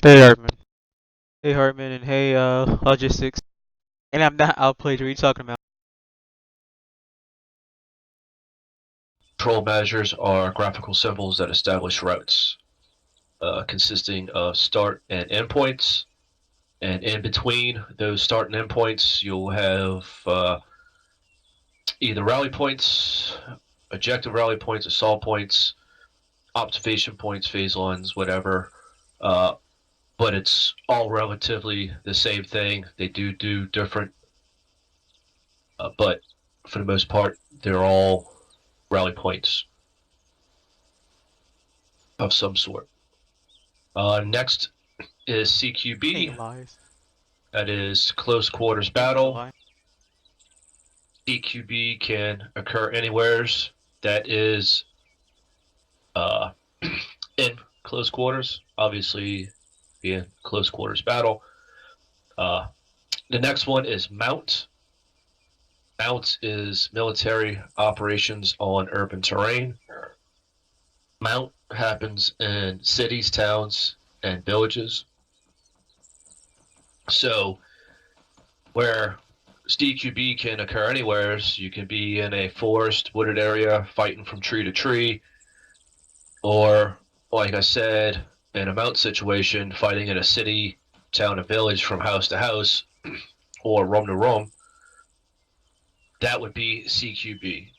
Hey Hartman. Hey Hartman and hey logistics. And I'm not outplayed. What are you talking about? Control measures are graphical symbols that establish routes, consisting of start and endpoints. And in between those start and endpoints, you'll have either rally points, objective rally points, assault points, observation points, phase lines, whatever. Uh, but it's all relatively the same thing. They do different, but for the most part, they're all rally points of some sort. Next is CQB. Ain't lies. That is close quarters Ain't no battle. lie. CQB can occur anywheres. That is uh, in close quarters. Obviously, being close quarters battle. Uh, the next one is Mount. Mount is military operations on urban terrain. Mount happens in cities, towns, and villages. So where CQB can occur anywhere, you can be in a forest, wooded area, fighting from tree to tree, or like I said, in a mount situation, fighting in a city, town, and village from house to house, or room to room. That would be CQB.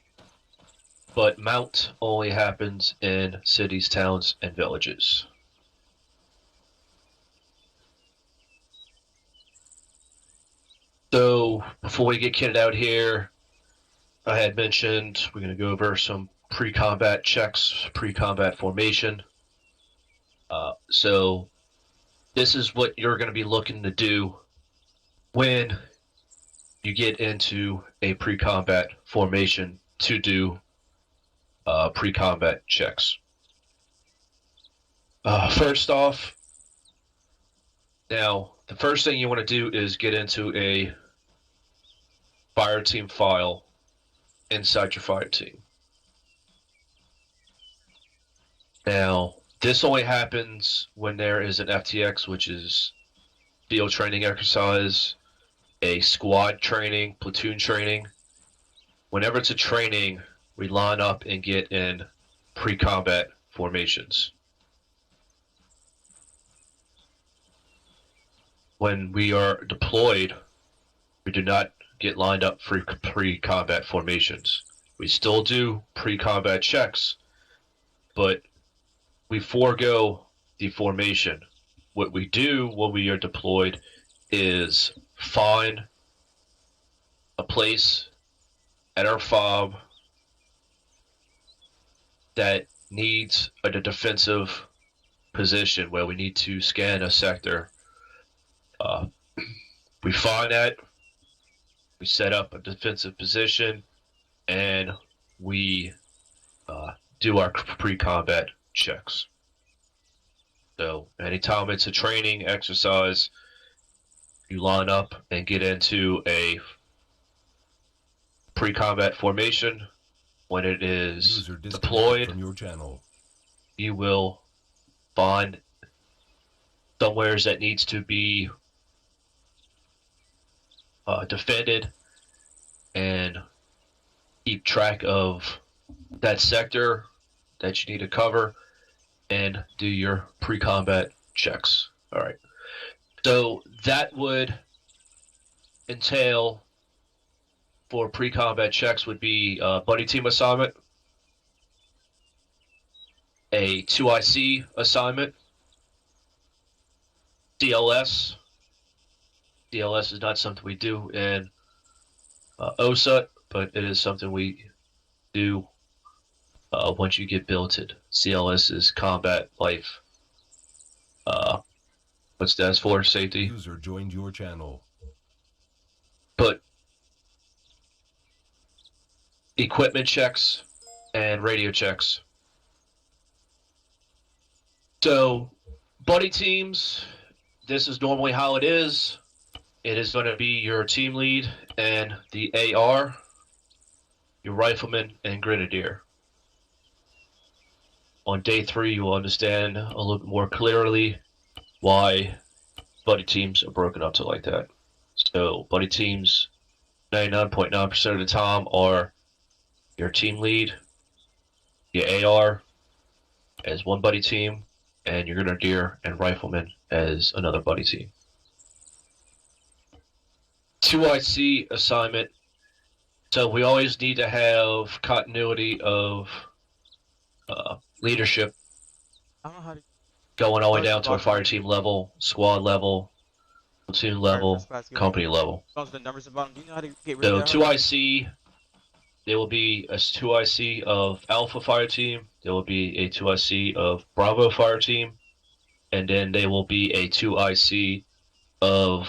But mount only happens in cities, towns, and villages. So before we get kitted out here, I had mentioned we're going to go over some pre-combat checks, pre-combat formation. So this is what you're going to be looking to do when you get into a pre-combat formation to do pre-combat checks. First off, now the first thing you want to do is get into a fire team file inside your fire team. Now, this only happens when there is an FTX, which is field training exercise, a squad training, platoon training. Whenever it's a training, we line up and get in pre-combat formations. When we are deployed, we do not get lined up for pre-combat formations. We still do pre-combat checks, but we forego the formation. What we do when we are deployed is find a place at our fob that needs a defensive position where we need to scan a sector. Uh, we find that, we set up a defensive position, and we do our pre-combat checks. So anytime it's a training exercise, you line up and get into a pre-combat formation. When it is User disconnected deployed, from your channel. you will find somewheres that needs to be defended and keep track of that sector that you need to cover and do your pre-combat checks. All right. So that would entail for pre-combat checks would be a buddy team assignment, a 2IC assignment, DLS. DLS is not something we do in OSUT, but it is something we do once you get billeted. CLS is combat life. What stands for safety. User joined your channel. But equipment checks and radio checks. So, buddy teams, this is normally how it is. It is going to be your team lead and the AR, your rifleman, and grenadier. On day 3, you will understand a little bit more clearly why buddy teams are broken up to like that. So buddy teams 99.9% of the time are your team lead, your AR as one buddy team, and your grenadier and rifleman as another buddy team. 2IC assignment. So we always need to have continuity of leadership I don't know how to. going all the way Oh, it's the down to a bottom fire right. team level, squad level, platoon Alright, press level, class. Go ahead. company level. Those are the numbers at the bottom. Do you know how to get rid of So that, Harmon? 2IC, there will be a 2IC of Alpha fire team. There will be a 2IC of Bravo fire team, and then there will be a 2IC of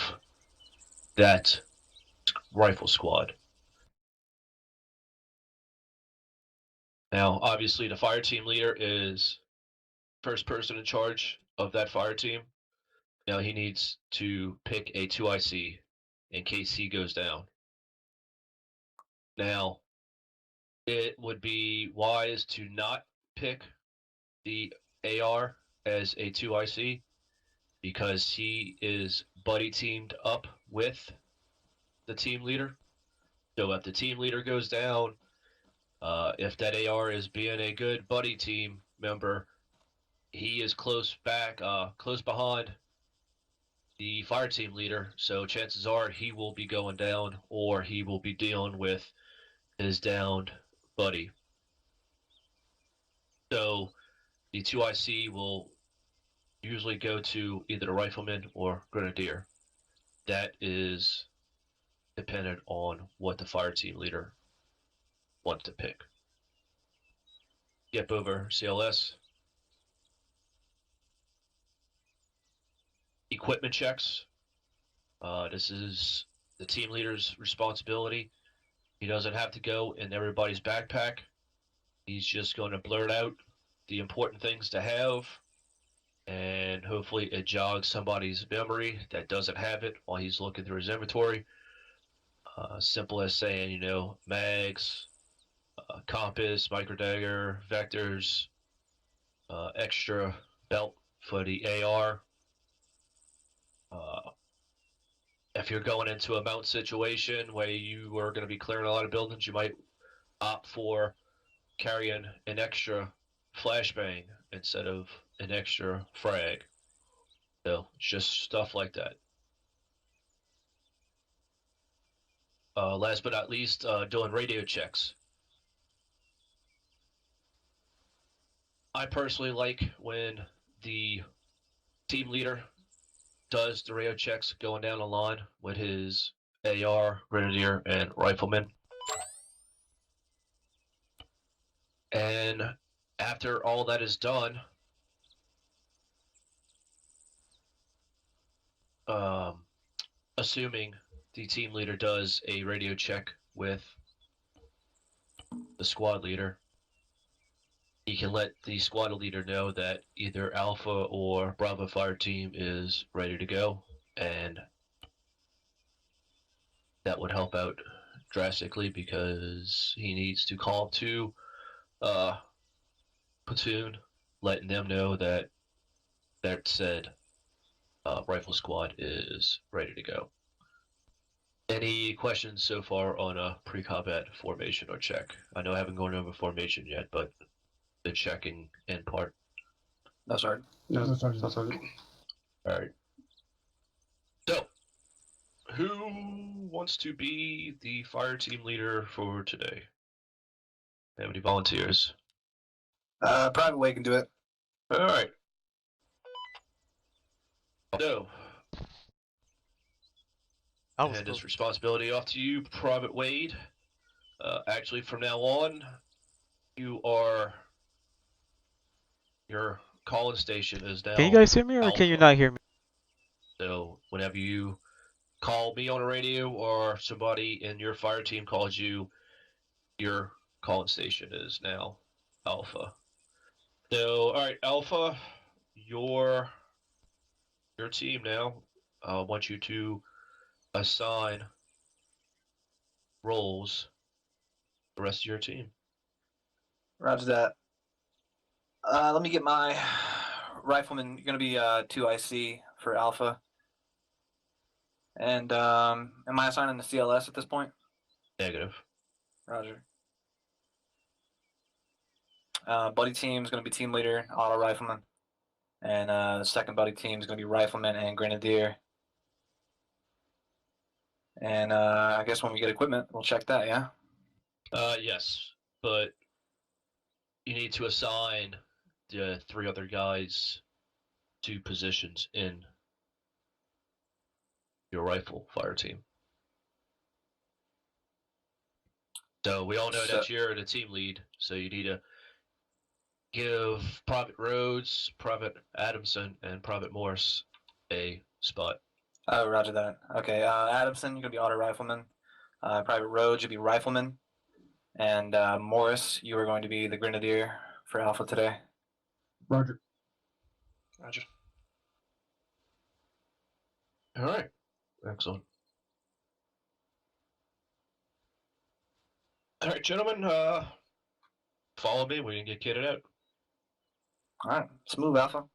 that rifle squad. Now, obviously, the fire team leader is first person in charge of that fire team. Now he needs to pick a 2IC in case he goes down. Now, it would be wise to not pick the AR as a 2IC because he is buddy teamed up with the team leader. So if the team leader goes down, if that AR is being a good buddy team member, he is close behind the fire team leader. So chances are he will be going down or he will be dealing with his downed buddy. So the 2IC will usually go to either the rifleman or grenadier. That is dependent on what the fire team leader wants to pick. Skip over CLS. Equipment checks. This is the team leader's responsibility. He doesn't have to go in everybody's backpack. He's just going to blurt out the important things to have, and hopefully it jogs somebody's memory that doesn't have it while he's looking through his inventory. Simple as saying, you know, mags, compass, microdagger, vectors, extra belt for the AR. If you're going into a mount situation where you are going to be clearing a lot of buildings, you might opt for carrying an extra flashbang instead of an extra frag. So it's just stuff like that. Last but not least, doing radio checks. I personally like when the team leader does the radio checks going down the line with his AR, grenadier, and rifleman. And after all that is done, assuming the team leader does a radio check with the squad leader, he can let the squad leader know that either Alpha or Bravo fire team is ready to go, and that would help out drastically because he needs to call to platoon, letting them know that that said rifle squad is ready to go. Any questions so far on a pre-combat formation or check? I know I haven't gone over formation yet, but the checking in part. No, sorry. No, sorry. All right. So, who wants to be the fire team leader for today? Have any volunteers? Private Way can do it. All right. So, I was hand close. this responsibility off to you, Private Wade. Actually, from now on, your calling station is now. Can you guys hear me or can you Alpha. not hear me? So whenever you call me on the radio or somebody in your fire team calls you, your calling station is now Alpha. So all right, Alpha, your team now. I want you to assign roles the rest of your team. Roger that. Let me get my rifleman, you're gonna be 2IC for Alpha. And am I assigning the CLS at this point? Negative. Roger. Buddy team is gonna be team leader, auto rifleman, and the second buddy team is gonna be rifleman and grenadier. And I guess when we get equipment, we'll check that. Yeah. Yes, but you need to assign the 3 other guys to positions in your rifle fire team. So we all know So- that you're the team lead, so you need to give Private Rhodes, Private Adamson, and Private Morse a spot. Oh, Roger that. Okay, Adamson, you're gonna be auto rifleman. Private Rhodes, you'll be rifleman, and Morris, you are going to be the grenadier for Alpha today. Roger. Roger. All right, excellent. All right, gentlemen, follow me. We can get kitted out. All right, let's move, Alpha.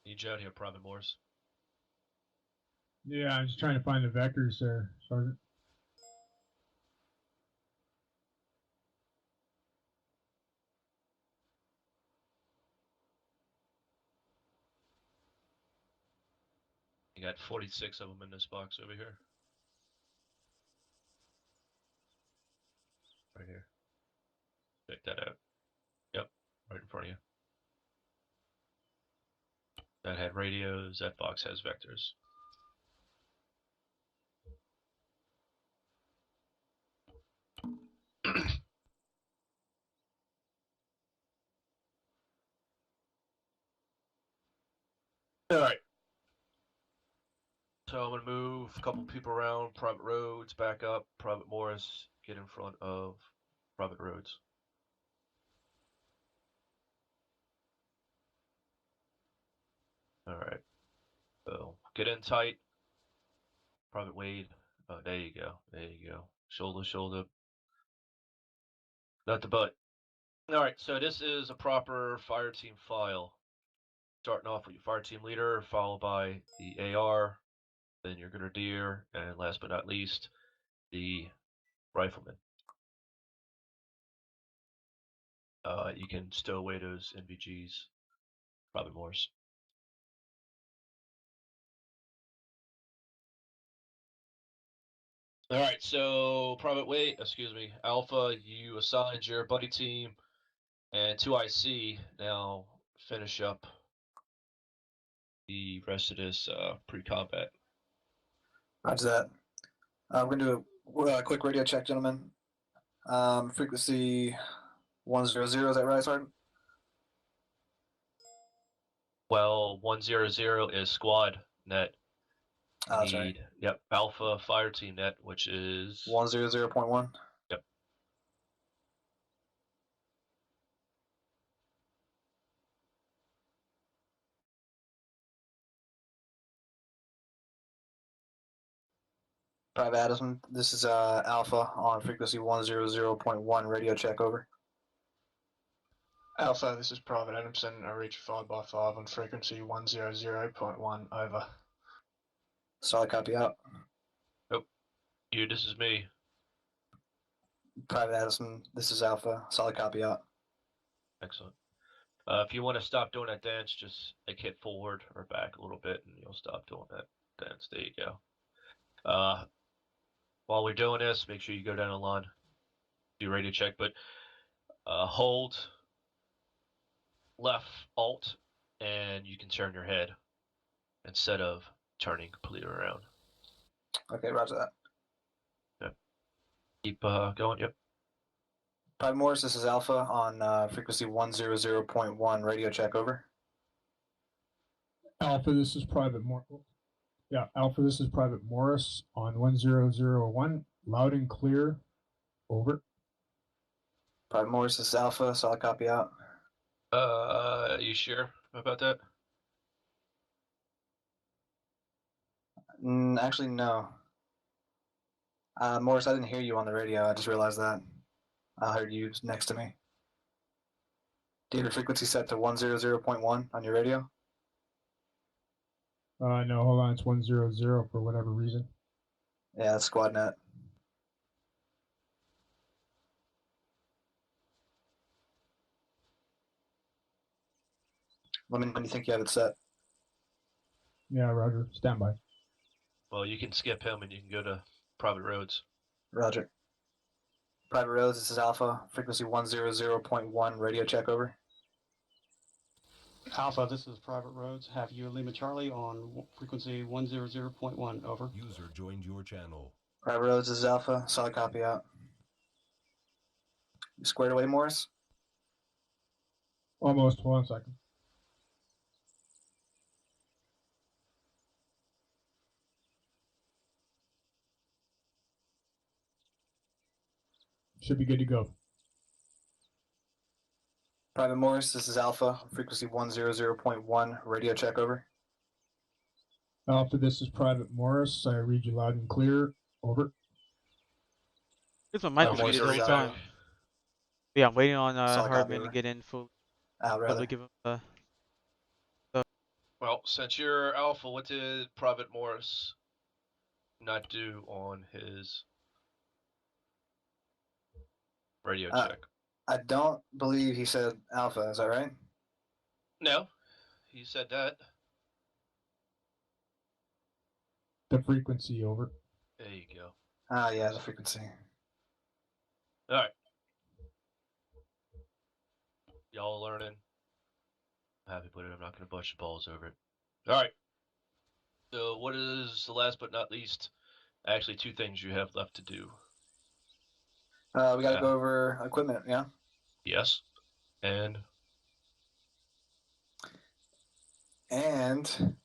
Need you out here, Private Morse. Yeah, I'm just trying to find the vectors there, Sergeant. You got 46 of them in this box over here. Right here. Check that out. Yep, right in front of you. That had radios, that box has vectors. Alright. So I'm gonna move a couple people around, Private Rhodes, back up, Private Morris, get in front of Private Rhodes. So get in tight. Private Wade. Oh, there you go. There you go. Shoulder, shoulder. Not the butt. All right, so this is a proper fire team file. Starting off with your fire team leader, followed by the AR, then your grenadier, and last but not least, the rifleman. You can stow away those NVGs, probably more. All right, so Private Wait, excuse me, Alpha, you assigned your buddy team and 2IC. Now finish up the rest of this pre-combat. Roger that. We're going to do a quick radio check, gentlemen. Frequency 100, is that right, Sergeant? Well, 100 is squad net. You That's right. need, yep, Alpha fire team net, which is 100.1. Yep. Private Addison, this is Alpha on frequency 100.1. Radio check, over. Alpha, this is Private Adamson. I reach 5x5 on frequency 100.1, over. Solid copy out. you. This is me. Private Addison, this is Alpha. Solid copy out. Excellent. If you want to stop doing that dance, just like hit forward or back a little bit, and you'll stop doing that dance. There you go. While we're doing this, make sure you go down the line, do radio check, but hold left Alt, and you can turn your head instead of turning completely around. Okay, roger that. Keep going. Yep. Private Morris, this is Alpha on frequency 100.1. Radio check, over. Alpha, this is Private Alpha, this is Private Morris on 1001. Loud and clear. Over. Private Morris, this is Alpha. Solid copy out. You sure about that? Actually, no. Morris, I didn't hear you on the radio. I just realized that. I heard you next to me. Do you have your frequency set to 100.1 on your radio? No, hold on. It's 100 for whatever reason. Yeah, that's squad net. Let me know when you think you have it set. Yeah, Roger. Standby. Well, you can skip him and you can go to private roads. Roger. Private Roads, this is Alpha. Frequency 100.1. Radio check, over. Alpha, this is Private Roads. Have you Lima Charlie on frequency 100.1, over. User joined your channel. Private Roads, this is Alpha. Solid copy out. You squared away, Morris? Almost. Hold on a second. Should be good to go. Private Morris, this is Alpha. Frequency 100.1. Radio check, over. Alpha, this is Private Morris. I read you loud and clear. Over. Here's my mic Oh, was Morris, muted the this whole is time. Alpha. Yeah, I'm waiting on Solid copy, Hardman to over. get in full. Rather. Probably give him Well, since you're Alpha, what did Private Morris not do on his radio check? I don't believe he said Alpha. Is that right? No, he said that. The frequency, over. There you go. Ah, yeah, the frequency. All right. Y'all learning. I'm happy with it. I'm not going to bust your balls over it. All right. So what is the last but not least? Actually, two things you have left to do. We got to Yeah. go over equipment, yeah? Yes. And And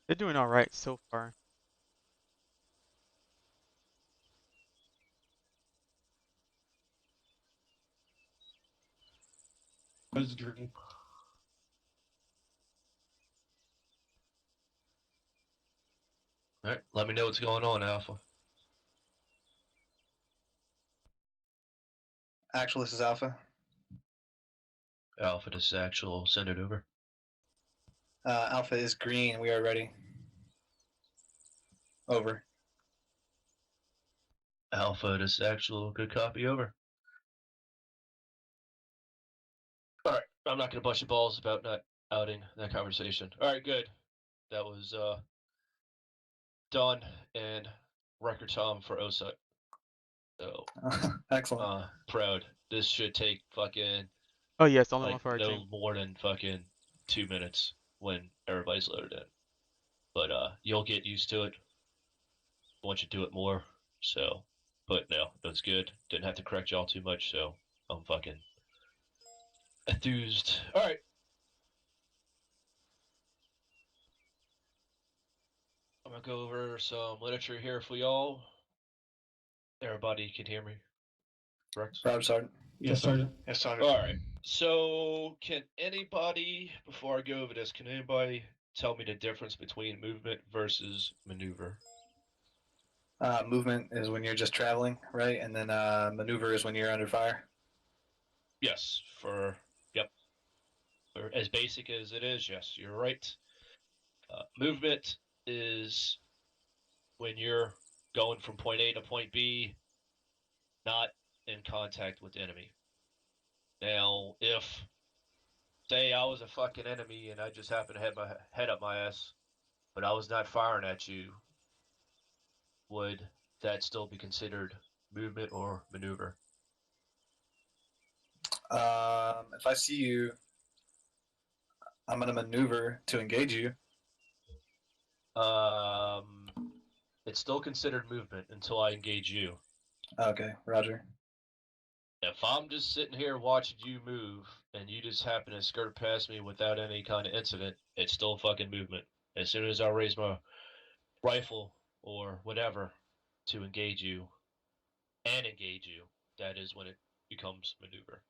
They're doing all right so far. Rose green. All right, let me know what's going on, Alpha. Actual, this is Alpha. Alpha, this is actual. Send it over. Alpha is green. We are ready. Over. Alpha, this is actual. Good copy. Over. All right, I'm not gonna bust your balls about not outing that conversation. All right, good. That was done and record time for OSUT. So Excellent. proud. This should take fucking Oh yes, only one like for our no team. more than fucking 2 minutes when everybody's loaded in. But you'll get used to it once you do it more. So, but no, that's good. Didn't have to correct y'all too much. So I'm fucking enthused. All right. I'm gonna go over some literature here for y'all. Everybody can hear me, correct? Roger, Sergeant. Yes, Sergeant. Yes, Sergeant. All right. So, can anybody, before I go over this, can anybody tell me the difference between movement versus maneuver? Movement is when you're just traveling, right? And then maneuver is when you're under fire. Yes, yep. For as basic as it is, yes, you're right. Movement is when you're going from point A to point B, not in contact with the enemy. Now, if, say, I was a fucking enemy and I just happened to have my head up my ass, but I was not firing at you, would that still be considered movement or maneuver? If I see you, I'm going to maneuver to engage you. It's still considered movement until I engage you. Okay, Roger. If I'm just sitting here watching you move and you just happen to skirt past me without any kind of incident, it's still fucking movement. As soon as I raise my rifle or whatever to engage you, that is when it becomes maneuver.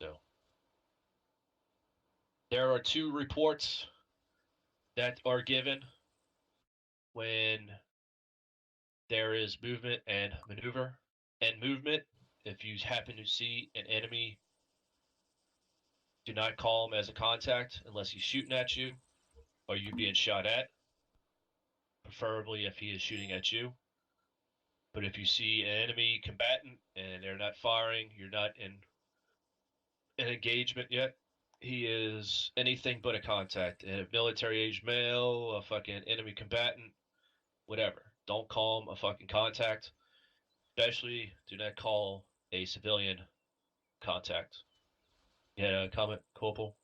So there are 2 reports that are given when there is movement and maneuver. And movement, if you happen to see an enemy, do not call him as a contact unless he's shooting at you or you being shot at, preferably if he is shooting at you. But if you see an enemy combatant and they're not firing, you're not in an engagement yet, he is anything but a contact. A military age male, a fucking enemy combatant, whatever. Don't call him a fucking contact. Especially do not call a civilian contact. You had a comment, Corporal?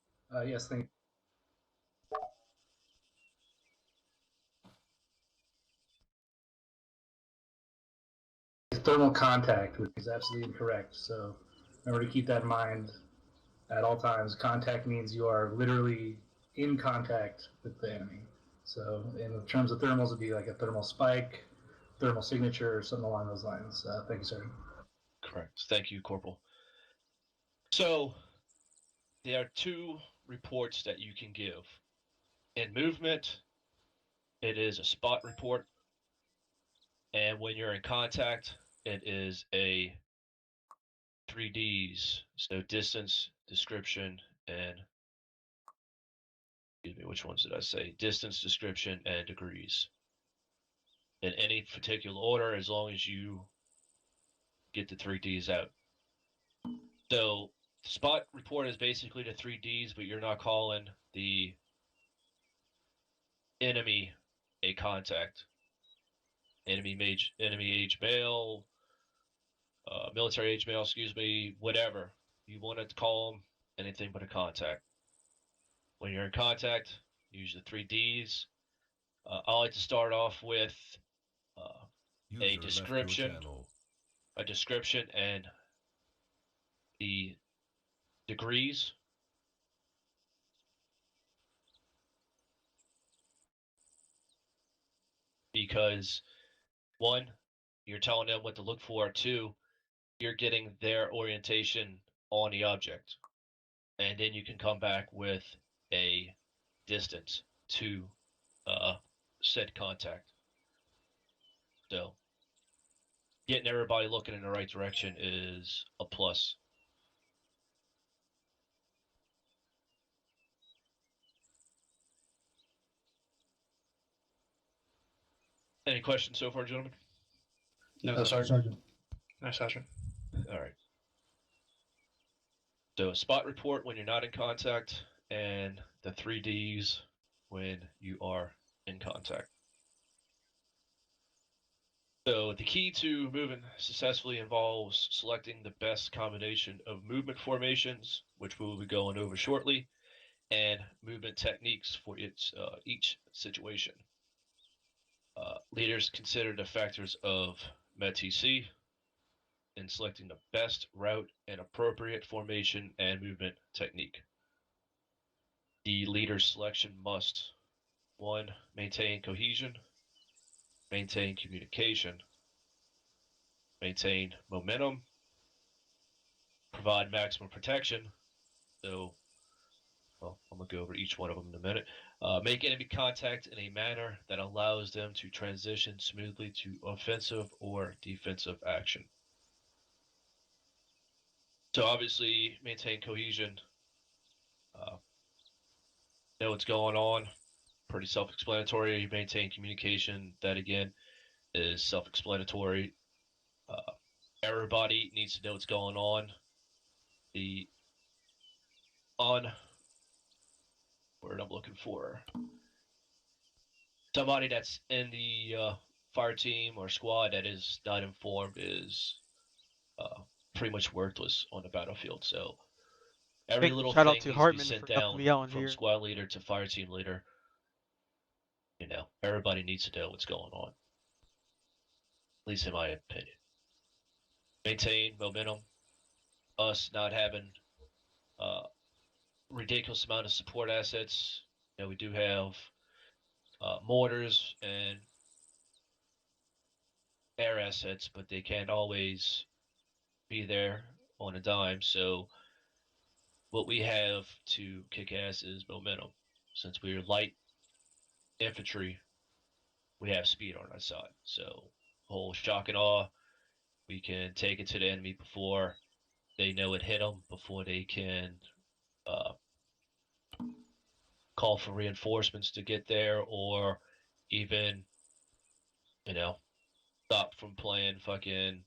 Yes, thank you. Thermal contact, which is absolutely incorrect. So remember to keep that in mind at all times. Contact means you are literally in contact with the enemy. So in terms of thermals, it'd be like a thermal spike, thermal signature, or something along those lines. Thank you, sir. Correct. Thank you, Corporal. So there are 2 reports that you can give. In movement, it is a spot report. And when you're in contact, it is a 3Ds. So distance, description, and excuse me, which ones did I say? Distance, description, and degrees. In any particular order, as long as you get the 3Ds out. So spot report is basically the 3Ds, but you're not calling the enemy a contact. Enemy age male, military age male, excuse me, whatever. You want to call them anything but a contact. When you're in contact, use the 3Ds. I like to start off with a description, and the degrees. because one, you're telling them what to look for. Two, you're getting their orientation on the object, and then you can come back with a distance to said contact. So getting everybody looking in the right direction is a plus. Any questions so far, gentlemen? No, No, sir. Sergeant. Sergeant. No, Sergeant. All right. So a spot report when you're not in contact, and the 3Ds when you are in contact. So the key to moving successfully involves selecting the best combination of movement formations, which we will be going over shortly, and movement techniques for each situation. Leaders consider the factors of METC in selecting the best route and appropriate formation and movement technique. The leader's selection must 1. Maintain cohesion, maintain communication, maintain momentum, provide maximum protection. So, well, I'm going to go over each one of them in a minute. Make enemy contact in a manner that allows them to transition smoothly to offensive or defensive action. So, obviously, maintain cohesion. Know what's going on. Pretty self explanatory. Maintain communication. That, again, is self explanatory. Everybody needs to know what's going on. The word I'm looking for. Somebody that's in the fire team or squad that is not informed is pretty much worthless on the battlefield. So every Big little shout out thing to needs to be Hartman sent for helping down me out in from here. squad leader to fire team leader. You know, everybody needs to know what's going on. At least in my opinion. Maintain momentum. Us not having ridiculous amount of support assets. You know, we do have mortars and air assets, but they can't always be there on a dime. So what we have to kick ass is momentum. Since we're light infantry, we have speed on our side. So whole shock and awe, we can take it to the enemy before they know it hit them, before they can uh, call for reinforcements to get there, or even, you know, stop from playing fucking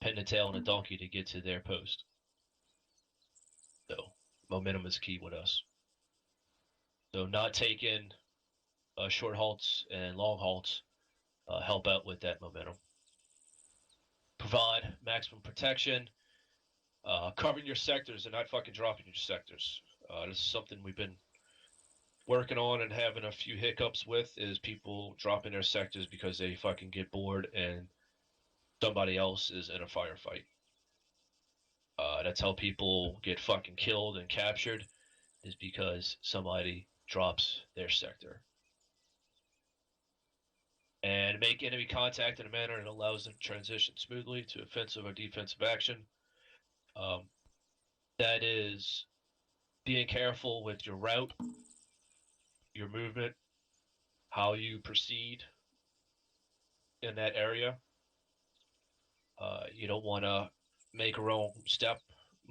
pin the tail on a donkey to get to their post. So momentum is key with us. So not taking short halts and long halts help out with that momentum. Provide maximum protection. Covering your sectors and not fucking dropping your sectors. This is something we've been working on and having a few hiccups with, is people dropping their sectors because they fucking get bored and somebody else is in a firefight. That's how people get fucking killed and captured, is because somebody drops their sector. And make enemy contact in a manner that allows them to transition smoothly to offensive or defensive action. That is being careful with your route, your movement, how you proceed in that area. You don't want to make a wrong step,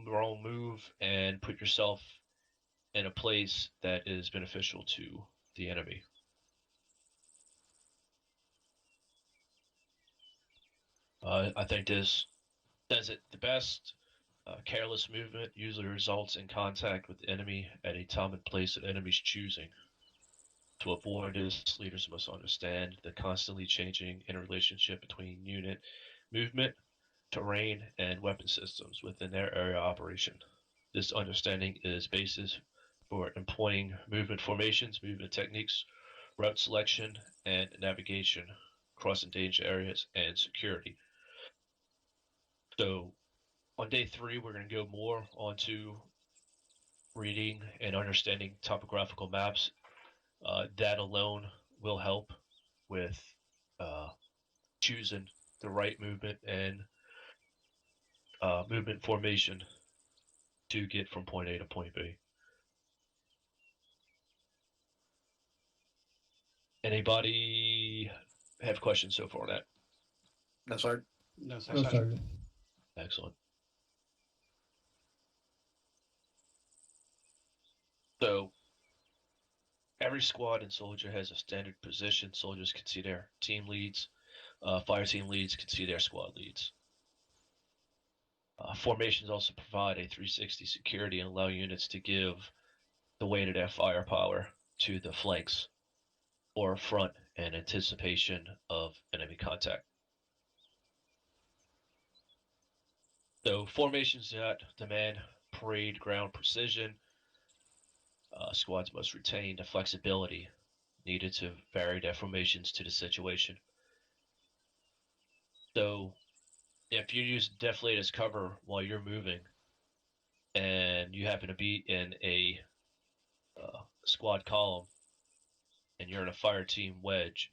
wrong move, and put yourself in a place that is beneficial to the enemy. I think this says it the best. Careless movement usually results in contact with the enemy at a time and place the enemy's choosing. To avoid this, leaders must understand the constantly changing interrelationship between unit movement, terrain, and weapon systems within their area of operation. This understanding is basis for employing movement formations, movement techniques, route selection, and navigation, crossing danger areas, and security. So on day 3, we're going to go more onto reading and understanding topographical maps. That alone will help with choosing the right movement and movement formation to get from point A to point B. Anybody have questions so far on that? No, Sergeant. No, No, Sergeant. Sergeant. Excellent. So every squad and soldier has a standard position. Soldiers can see their team leads. Fire team leads can see their squad leads. Formations also provide a 360 security and allow units to give the weight of their firepower to the flanks or front in anticipation of enemy contact. So formations that demand parade ground precision, squads must retain the flexibility needed to vary their formations to the situation. So if you use deflate as cover while you're moving and you happen to be in a squad column and you're in a fire team wedge,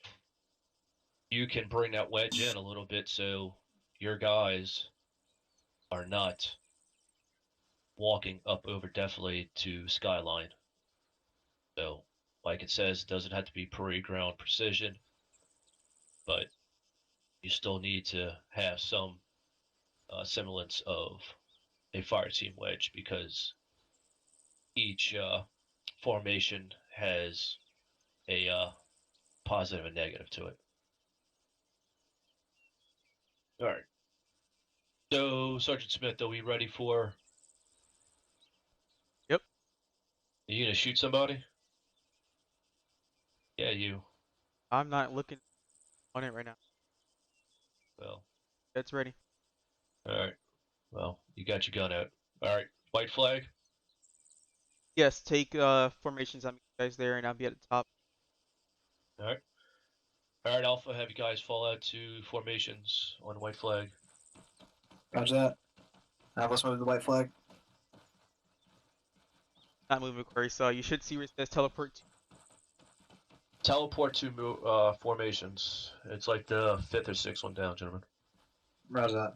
you can bring that wedge in a little bit so your guys are not walking up over defilade to skyline. So, like it says, it doesn't have to be parade ground precision, but you still need to have some semblance of a fire team wedge because each formation has a positive and negative to it. All right. So, Sergeant Smith, are we ready for? Yep. Are you gonna shoot somebody? Yeah, you. I'm not looking on it right now. Well, That's ready. all right. Well, you got your gun out. All right. White flag. Yes, take formations. I'm guys there, and I'll be at the top. All right. All right, Alpha. Have you guys fall out to formations on white flag. Roger that. Let's move to the white flag. Not moving query, so you should see where it says teleport to. Teleport to formations. It's like the 5th or 6th one down, gentlemen. Roger that.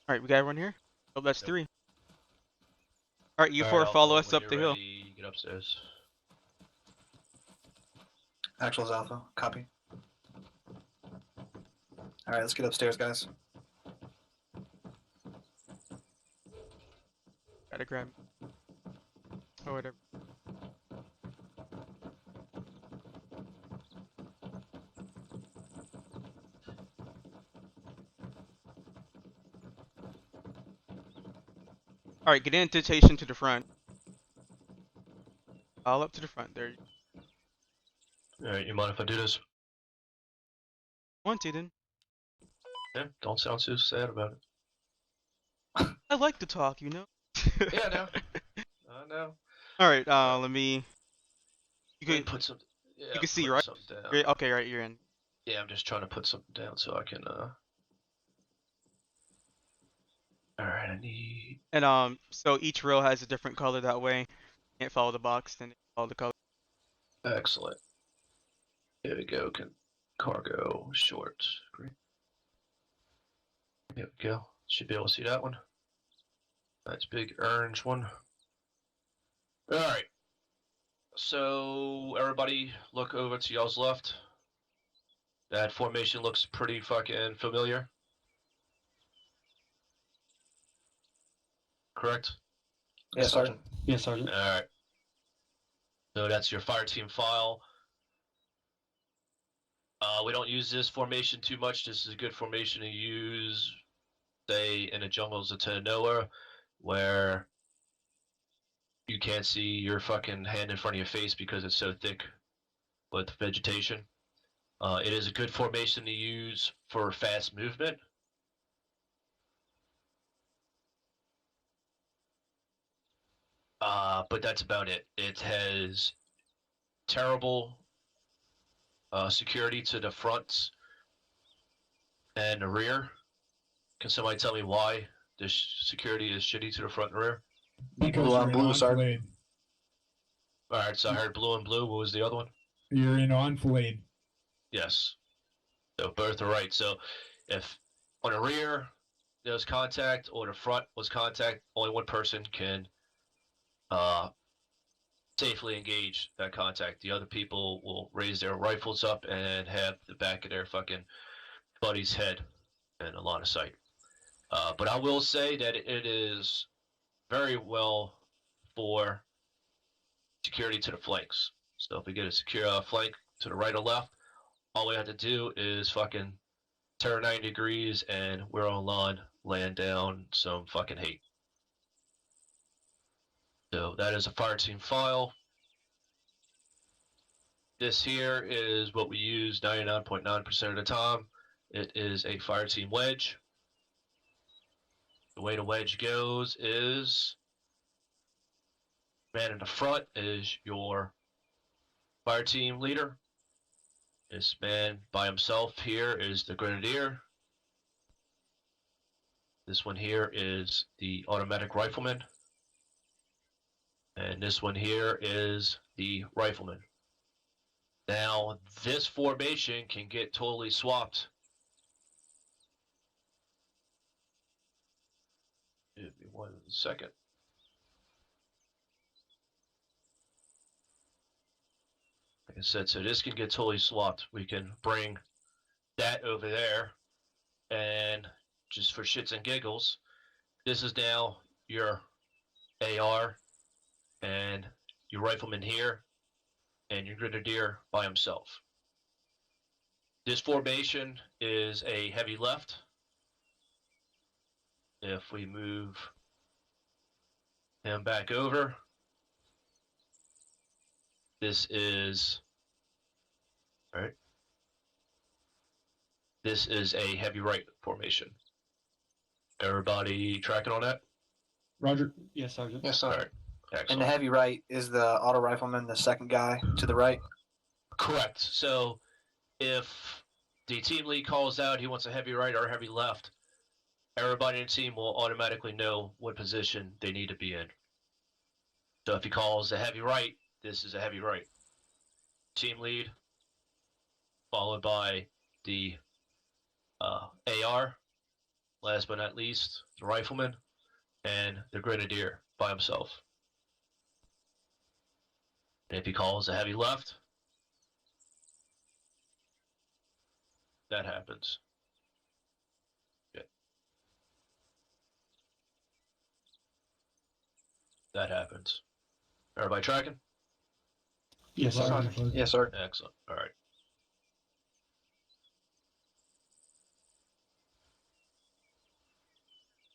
Alright, we got everyone here? Oh, that's Yep. 3. Alright, you All 4 right, follow Alpha, us when up you're the hill. ready, get upstairs. Actuals Alpha. Copy. Alright, let's get upstairs, guys. Gotta grab. Or whatever. Alright, get indentation to the front. All up to the front. There. All right, you mind if I do this? Want to then? Yeah, don't sound so sad about it. I like to talk, you know? Yeah, I know. I know. Alright, let me. You Let me can, put some. Yeah, you can see, put right? something down. Great. Okay, right, you're in. Yeah, I'm just trying to put something down so I can. All right, I need. And so each row has a different color that way. Can't follow the box, then follow the color. Excellent. Here we go. Cargo shorts. Great. There we go. Should be able to see that one. That's big orange one. All right. So everybody, look over to y'all's left. That formation looks pretty fucking familiar. Correct? Yes, Sergeant. Yes, Sergeant. Alright. So that's your fire team file. We don't use this formation too much. This is a good formation to use, say, in the jungles of Tanoa, where you can't see your fucking hand in front of your face because it's so thick with vegetation. It is a good formation to use for fast movement. But that's about it. It has terrible security to the fronts and the rear. Can somebody tell me why this security is shitty to the front and rear? Because Blue you're on in blue, Sergeant. enfilade. All right, so I heard blue and blue. What was the other one? You're in enfilade. Yes. So both are right. So if on the rear there was contact or the front was contact, only one person can safely engage that contact. The other people will raise their rifles up and have the back of their fucking buddy's head in a line of sight. But I will say that it is very well for security to the flanks. So if we get a secure flank to the right or left, all we have to do is fucking turn 90 degrees and we're on line, laying down some fucking hate. So that is a fire team file. This here is what we use 99.9% of the time. It is a fire team wedge. The way the wedge goes is man in the front is your fire team leader. This man by himself here is the grenadier. This one here is the automatic rifleman. And this one here is the rifleman. Now, this formation can get totally swapped. Give me 1 second. Like I said, so this can get totally swapped. We can bring that over there, and just for shits and giggles, this is now your AR and your rifleman here and your grenadier by himself. This formation is a heavy left. If we move him back over, this is, all right, this is a heavy right formation. Everybody tracking on that? Roger. Yes, Sergeant. Yes, All sir. right, And excellent. the heavy right is the auto rifleman, the second guy to the right. Correct. So if the team lead calls out he wants a heavy right or a heavy left, everybody in the team will automatically know what position they need to be in. So if he calls a heavy right, this is a heavy right. Team lead, followed by the AR, last but not least, the rifleman, and the grenadier by himself. And if he calls a heavy left, that happens. Okay. That happens. Everybody tracking? Yes, Roger, Sergeant. Sergeant. Yes, sir. Excellent. All right.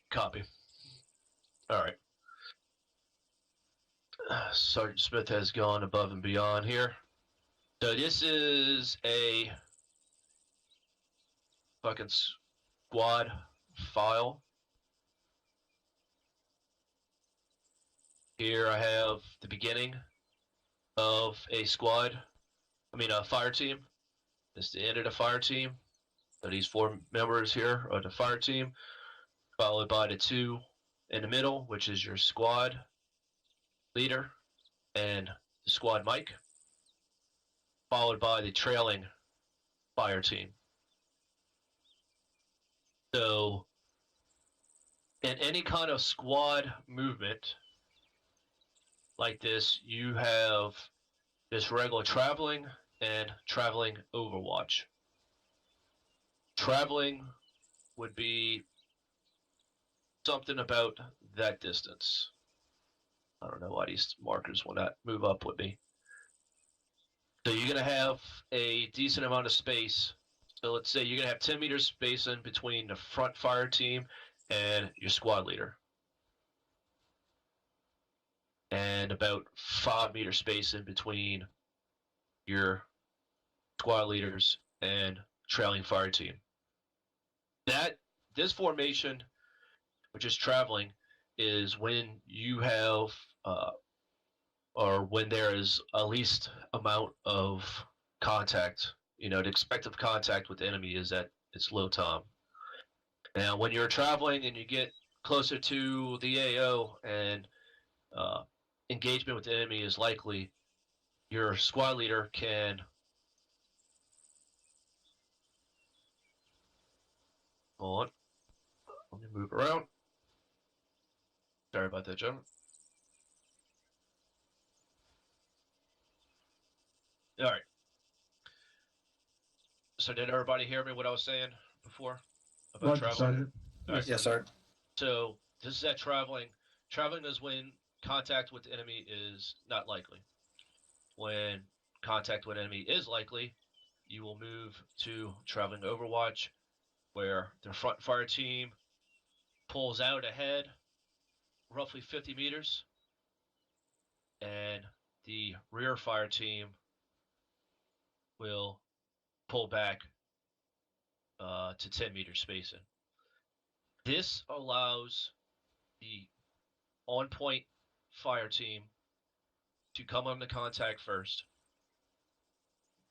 Copy. All right. Sergeant Smith has gone above and beyond here. So this is a fucking squad file. Here I have the beginning of a squad. A fire team. This is the end of the fire team. So these 4 members here are the fire team, followed by the 2 in the middle, which is your squad leader and the squad mic, followed by the trailing fire team. So in any kind of squad movement like this, you have this regular traveling and traveling overwatch. Traveling would be something about that distance. I don't know why these markers will not move up with me. So you're going to have a decent amount of space. So let's say you're going to have 10 meters space in between the front fire team and your squad leader. And about 5 meter space in between your squad leaders and trailing fire team. This formation, which is traveling, is when you have or when there is a least amount of contact. The expected contact with the enemy is at its low time. Now when you're traveling and you get closer to the AO and engagement with the enemy is likely, your squad leader can hold on. Let me move around. Sorry about that, gentlemen. All right. So did everybody hear me what I was saying before about Roger, traveling? Sergeant. All right. Yes, sir. So this is that traveling. Traveling is when contact with the enemy is not likely. When contact with enemy is likely, you will move to traveling overwatch, where the front fire team pulls out ahead roughly 50 meters, and the rear fire team will pull back to 10 meter spacing. This allows the on point fire team to come on the contact first.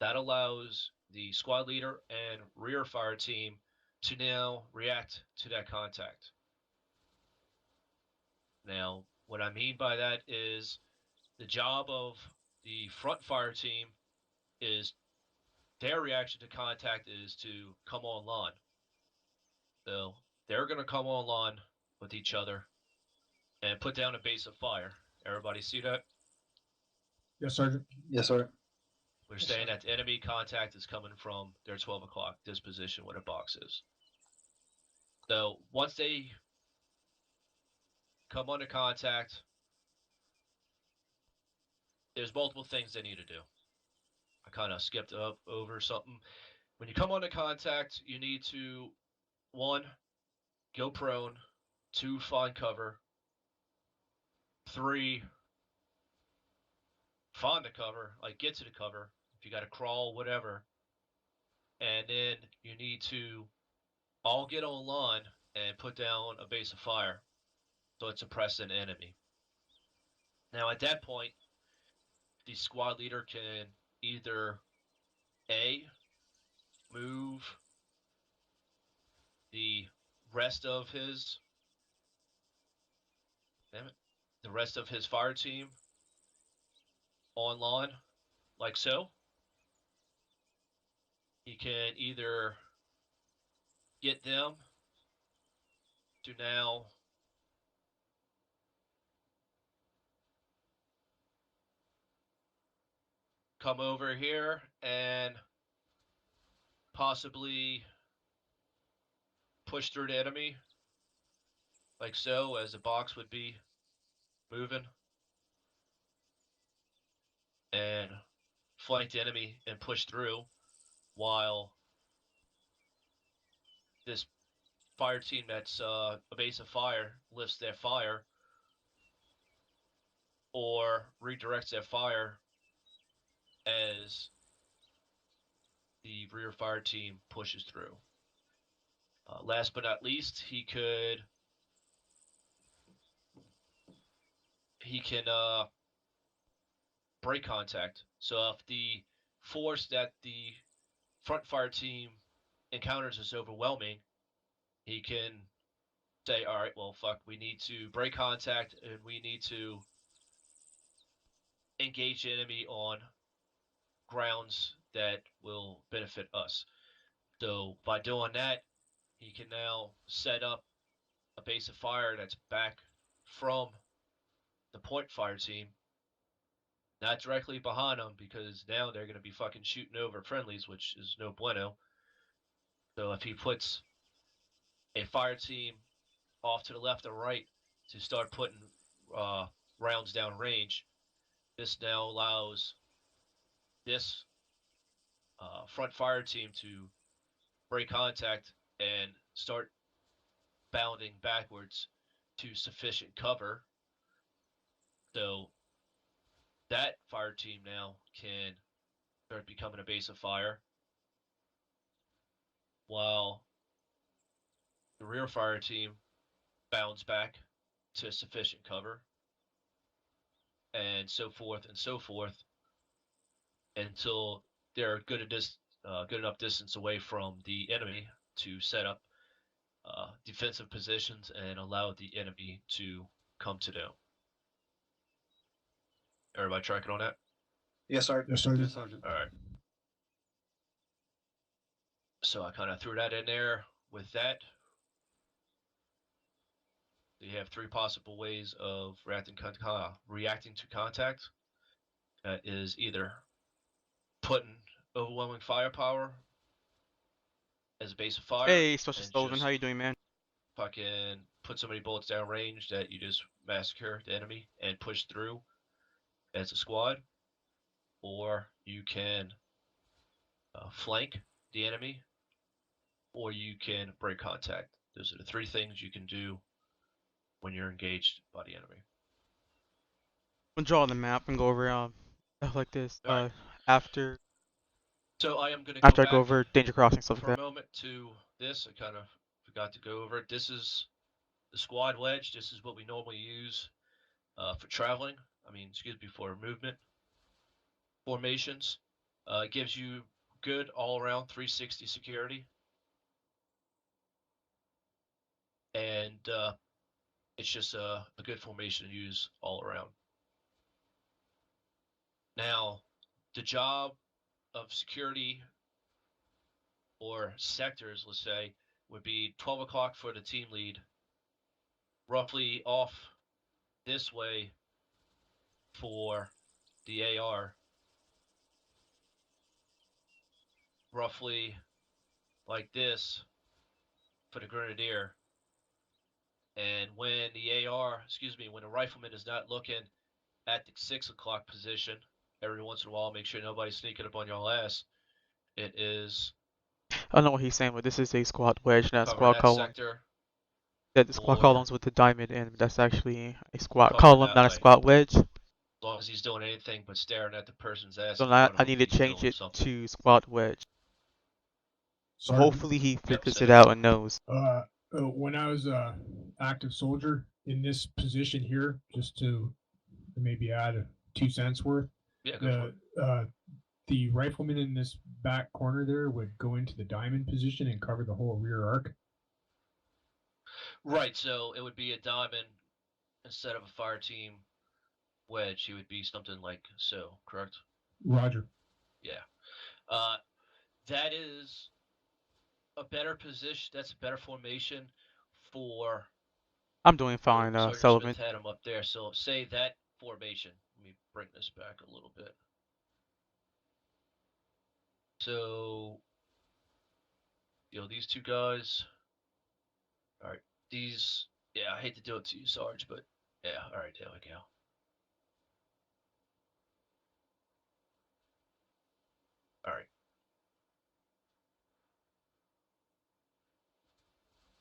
That allows the squad leader and rear fire team to now react to that contact. Now, what I mean by that is the job of the front fire team is their reaction to contact is to come online. So they're going to come online with each other and put down a base of fire. Everybody see that? Yes, Sergeant. Yes, sir. We're Yes, saying sir. that the enemy contact is coming from their 12 o'clock, this position where the box is. So once they come under contact, there's multiple things they need to do. I kind of skipped up over something. When you come under contact, you need to, 1, go prone, 2, find cover, 3, find the cover, like get to the cover, if you got to crawl, whatever. And then you need to all get online and put down a base of fire so it suppresses an enemy. Now, at that point, the squad leader can either A, move the rest of his the rest of his fire team online, like so. He can either get them to now come over here and possibly push through the enemy, like so, as the box would be moving, and flank the enemy and push through while this fire team that's a base of fire lifts their fire or redirects their fire as the rear fire team pushes through. Last but not least, he can break contact. So if the force that the front fire team encounters is overwhelming, he can say, all right, well, fuck, we need to break contact and we need to engage the enemy on grounds that will benefit us. So by doing that, he can now set up a base of fire that's back from the point fire team, not directly behind them, because now they're going to be fucking shooting over friendlies, which is no bueno. So if he puts a fire team off to the left or right to start putting rounds down range, this now allows this front fire team to break contact and start bounding backwards to sufficient cover. So that fire team now can start becoming a base of fire, while the rear fire team bounds back to sufficient cover, and so forth until they're good enough distance away from the enemy to set up defensive positions and allow the enemy to come to them. Everybody tracking on that? Yes, sir. Yes, Sergeant. Yes, Sergeant. All right. So I kind of threw that in there. With that, you have 3 possible ways of reacting to contact. That is either putting overwhelming firepower as a base of fire. Hey, Special and Sullivan, just how you doing, man? fucking put so many bullets down range that you just massacre the enemy and push through as a squad, or you can flank the enemy, or you can break contact. Those are the 3 things you can do when you're engaged by the enemy. I'm gonna draw the map and go over stuff like this. All right. After So I am going to go after I back go over danger crossing stuff like for a that. moment to this. I kind of forgot to go over it. This is the squad wedge. This is what we normally use for traveling. Excuse me, for movement formations. It gives you good all-around 360 security, and it's just a good formation to use all around. Now, the job of security or sectors, let's say, would be 12 o'clock for the team lead, roughly off this way for the AR, roughly like this for the grenadier. And when when the rifleman is not looking at the 6 o'clock position, every once in a while, make sure nobody's sneaking up on your ass. It is I don't know what he's saying, but this is a squad wedge, not covering squad that column. sector, Yeah, the squad or columns with the diamond in. That's actually a squad cover column, that not a way. squad wedge. As long as he's doing anything but staring at the person's ass So in now front I of him, need to he's change doing it something. to squad wedge. So Sergeant. hopefully he Yep, figures say it that. out and knows. When I was active soldier in this position here, just to maybe add 2 cents worth, Yeah, go for it. The rifleman in this back corner there would go into the diamond position and cover the whole rear arc. Right, so it would be a diamond instead of a fire team wedge. It would be something like so, correct? Roger. Yeah. That is a better position. That's a better formation for I'm doing fine, Sergeant Sullivan. Smith had him up there. So say that formation. Let me bring this back a little bit. So, these 2 guys. All right, these. Yeah, I hate to do it to you, Sarge, but yeah. All right, there we go. All right.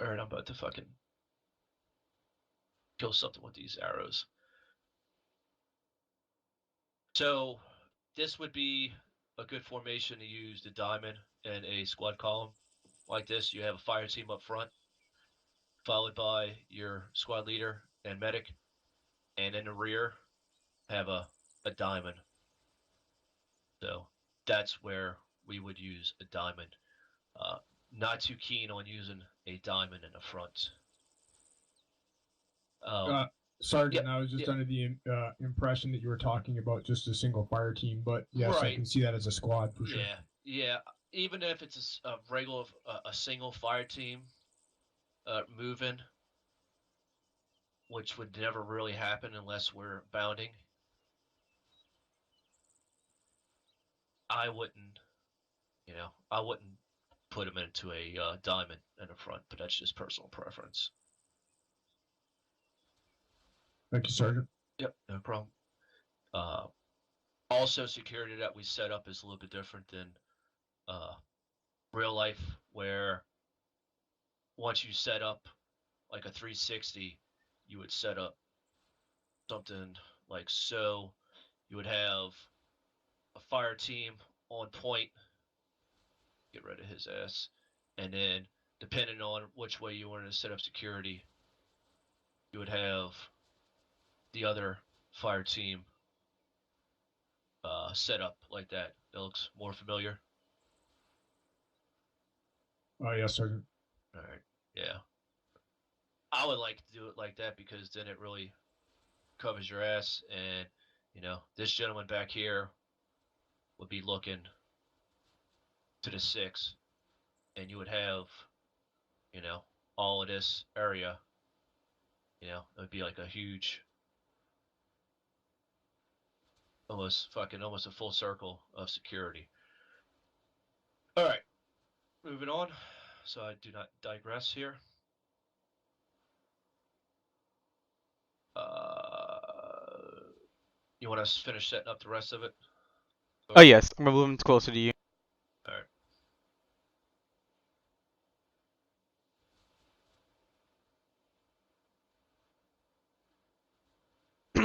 All right, I'm about to fucking kill something with these arrows. So this would be a good formation to use the diamond in a squad column like this. You have a fire team up front, followed by your squad leader and medic, and in the rear have a diamond. So that's where we would use a diamond. Not too keen on using a diamond in the front. Sergeant, Yep, I was just yep. under the impression that you were talking about just a single fire team, but yes, I Right. can see that as a squad for sure. Yeah. Even if it's a regular, a single fire team moving, which would never really happen unless we're bounding, I wouldn't, I wouldn't put him into a diamond in the front, but that's just personal preference. Thank you, Sergeant. Yep, no problem. Also, security that we set up is a little bit different than real life, where once you set up like a 360, you would set up something like so. You would have a fire team on point, get rid of his ass, and then depending on which way you wanted to set up security, you would have the other fire team set up like that. That looks more familiar. Oh, yes, Sergeant. All right, yeah. I would like to do it like that because then it really covers your ass, and You know, this gentleman back here would be looking to the 6, and you would have, you know, all of this area. You know, it would be like a huge, almost a full circle of security. All right, moving on. So I do not digress here. You want us to finish setting up the rest of it? Oh yes, I'm gonna move him closer to you. All right.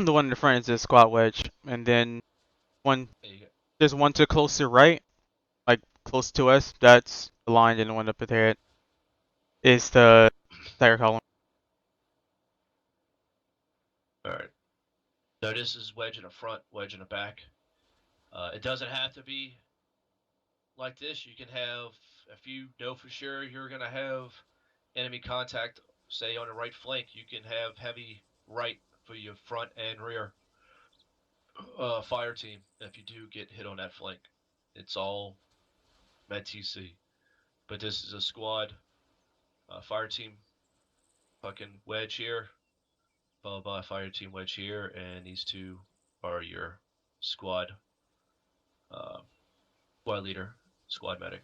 The one in the front is the squat wedge, and then one There you go. there's one to close to right, like close to us. That's aligned, and the one up ahead is the tire column. All right. So this is wedge in the front, wedge in the back. It doesn't have to be like this. You can have, if you know for sure you're gonna have enemy contact, say on the right flank, you can have heavy right for your front and rear fire team. If you do get hit on that flank, it's all med TC. But this is a squad fire team fucking wedge here, followed by fire team wedge here, and these two are your squad uh, squad leader, squad medic.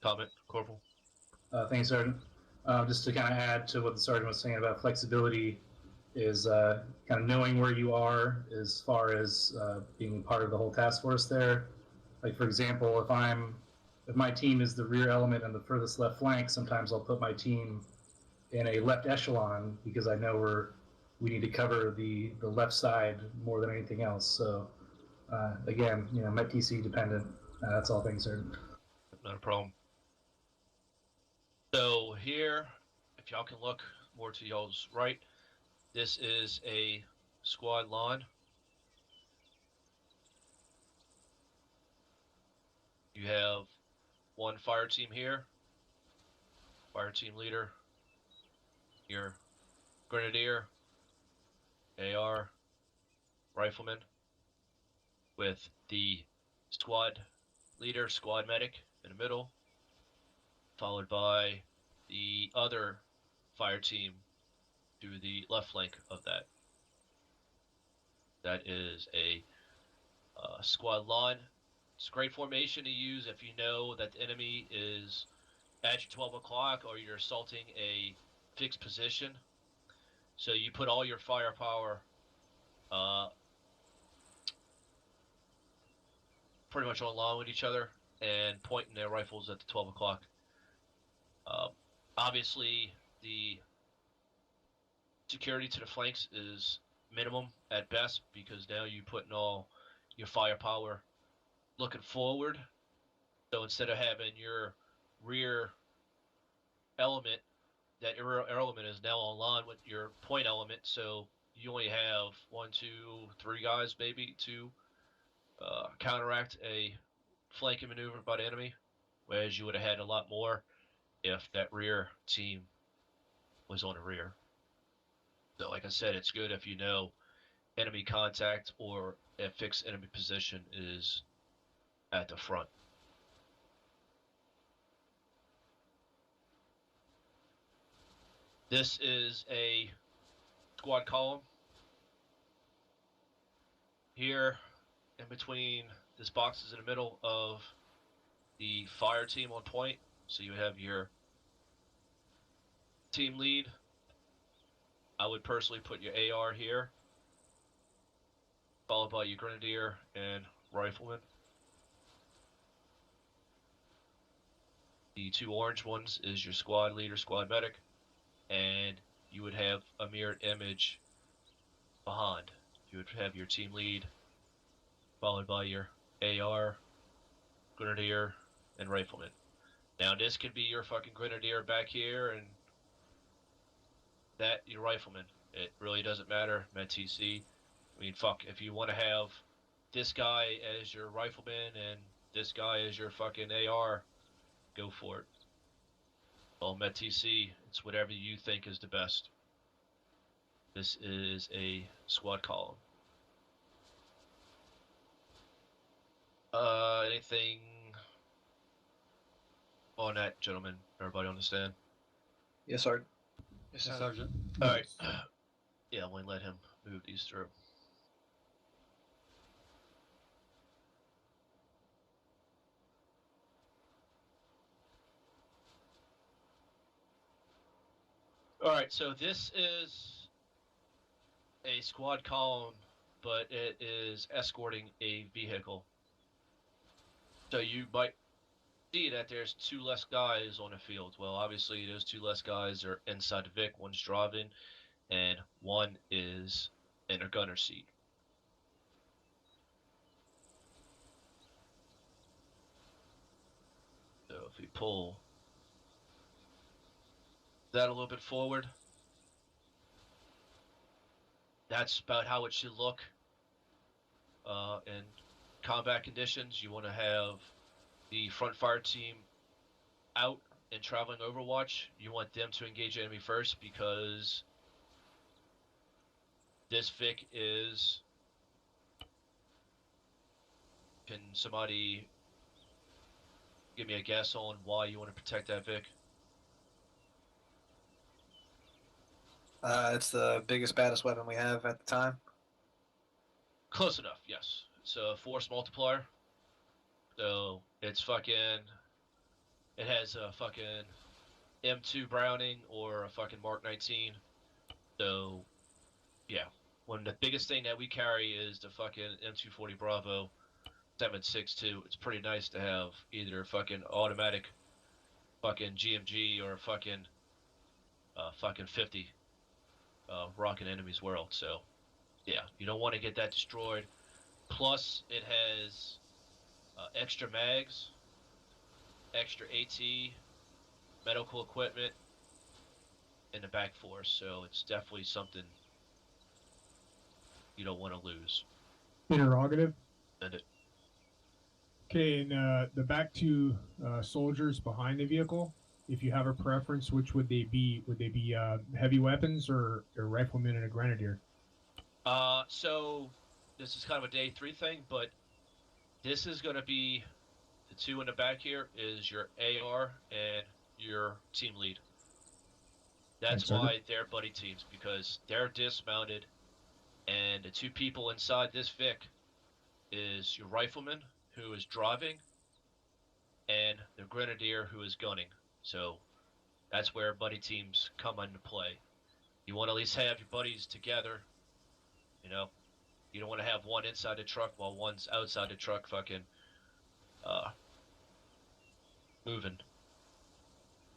Comment, Corporal? Thanks, Sergeant. Just to kind of add to what the Sergeant was saying about flexibility, is kind of knowing where you are as far as being part of the whole task force there. Like, for example, if my team is the rear element and the furthest left flank, sometimes I'll put my team in a left echelon because I know we need to cover the left side more than anything else. So again, Met TC dependent. That's all. Thanks, Sergeant. Not a problem. So here, if y'all can look more to y'all's right, this is a squad lawn. You have one fire team here, fire team leader, your grenadier, AR, rifleman, with the squad leader, squad medic in the middle, followed by the other fire team to the left flank of that. That is a squad lawn. It's a great formation to use if you know that the enemy is at your 12 o'clock or you're assaulting a fixed position. So you put all your firepower pretty much on line with each other and pointing their rifles at the 12 o'clock. Obviously, the security to the flanks is minimum at best because now you're putting all your firepower looking forward. So instead of having your rear element, that rear element is now online with your point element. So you only have 1, 2, 3 guys maybe to counteract a flanking maneuver by the enemy, whereas you would have had a lot more if that rear team was on the rear. So like I said, it's good if you know enemy contact or a fixed enemy position is at the front. This is a squad column. Here, in between, this box is in the middle of the fire team on point. So you have your team lead. I would personally put your AR here, followed by your grenadier and rifleman. The two orange ones is your squad leader, squad medic, and you would have a mirrored image behind. You would have your team lead, followed by your AR, grenadier, and rifleman. Now this could be your fucking grenadier back here, and that your rifleman. It really doesn't matter, Med TC. I mean, fuck, if you want to have this guy as your rifleman and this guy as your fucking AR, go for it. Well, Met TC, it's whatever you think is the best. This is a squad column. Anything on that, gentlemen? Everybody understand? Yes, sir. Yes, Yes, sir. Sergeant. All right. Yeah, we let him move these through. All right, so this is a squad column, but it is escorting a vehicle. So you might see that there's 2 less guys on the field. Well, obviously those 2 less guys are inside the Vic. One's driving, and one is in a gunner seat. So if we pull that a little bit forward, that's about how it should look. In combat conditions, you want to have the front fire team out and traveling Overwatch. You want them to engage the enemy first because this Vic is. Can somebody give me a guess on why you want to protect that Vic? It's the biggest, baddest weapon we have at the time. Close enough, yes. It's a force multiplier. So it's fucking. It has a fucking M2 Browning or a fucking Mark 19. So, yeah. One the biggest thing that we carry is the fucking M240 Bravo 7.62. It's pretty nice to have either a fucking automatic fucking GMG or a fucking 50 rocking enemy's world. So, yeah, you don't want to get that destroyed. Plus, it has extra mags, extra AT, medical equipment, and the back force. So it's definitely something you don't want to lose. Interrogative. And it, Okay, and the back two soldiers behind the vehicle, if you have a preference, which would they be? Would they be heavy weapons or a rifleman and a grenadier? so this is kind of a day 3 thing, but this is going to be the 2 in the back here is your AR and your team lead. That's Thanks, Sergeant. why they're buddy teams, because they're dismounted, and the 2 people inside this Vic is your rifleman who is driving and the grenadier who is gunning. So that's where buddy teams come into play. You want to at least have your buddies together, you know. You don't want to have one inside the truck while one's outside the truck fucking moving.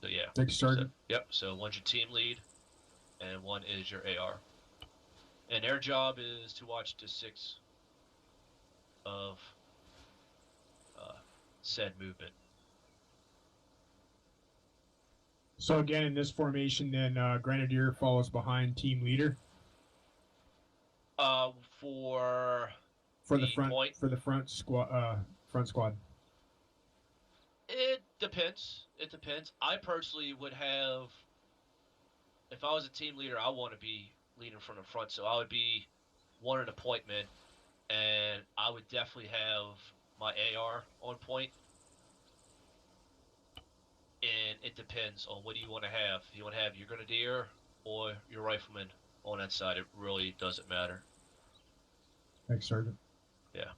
So yeah. Thanks, Sergeant. So, yep, so one's your team lead and one is your AR. And their job is to watch the 6 of said movement. So again, in this formation, then grenadier follows behind team leader For for the The front point- for the front squad. Front squad. It depends. It depends. I personally would have, if I was a team leader, I want to be leading from the front, so I would be one of the point men, and I would definitely have my AR on point. And it depends on what do you want to have. If you want to have your grenadier or your rifleman on that side, it really doesn't matter. Thanks, Sergeant. Yeah.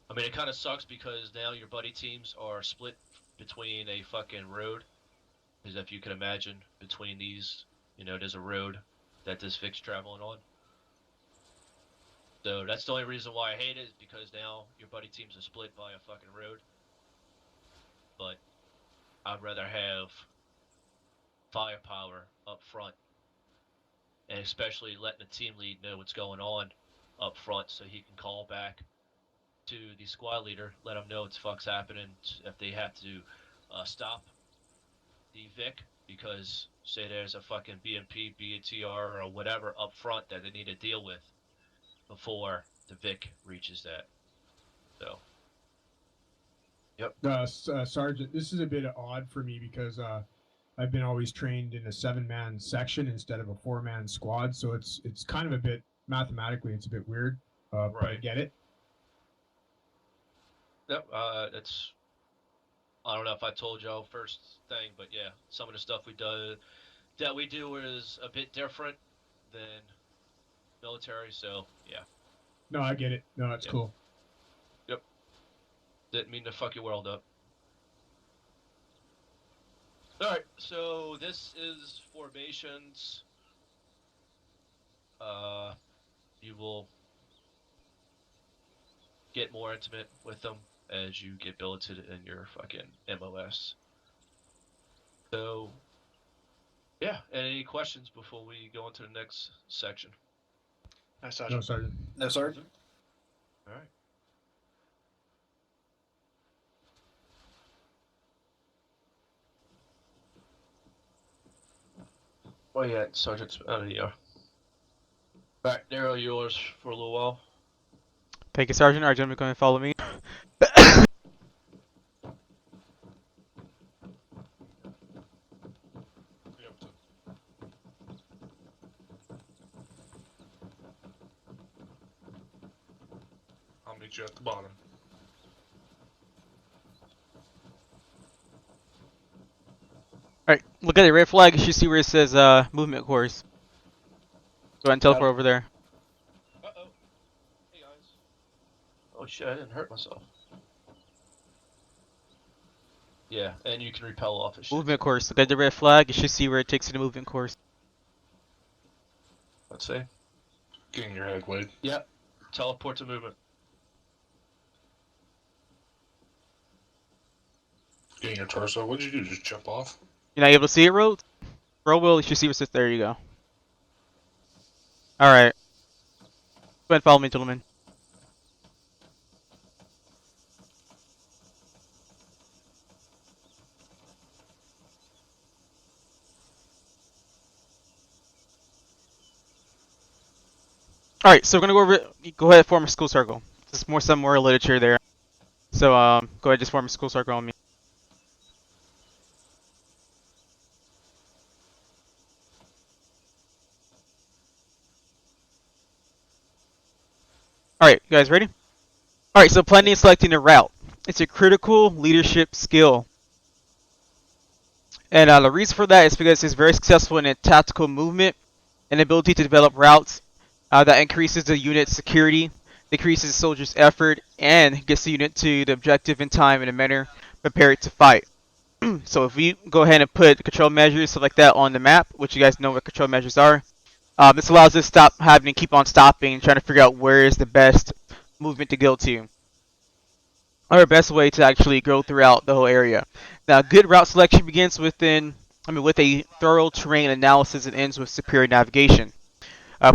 I mean, it kind of sucks because now your buddy teams are split between a fucking road. Because if you can imagine, between these, there's a road that this Vic's traveling on. So that's the only reason why I hate it, is because now your buddy teams are split by a fucking road. But I'd rather have firepower up front. And especially letting the team lead know what's going on up front so he can call back to the squad leader, let them know what the fuck's happening, if they have to stop the Vic because say there's a fucking BMP, BATR, or whatever up front that they need to deal with before the Vic reaches that. So. Yep. Sergeant, this is a bit odd for me because I've been always trained in a 7-man section instead of a 4-man squad, so it's kind of a bit mathematically it's a bit weird. But I Right. get it. Yep. It's. I don't know if I told y'all first thing, but yeah, some of the stuff we do is a bit different than military. So yeah. No, I get it. No, it's Yep. cool. Yep. Didn't mean to fuck your world up. All right. So this is formations. You will get more intimate with them as you get billeted in your fucking MOS. So, yeah. Any questions before we go into the next section? No, No, Sergeant. Sergeant. No, sir. All right. Oh yeah, Sergeant's out of here. All right, Daryl, yours for a little while. Thank you, Sergeant. Alright, gentlemen, come and follow me. I'll meet you at the bottom. Alright, look at the red flag. You should see where it says movement course. Go ahead and teleport over there. Uh-oh. Hey, guys. Oh shit, I didn't hurt myself. Yeah, and you can repel off of shit. Movement course. Look at the red flag. You should see where it takes you to movement course. Let's see. Getting your head, Wade. Yep. Teleport to movement. Getting your torso. What'd you do? Just jump off? You're not able to see it, Rhodes? Bro, Will, you should see where it says. There you go. Alright. Go ahead and follow me, gentlemen. Alright, so we're gonna go over. Go ahead and form a school circle. There's some more literature there. So, go ahead, just form a school circle on me. Alright, you guys ready? Alright, so planning and selecting a route. It's a critical leadership skill. And the reason for that is because it's very successful in a tactical movement and ability to develop routes that increases the unit's security, decreases the soldier's effort, and gets the unit to the objective in time in a manner prepared to fight. So if we go ahead and put control measures stuff like that on the map, which you guys know what control measures are, this allows us to stop having to keep on stopping, trying to figure out where is the best movement to go to, or best way to actually go throughout the whole area. Now, good route selection begins with a thorough terrain analysis and ends with superior navigation.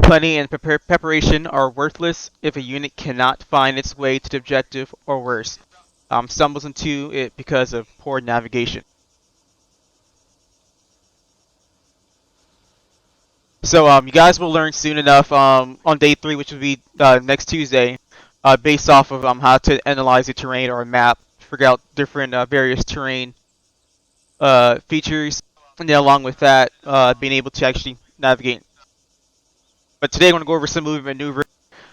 Planning and preparation are worthless if a unit cannot find its way to the objective, or worse, stumbles into it because of poor navigation. So you guys will learn soon enough on day 3, which will be next Tuesday, based off of how to analyze the terrain or a map, figure out different various terrain features, and then along with that, being able to actually navigate. But today I'm going to go over some movement maneuvers,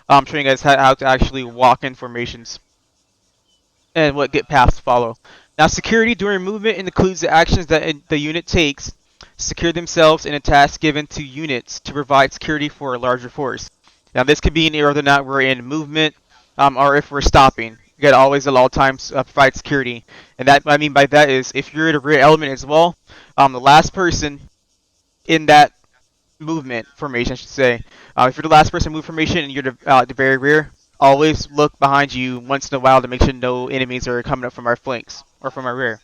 showing you guys how to actually walk in formations and what get paths to follow. Now, security during movement includes the actions that the unit takes secure themselves in a task given to units to provide security for a larger force. Now, this could be whether or not we're in movement or if we're stopping. You gotta always at all times provide security, and that what I mean by that is if you're in a rear element as well, the last person in that movement formation, I should say, if you're the last person in move formation and you're the very rear, always look behind you once in a while to make sure no enemies are coming up from our flanks or from our rear.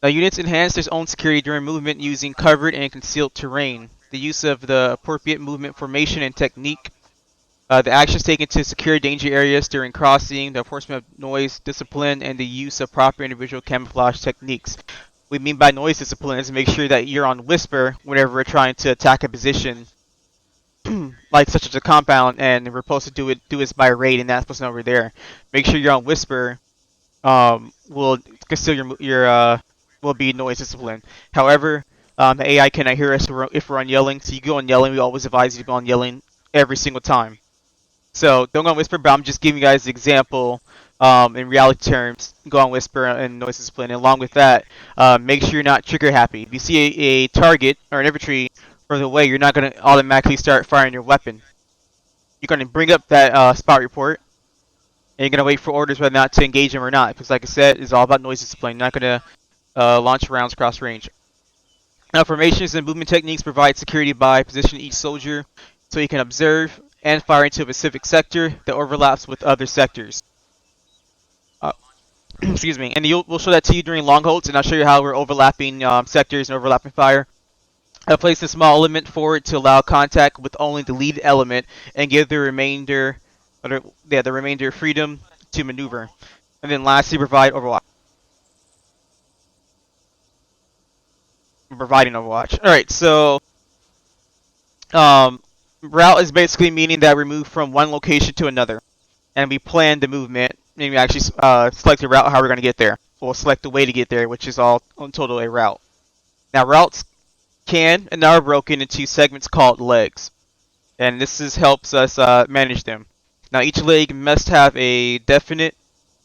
Now, units enhance their own security during movement using covered and concealed terrain. The use of the appropriate movement formation and technique. The actions taken to secure danger areas during crossing, the enforcement of noise discipline, and the use of proper individual camouflage techniques. What we mean by noise discipline is to make sure that you're on whisper whenever we're trying to attack a position, like such as a compound, and we're supposed to do this by raid, and that's supposed to know we're there. Make sure you're on whisper. Will consider will be noise discipline. However, the AI cannot hear us if we're on yelling, so you go on yelling. We always advise you to go on yelling every single time. So don't go on whisper, but I'm just giving you guys an example in reality terms, go on whisper and noise discipline. And along with that, make sure you're not trigger happy. If you see a target or an infantry further away, you're not going to automatically start firing your weapon. You're going to bring up that spot report, and you're going to wait for orders whether or not to engage them or not. Because like I said, it's all about noise discipline. You're not going to launch rounds cross range. Now, formations and movement techniques provide security by positioning each soldier so he can observe and fire into a specific sector that overlaps with other sectors. Excuse me, and we'll show that to you during long holds, and I'll show you how we're overlapping sectors and overlapping fire. I place a small element forward to allow contact with only the lead element and give the remainder, the remainder freedom to maneuver. And then lastly, provide overwatch. Providing overwatch. All right, so route is basically meaning that we move from one location to another, and we plan the movement. And we actually select the route how we're going to get there. We'll select the way to get there, which is all in total a route. Now, routes can and are broken into segments called legs, and helps us manage them. Now, each leg must have a definite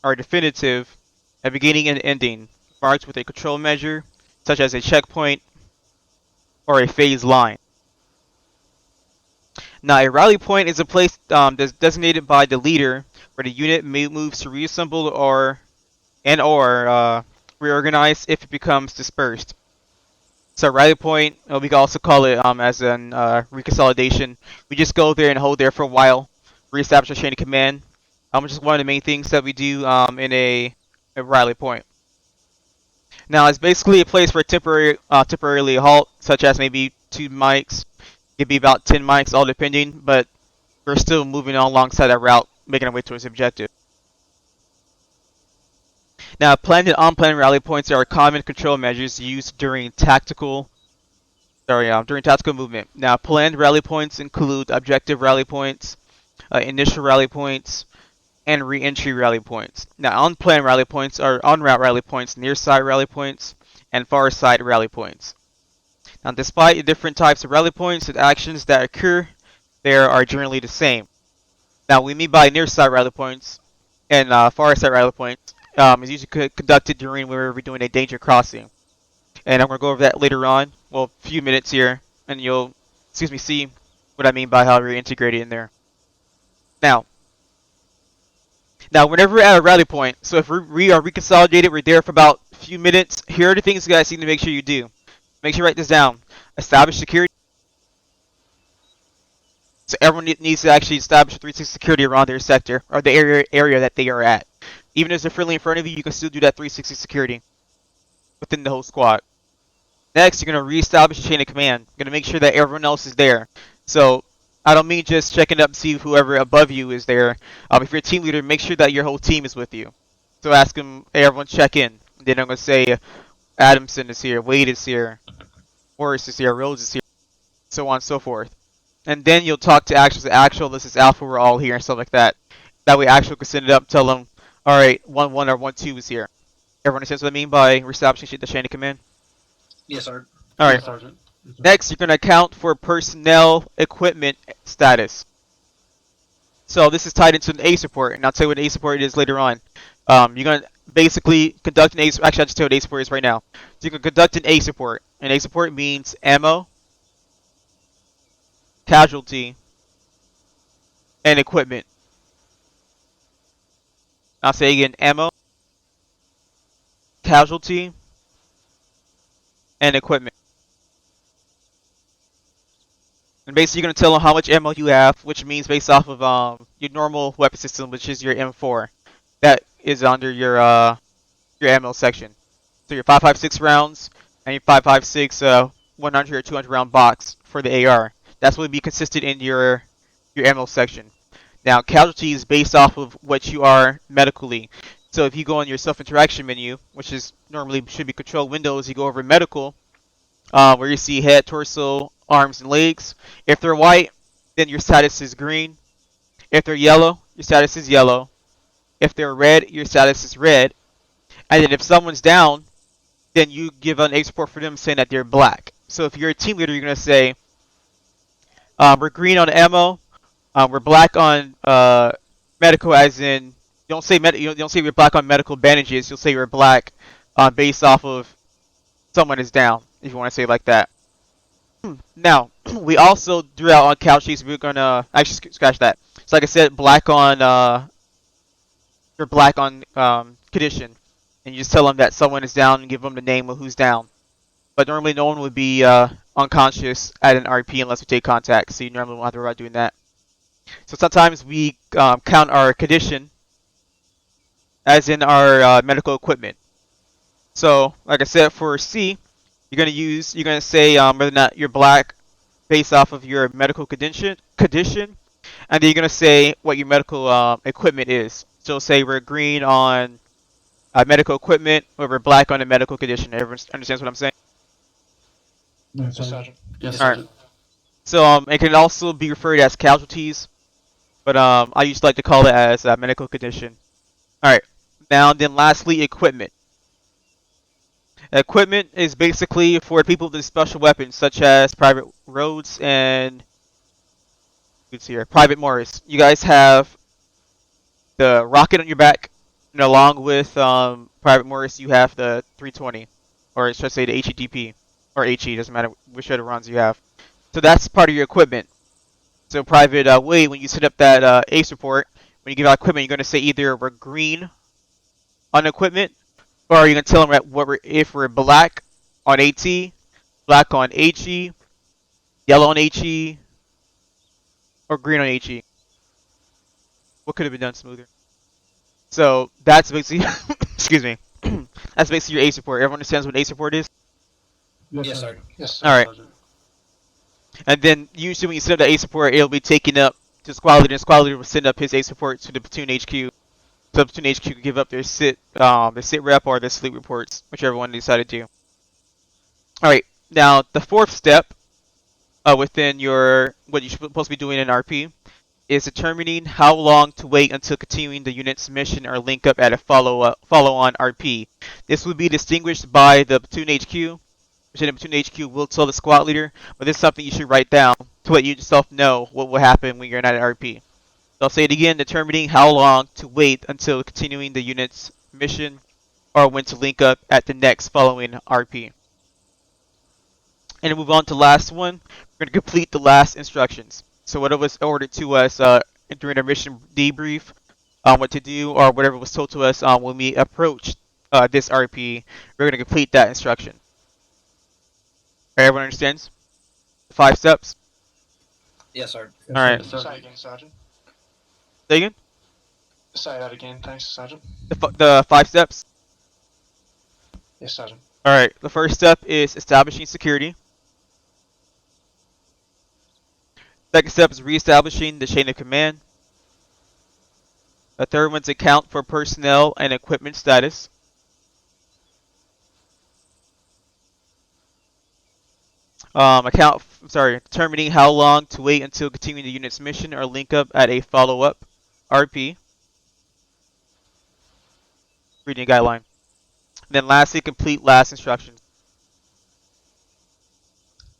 or definitive a beginning and ending, marked with a control measure, such as a checkpoint or a phase line. Now, a rally point is a place that's designated by the leader where the unit moves to reassemble or reorganize if it becomes dispersed. So rally point, we can also call it as an reconsolidation. We just go there and hold there for a while, reestablish a chain of command. Which is one of the main things that we do in a rally point. Now it's basically a place for temporarily halt, such as maybe 2 mics, could be about 10 mics, all depending, but we're still moving on alongside that route, making our way towards the objective. Now, planned and unplanned rally points are common control measures used during tactical movement. Now, planned rally points include objective rally points, initial rally points, and re-entry rally points. Now, unplanned rally points are en-route rally points, near-side rally points, and far-side rally points. Now, despite the different types of rally points and actions that occur, they are generally the same. Now, we mean by near-side rally points and far-side rally points is usually conducted during when we're doing a danger crossing. And I'm going to go over that later on, well, a few minutes here, and you'll, see what I mean by how we're integrated in there. Now, whenever we're at a rally point, so if we are reconsolidated, we're there for about a few minutes, here are the things you guys need to make sure you do. Make sure you write this down. Establish security. So everyone needs to actually establish 360 security around their sector, or the area that they are at. Even if they're friendly in front of you, you can still do that 360 security within the whole squad. Next, you're going to reestablish a chain of command. You're going to make sure that everyone else is there. So, I don't mean just checking up to see if whoever above you is there. If you're a team leader, make sure that your whole team is with you. So ask them, hey, everyone check in. Then I'm going to say, Adamson is here, Wade is here, Morris is here, Rhodes is here, so on and so forth. And then you'll talk to actual, this is Alpha, we're all here, and stuff like that. That way actual can send it up, tell them, alright, 1-1 or 1-2 is here. Everyone understands what I mean by reestablishing the chain of command? Yes, sir. Alright. Sergeant. Next, you're going to account for personnel equipment status. So this is tied into an ACE report, and I'll tell you what an ACE report is later on. You're going to basically conduct an ACE, actually I'll just tell you what ACE report is right now. So you can conduct an ACE report. An ACE report means ammo, casualty, and equipment. I'll say again, ammo, casualty, and equipment. And basically, you're going to tell them how much ammo you have, which means based off of your normal weapon system, which is your M4. That is under your ammo section. So your 5.56 rounds and your 5.56 100 or 200 round box for the AR. That's what would be consistent in your ammo section. Now, casualty is based off of what you are medically. So if you go on your self-interaction menu, which is normally should be control windows, you go over medical, where you see head, torso, arms, and legs. If they're white, then your status is green. If they're yellow, your status is yellow. If they're red, your status is red. And then if someone's down, then you give an ACE report for them saying that they're black. So if you're a team leader, you're going to say, we're green on ammo, we're black on medical as in don't say you don't say you're black on medical bandages. You'll say you're black based off of someone is down, if you want to say it like that. Now, we also drew out on couch sheets. We're gonna actually scratch that. So like I said, black on you're black on condition, and you just tell them that someone is down and give them the name of who's down. But normally, no one would be unconscious at an RP unless we take contact. So you normally won't have to worry about doing that. So sometimes we count our condition as in our medical equipment. So like I said, for C, you're gonna say whether or not you're black based off of your medical condition, and then you're gonna say what your medical equipment is. So say we're green on medical equipment, or we're black on a medical condition. Everyone understands what I'm saying? No, Yes, Sergeant. Sergeant. Yes, All right. Sergeant. So it can also be referred as casualties, but I used to like to call it as a medical condition. All right. Now then, lastly, equipment. Equipment is basically for people with special weapons, such as Private Rhodes and who's here, Private Morris. You guys have the rocket on your back, and along with Private Morris, you have the 320, or should I say the HEDP, or HE, doesn't matter which other runs you have. So that's part of your equipment. So Private Wade, when you set up that ACE report, when you give out equipment, you're going to say either we're green on equipment, or you're going to tell them if we're black on AT, black on HE, yellow on HE, or green on HE. What could have been done smoother? So that's basically, excuse me, that's basically your ACE report. Everyone understands what ACE report is? Yes, Yes, Sergeant. sir. Yes. Alright. Sergeant. And then usually when you set up the ACE report, it'll be taken up to squad leader, and squad leader will send up his ACE report to the platoon HQ. So the platoon HQ can give up their sit rep or their sleep reports, whichever one they decide to do. Alright, now the fourth step within what you're supposed to be doing in RP is determining how long to wait until continuing the unit's mission or link up at a follow-on RP. This would be distinguished by the platoon HQ, which in the platoon HQ will tell the squad leader, but this is something you should write down to let you yourself know what will happen when you're not at RP. So I'll say it again, determining how long to wait until continuing the unit's mission or when to link up at the next following RP. And to move on to the last one, we're going to complete the last instructions. So whatever was ordered to us during our mission debrief, what to do, or whatever was told to us when we approached this RP, we're going to complete that instruction. Everyone understands? The 5 steps? Yes, sir. Yes, Alright. Yes, Say Sergeant. again, Sergeant. Say again? Say that again, thanks, Sergeant. The 5 steps? Yes, Sergeant. Alright, the first step is establishing security. Second step is reestablishing the chain of command. The third one's account for personnel and equipment status. Determining how long to wait until continuing the unit's mission or link up at a follow-up RP. Reading guideline. And then lastly, complete last instructions.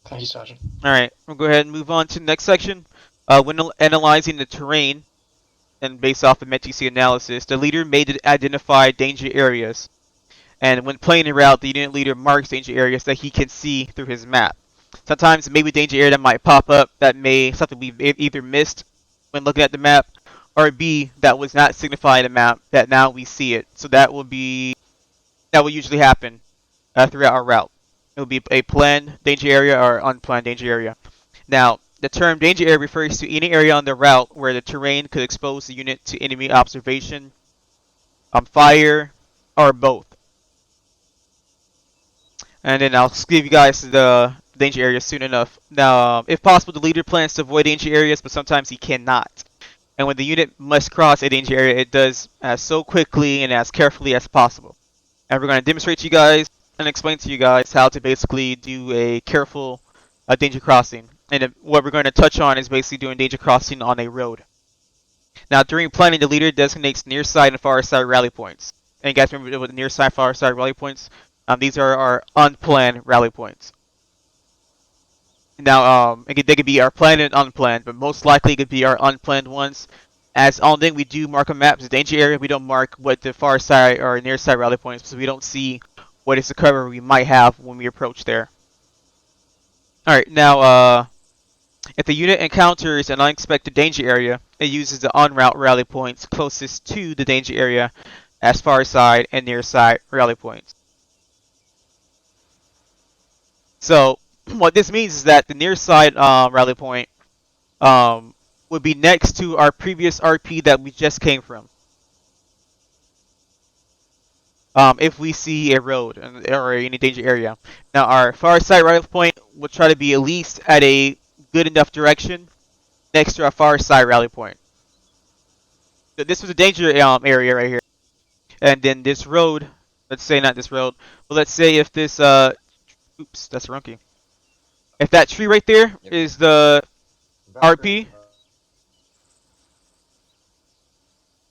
Thank you, Sergeant. Alright, we'll go ahead and move on to the next section. When analyzing the terrain, and based off of METC analysis, the leader may identify danger areas. And when playing a route, the unit leader marks danger areas that he can see through his map. Sometimes maybe danger area that might pop up that may something we've either missed when looking at the map, or B, that was not signified in the map that now we see it. So that will usually happen throughout our route. It will be a planned danger area or unplanned danger area. Now, the term danger area refers to any area on the route where the terrain could expose the unit to enemy observation, fire, or both. And then I'll give you guys the danger areas soon enough. Now, if possible, the leader plans to avoid danger areas, but sometimes he cannot. And when the unit must cross a danger area, it does as so quickly and as carefully as possible. And we're going to demonstrate to you guys and explain to you guys how to basically do a careful danger crossing. And what we're going to touch on is basically doing danger crossing on a road. Now, during planning, the leader designates near side and far side rally points. And you guys remember what near side, far side rally points? These are our unplanned rally points. Now, they could be our planned and unplanned, but most likely it could be our unplanned ones, as on thing we do mark on maps the danger area. We don't mark what the far side or near side rally points, because we don't see what is the cover we might have when we approach there. Alright, now if the unit encounters an unexpected danger area, it uses the en route rally points closest to the danger area as far side and near side rally points. So what this means is that the near side rally point would be next to our previous RP that we just came from. If we see a road or any danger area. Now our far side rally point will try to be at least at a good enough direction next to our far side rally point. So this was a danger area right here. And then this road, let's say not this road, but let's say if this oops, that's a runky. If that tree right there is the RP,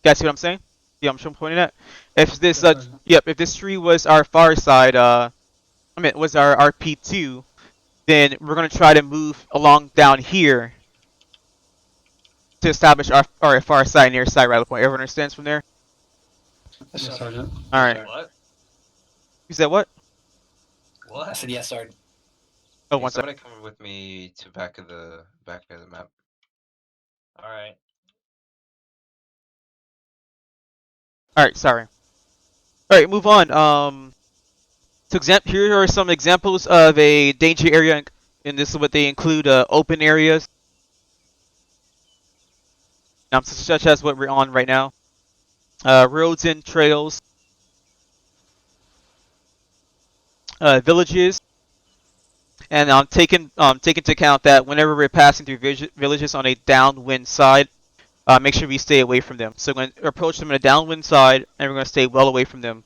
guys see what I'm saying? Yeah, I'm pointing at. If this if this tree was our far side was our RP2, then we're gonna try to move along down here to establish our far side near side rally point. Everyone understands from there? Yes, Sergeant. Alright. What? You said what? I What? said yes, Sergeant. Oh, Hey, one second. somebody come with me to back of the map. All right. Alright, sorry. Alright, move on. Here are some examples of a danger area, and this is what they include: open areas, such as what we're on right now, roads and trails, villages, and take into account that whenever we're passing through villages on a downwind side, make sure we stay away from them. So we're going to approach them on a downwind side, and we're going to stay well away from them.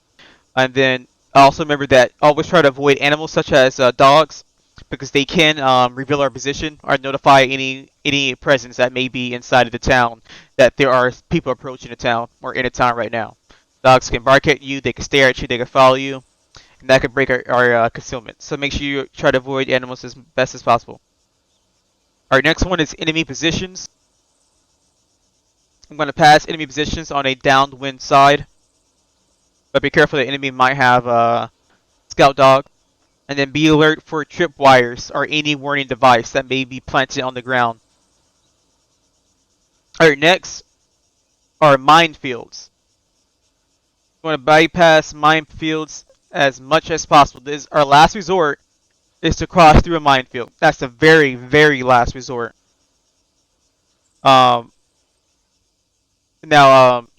And then also remember that always try to avoid animals such as dogs, because they can reveal our position or notify any presence that may be inside of the town that there are people approaching the town or in a town right now. Dogs can bark at you, they can stare at you, they can follow you, and that could break our concealment. So make sure you try to avoid animals as best as possible. Alright, next one is enemy positions. I'm going to pass enemy positions on a downwind side, but be careful, the enemy might have a scout dog. And then be alert for tripwires or any warning device that may be planted on the ground. Alright, next are minefields. We want to bypass minefields as much as possible. This our last resort is to cross through a minefield. That's the very, very last resort. Now,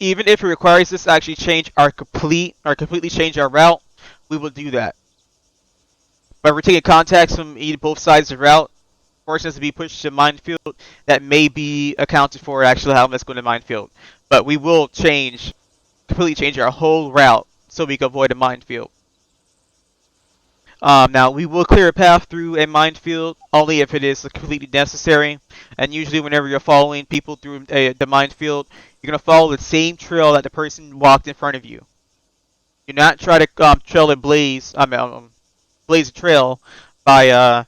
even if it requires us to actually change completely change our route, we will do that. But if we're taking contacts from both sides of the route, forcing us to be pushed to a minefield, that may be accounted for actually how let's go to minefield. But we will completely change our whole route so we can avoid a minefield. Now, we will clear a path through a minefield only if it is completely necessary. And usually whenever you're following people through the minefield, you're going to follow the same trail that the person walked in front of you. Do not try to blaze a trail by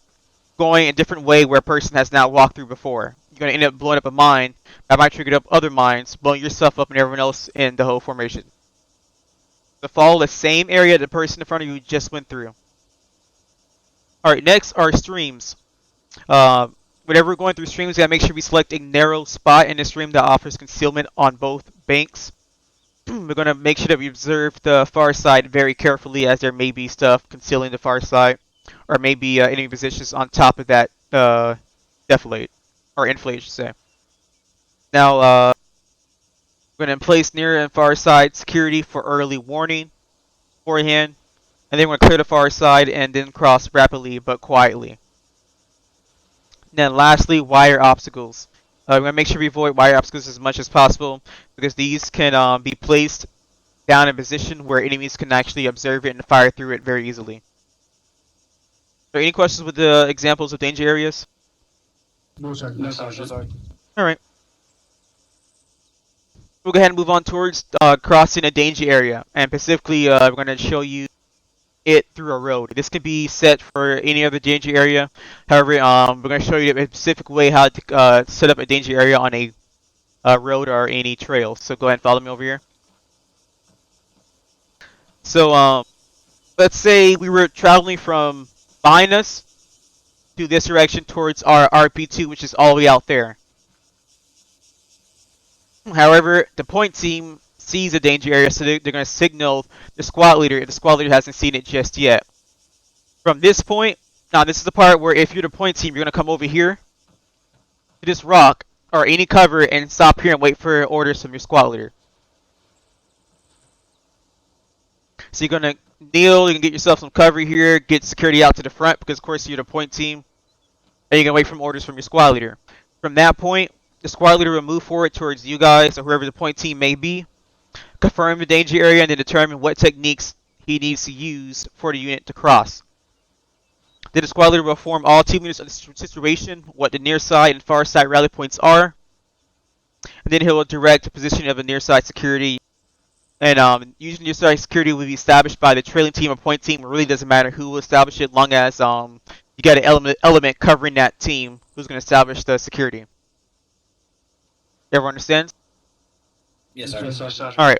going a different way where a person has not walked through before. You're going to end up blowing up a mine that might trigger up other mines, blowing yourself up and everyone else in the whole formation. So follow the same area the person in front of you just went through. Alright, next are streams. Whenever we're going through streams, we gotta make sure we select a narrow spot in the stream that offers concealment on both banks. We're gonna make sure that we observe the far side very carefully, as there may be stuff concealing the far side, or maybe enemy positions on top of that deflate, or inflate, I should say. Now, we're gonna place near and far side security for early warning beforehand, and then we're gonna clear the far side and then cross rapidly but quietly. And then lastly, wire obstacles. We're gonna make sure we avoid wire obstacles as much as possible, because these can be placed down in a position where enemies can actually observe it and fire through it very easily. Are there any questions with the examples of danger areas? No, Sergeant. No, Sergeant. Alright. We'll go ahead and move on towards crossing a danger area, and specifically we're going to show you it through a road. This can be set for any other danger area. However, we're going to show you a specific way how to set up a danger area on a road or any trails. So go ahead and follow me over here. So let's say we were traveling from behind us to this direction towards our RP2, which is all the way out there. However, the point team sees a danger area, so they're going to signal the squad leader if the squad leader hasn't seen it just yet. From this point, now this is the part where if you're the point team, you're going to come over here to this rock or any cover and stop here and wait for orders from your squad leader. So you're going to kneel, you can get yourself some cover here, get security out to the front because of course you're the point team, and you're going to wait for orders from your squad leader. From that point, the squad leader will move forward towards you guys or whoever the point team may be, confirm the danger area, and then determine what techniques he needs to use for the unit to cross. Then the squad leader will inform all team leaders of the situation, what the near side and far side rally points are, and then he will direct the position of the near side security. And usually near side security will be established by the trailing team or point team. It really doesn't matter who will establish it, long as you got an element covering that team who's going to establish the security. Everyone understands? Yes, sir. Yes, sir. Alright.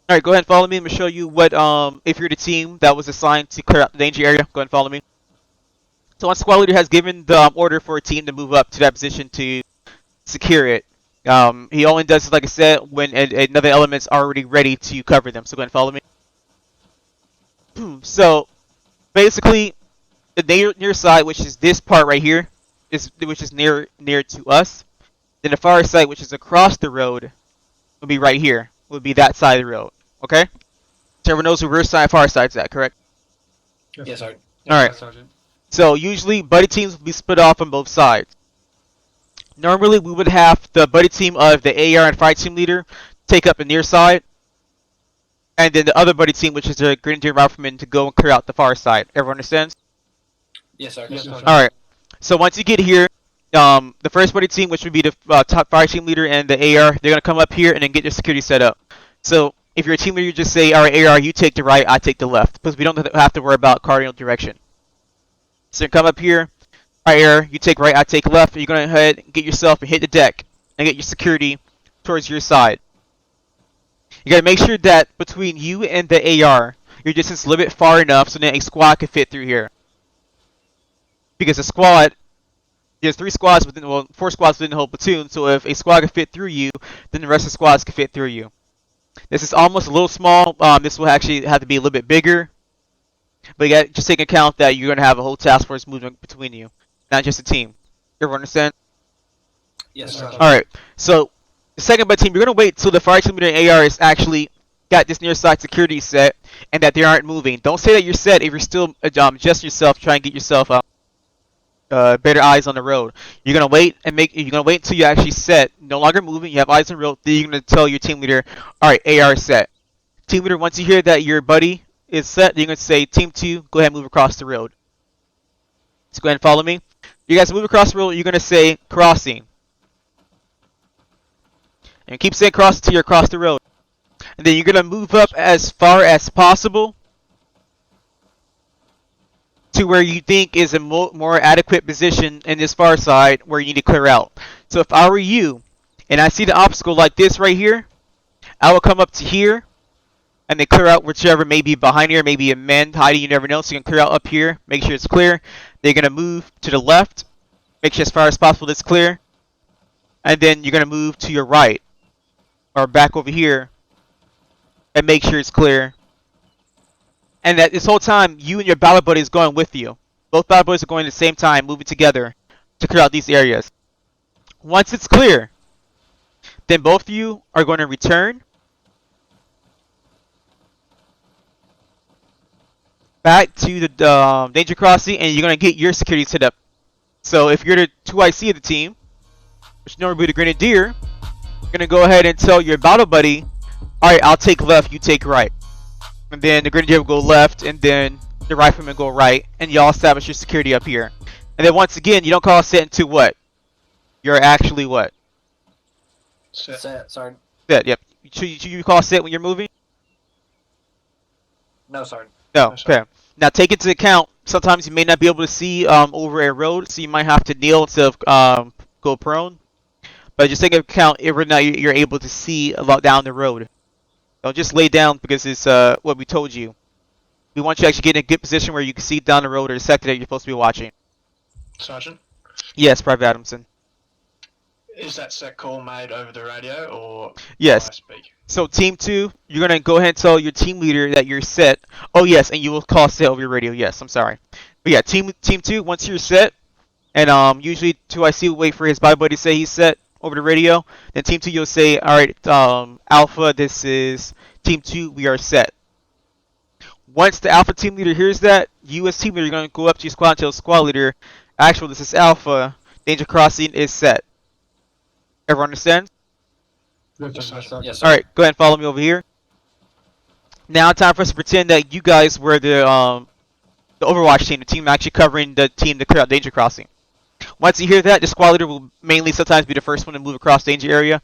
Alright, go ahead and follow me. I'm going to show you what, if you're the team that was assigned to clear out the danger area, go ahead and follow me. So once squad leader has given the order for a team to move up to that position to secure it, he only does it, like I said, when another element's already ready to cover them. So go ahead and follow me. So, basically, the near side, which is this part right here, which is near to us. Then the far side, which is across the road, will be right here. Will be that side of the road. Okay? So everyone knows where side, far side's at, correct? Yes, sir. Alright. Yes, Sergeant. So usually buddy teams will be split off on both sides. Normally we would have the buddy team of the AR and fire team leader take up the near side, and then the other buddy team, which is the Grenadier Rifleman, to go and clear out the far side. Everyone understands? Yes, sir. Yes, sir. Alright. So once you get here, the first buddy team, which would be the top fire team leader and the AR, they're going to come up here and then get your security set up. So if you're a team leader, you just say, alright AR, you take the right, I take the left. Because we don't have to worry about cardinal direction. So you come up here, alright AR, you take right, I take left, and you're going to go ahead and get yourself and hit the deck and get your security towards your side. You got to make sure that between you and the AR, your distance is a little bit far enough so that a squad can fit through here. Because a squad, there's 4 squads within the whole platoon, so if a squad can fit through you, then the rest of the squads can fit through you. This is almost a little small. This will actually have to be a little bit bigger. But you got to just take account that you're going to have a whole task force moving between you, not just a team. Everyone understand? Yes, sir. Alright, so the second buddy team, you're going to wait till the fire team leader and AR is actually got this near side security set and that they aren't moving. Don't say that you're set if you're still adjusting yourself, trying to get yourself better eyes on the road. You're gonna wait until you actually set, no longer moving, you have eyes on the road, then you're gonna tell your team leader, alright, AR is set. Team leader, once you hear that your buddy is set, you're gonna say, team 2, go ahead and move across the road. So go ahead and follow me. You guys move across the road, you're gonna say crossing. And keep saying cross until you're across the road. And then you're gonna move up as far as possible to where you think is a more adequate position in this far side where you need to clear out. So if I were you, and I see the obstacle like this right here, I would come up to here, and then clear out whichever may be behind here, maybe a man hiding, you never know, so you can clear out up here, make sure it's clear. They're going to move to the left, make sure as far as possible it's clear, and then you're going to move to your right, or back over here, and make sure it's clear. And that this whole time, you and your battle buddy is going with you. Both battle buddies are going at the same time, moving together to clear out these areas. Once it's clear, then both of you are going to return back to the danger crossing, and you're going to get your security set up. So if you're the 2IC of the team, which normally would be the Grenadier, you're going to go ahead and tell your battle buddy, alright, I'll take left, you take right. And then the Grenadier will go left, and then the Rifleman go right, and y'all establish your security up here. And then once again, you don't call set into what? You're actually what? Set, sorry. Set, yep. You call set when you're moving? No, sorry. No, No, sir. okay. Now take into account, sometimes you may not be able to see over a road, so you might have to kneel instead of go prone. But just take into account if or not you're able to see a lot down the road. Don't just lay down because it's what we told you. We want you to actually get in a good position where you can see down the road or the sector that you're supposed to be watching. Sergeant, Yes, Private Adamson. is that set call made over the radio or Yes. via speak? So Team 2, you're going to go ahead and tell your team leader that you're set. Oh yes, and you will call set over your radio. Yes, I'm sorry. But yeah, Team 2, once you're set, and usually 2IC will wait for his bye buddy to say he's set over the radio. Then Team 2, you'll say, alright, Alpha, this is Team 2, we are set. Once the Alpha team leader hears that, you as team leader are going to go up to your squad and tell the squad leader, actually, this is Alpha, Danger Crossing is set. Everyone understand? Yes, Sergeant. Yes, sir. Alright, go ahead and follow me over here. Now time for us to pretend that you guys were the Overwatch team, the team actually covering the team to clear out Danger Crossing. Once you hear that, the squad leader will mainly sometimes be the first one to move across danger area.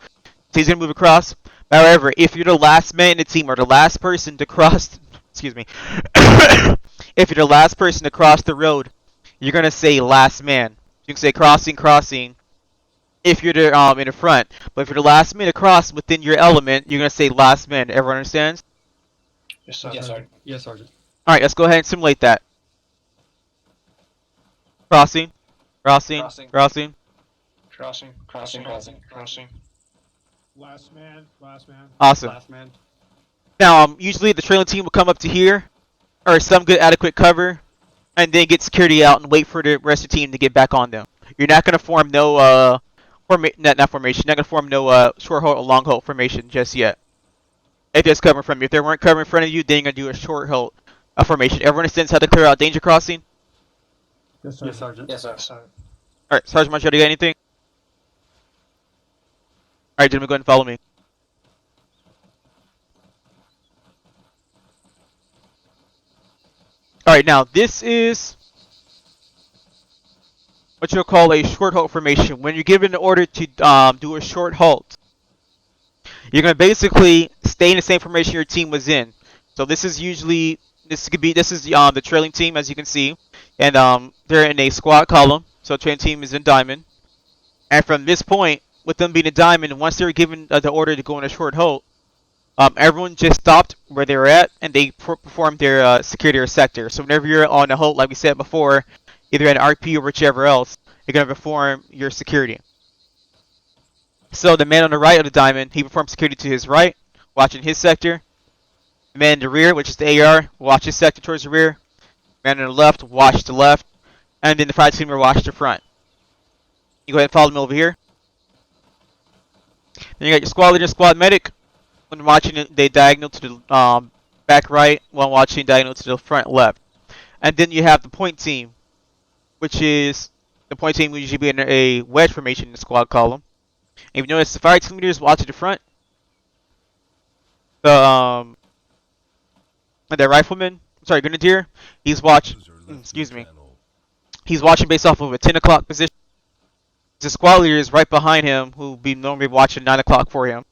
So he's going to move across. However, if you're the last man in the team or the last person to cross... Excuse me. If you're the last person to cross the road, you're going to say last man. You can say crossing, crossing. If you're the, in the front. But if you're the last man to cross within your element, you're going to say last man. Everyone understands? Yes, Sergeant. Yes, sir. Yes, Sergeant. Alright, let's go ahead and simulate that. Crossing. Crossing. Crossing. Crossing. Crossing, Crossing, crossing. crossing. Last man. Last man. Awesome. Last man. Now, usually the trailing team will come up to here, or some good adequate cover, and then get security out and wait for the rest of the team to get back on them. You're not gonna form no not formation. You're not gonna form no short hold or long hold formation just yet. If there's cover from you, if there weren't cover in front of you, then you're gonna do a short hold formation. Everyone understands how to clear out danger crossing. Yes, sir. Yes, Sergeant. Yes, sir. So, All right, Sergeant Marshall, you got anything? All right, gentlemen, go ahead and follow me. Alright, now this is what you'll call a short halt formation. When you're given the order to do a short halt, you're gonna basically stay in the same formation your team was in. So this is usually the trailing team, as you can see, and they're in a squad column. So trailing team is in diamond, and from this point, with them being in diamond, once they're given the order to go on a short halt, everyone just stopped where they were at, and they performed their security or sector. So whenever you're on a halt, like we said before, either an RP or whichever else, you're going to perform your security. So the man on the right of the diamond, he performs security to his right, watching his sector. The man in the rear, which is the AR, watch his sector towards the rear. Man on the left, watch the left. And then the fire team will watch the front. You go ahead and follow me over here. Then you got your squad leader, squad medic. When watching it, they diagonal to the back right, while watching diagonal to the front left. And then you have the point team, which is the point team will usually be in a wedge formation in the squad column. And if you notice, the fire team leaders watch at the front. The rifleman, sorry, grenadier, he's watching. Excuse me. He's watching based off of a 10 o'clock position. The squad leader is right behind him, who would be normally watching 9 o'clock for him.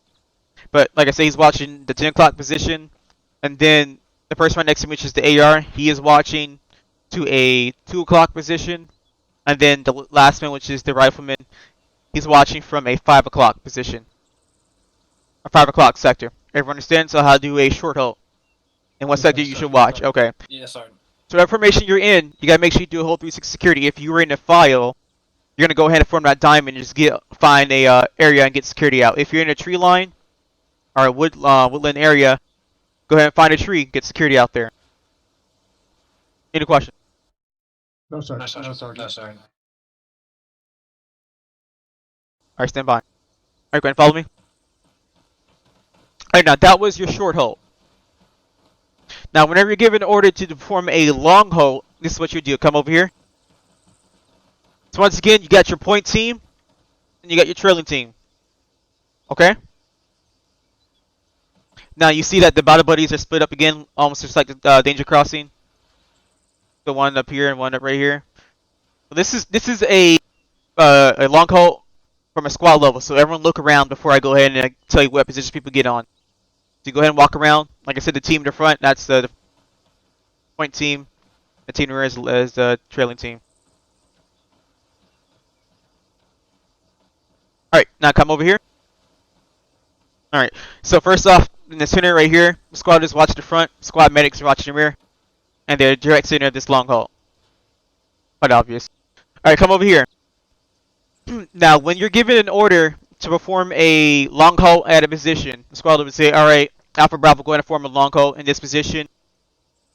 But like I say, he's watching the 10 o'clock position, and then the person right next to him, which is the AR, he is watching to a 2 o'clock position, and then the last man, which is the rifleman, he's watching from a 5 o'clock position, a 5 o'clock sector. Everyone understands how to do a short halt, and what sector you should watch. Okay. Yes, sir. So that formation you're in, you gotta make sure you do a whole 360 security. If you were in a file, you're gonna go ahead and form that diamond and just find a area and get security out. If you're in a tree line, or a woodland area, go ahead and find a tree, get security out there. Any questions? No, sir. no, Sergeant. No, Sergeant. No, sir. Alright, stand by. Alright, go ahead and follow me. Alright, now that was your short halt. Now, whenever you're given an order to perform a long halt, this is what you do. Come over here. So once again, you got your point team, and you got your trailing team. Okay? Now you see that the battle buddies are split up again, almost just like the danger crossing. The one up here and one up right here. So this is a long halt from a squad level. So everyone look around before I go ahead and tell you what positions people get on. So you go ahead and walk around. Like I said, the team in the front, that's the point team. The team in the rear is the trailing team. Alright, now come over here. Alright, so first off, in the center right here, squad is watching the front, squad medics are watching the rear, and they're direct center of this long haul. Quite obvious. Alright, come over here. Now, when you're given an order to perform a long haul at a position, the squad would say, alright, Alpha Bravo, go ahead and form a long haul in this position.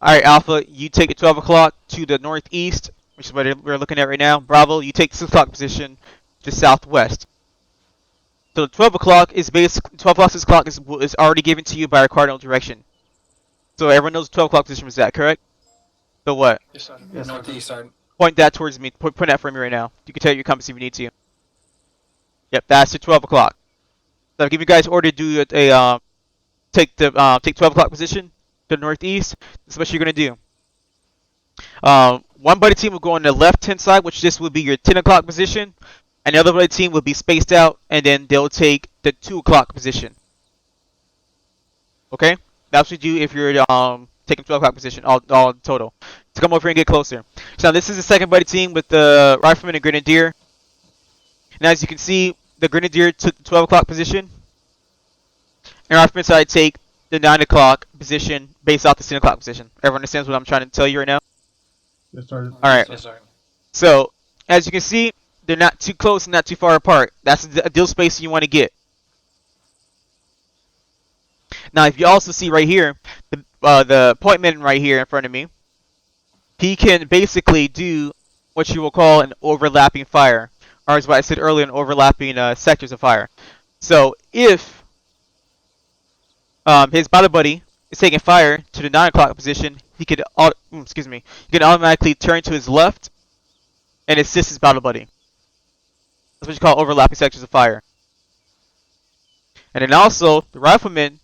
Alright, Alpha, you take the 12 o'clock to the northeast, which is what we're looking at right now. Bravo, you take the 6 o'clock position to southwest. So the 12 o'clock is 12 o'clock, 6 o'clock is already given to you by our cardinal direction. So everyone knows 12 o'clock position was that, correct? So what? Yes, sir. Yes, northeast, Sergeant. Point that towards me. Point that for me right now. You can tell your compass if you need to. Yep, that's the 12 o'clock. So I'll give you guys order to do take 12 o'clock position to the northeast. This is what you're gonna do. One buddy team will go on the left hand side, which this will be your 10 o'clock position. And the other buddy team will be spaced out, and then they'll take the 2 o'clock position. Okay? That's what you do if you're taking 12 o'clock position, all total. So come over here and get closer. So now this is the second buddy team with the rifleman and grenadier. And as you can see, the grenadier took the 12 o'clock position. And rifleman side take the 9 o'clock position based off the 10 o'clock position. Everyone understands what I'm trying to tell you right now? Yes, Sergeant. Alright. Yes, Sergeant. So, as you can see, they're not too close and not too far apart. That's the ideal space you want to get. Now, if you also see right here, the point man right here in front of me, he can basically do what you will call an overlapping fire, or as what I said earlier, an overlapping sectors of fire. So, if his battle buddy is taking fire to the 9 o'clock position, he could he can automatically turn to his left and assist his battle buddy. That's what you call overlapping sectors of fire. And then also, the rifleman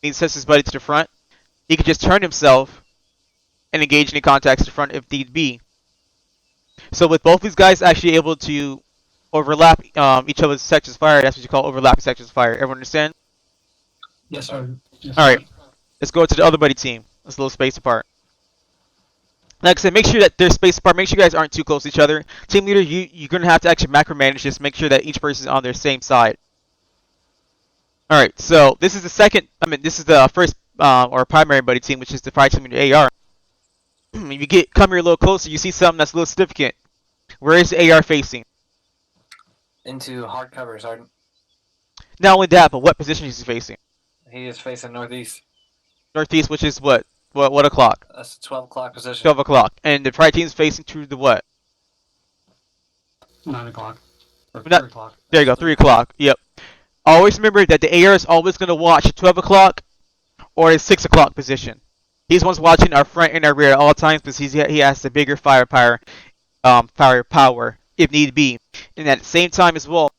needs to assist his buddy to the front. He can just turn himself and engage any contacts to the front if need be. So with both these guys actually able to overlap each other's sectors of fire, that's what you call overlapping sectors of fire. Everyone understand? Yes, sir. Yes, Alright, let's go to the other buddy team. It's a little space apart. Like I said, make sure that they're spaced apart. Make sure you guys aren't too close to each other. Team leader, you're going to have to actually macromanage this. Make sure that each person is on their same side. Alright, so this is this is the first or primary buddy team, which is the fire team in the AR. If you come here a little closer, you see something that's a little significant. Where is the AR facing? Into hard cover, Sergeant. Not only that, but what position is he facing? He is facing northeast. Northeast, which is what o'clock? That's 12 o'clock position. 12 o'clock. And the fire team is facing to the what? 9 o'clock. Or Not- 3 o'clock. There you go, 3 o'clock. Yep. Always remember that the AR is always going to watch 12 o'clock or a 6 o'clock position. He's the one's watching our front and our rear at all times because he has the bigger firepower if need be. And at the same time as well,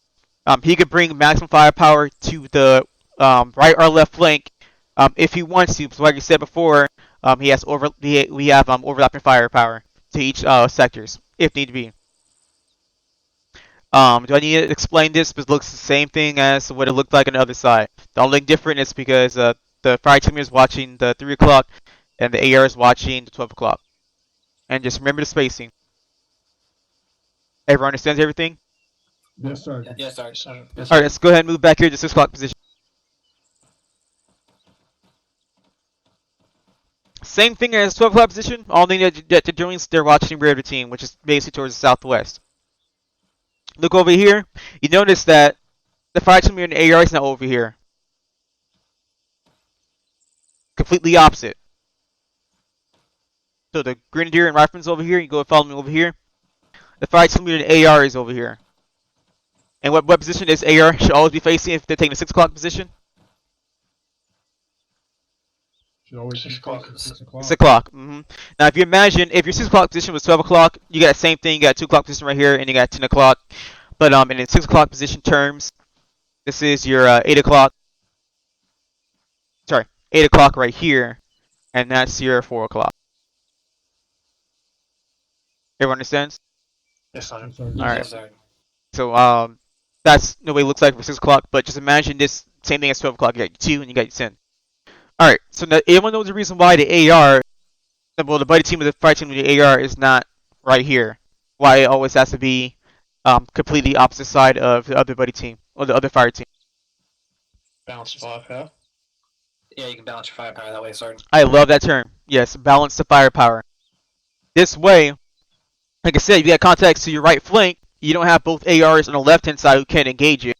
he could bring maximum firepower to the right or left flank if he wants to. So like I said before, we have overlapping firepower to each sectors if need be. Do I need to explain this? Because it looks the same thing as what it looked like on the other side. The only difference is because the fire team is watching the 3 o'clock and the AR is watching the 12 o'clock. And just remember the spacing. Everyone understands everything? Yes, Sergeant. Yes, Sergeant. Yes, Alright, let's go ahead and move back here to 6 o'clock position. Same thing as 12 o'clock position. All thing that they're doing is they're watching the rear of the team, which is basically towards the southwest. Look over here. You notice that the fire team in the AR is now over here. Completely opposite. So the grenadier and rifleman's over here. You go and follow me over here. The fire team in the AR is over here. And what position is AR should always be facing if they're taking the 6 o'clock position? Should always 6 be o'clock. facing 6 o'clock. 6 o'clock. Now, if you imagine, if your 6 o'clock position was 12 o'clock, you got the same thing. You got 2 o'clock position right here, and you got 10 o'clock. But in 6 o'clock position terms, this is your 8 o'clock. Sorry, 8 o'clock right here, and that's your 4 o'clock. Everyone understands? Yes, Sergeant. Yes, Sergeant. Alright. Yes, Sergeant. So that's the way it looks like for 6 o'clock. But just imagine this same thing as 12 o'clock. You got your 2 and you got your 10. Alright, so now everyone knows the reason why the AR, well, the buddy team with the fire team with the AR is not right here. Why it always has to be completely opposite side of the other buddy team. or the other fire team. Balance firepower. Yeah, you can balance your firepower that way, Sergeant. I love that term. Yes, balance the firepower. This way, like I said, if you got contacts to your right flank, you don't have both ARs on the left hand side who can engage you.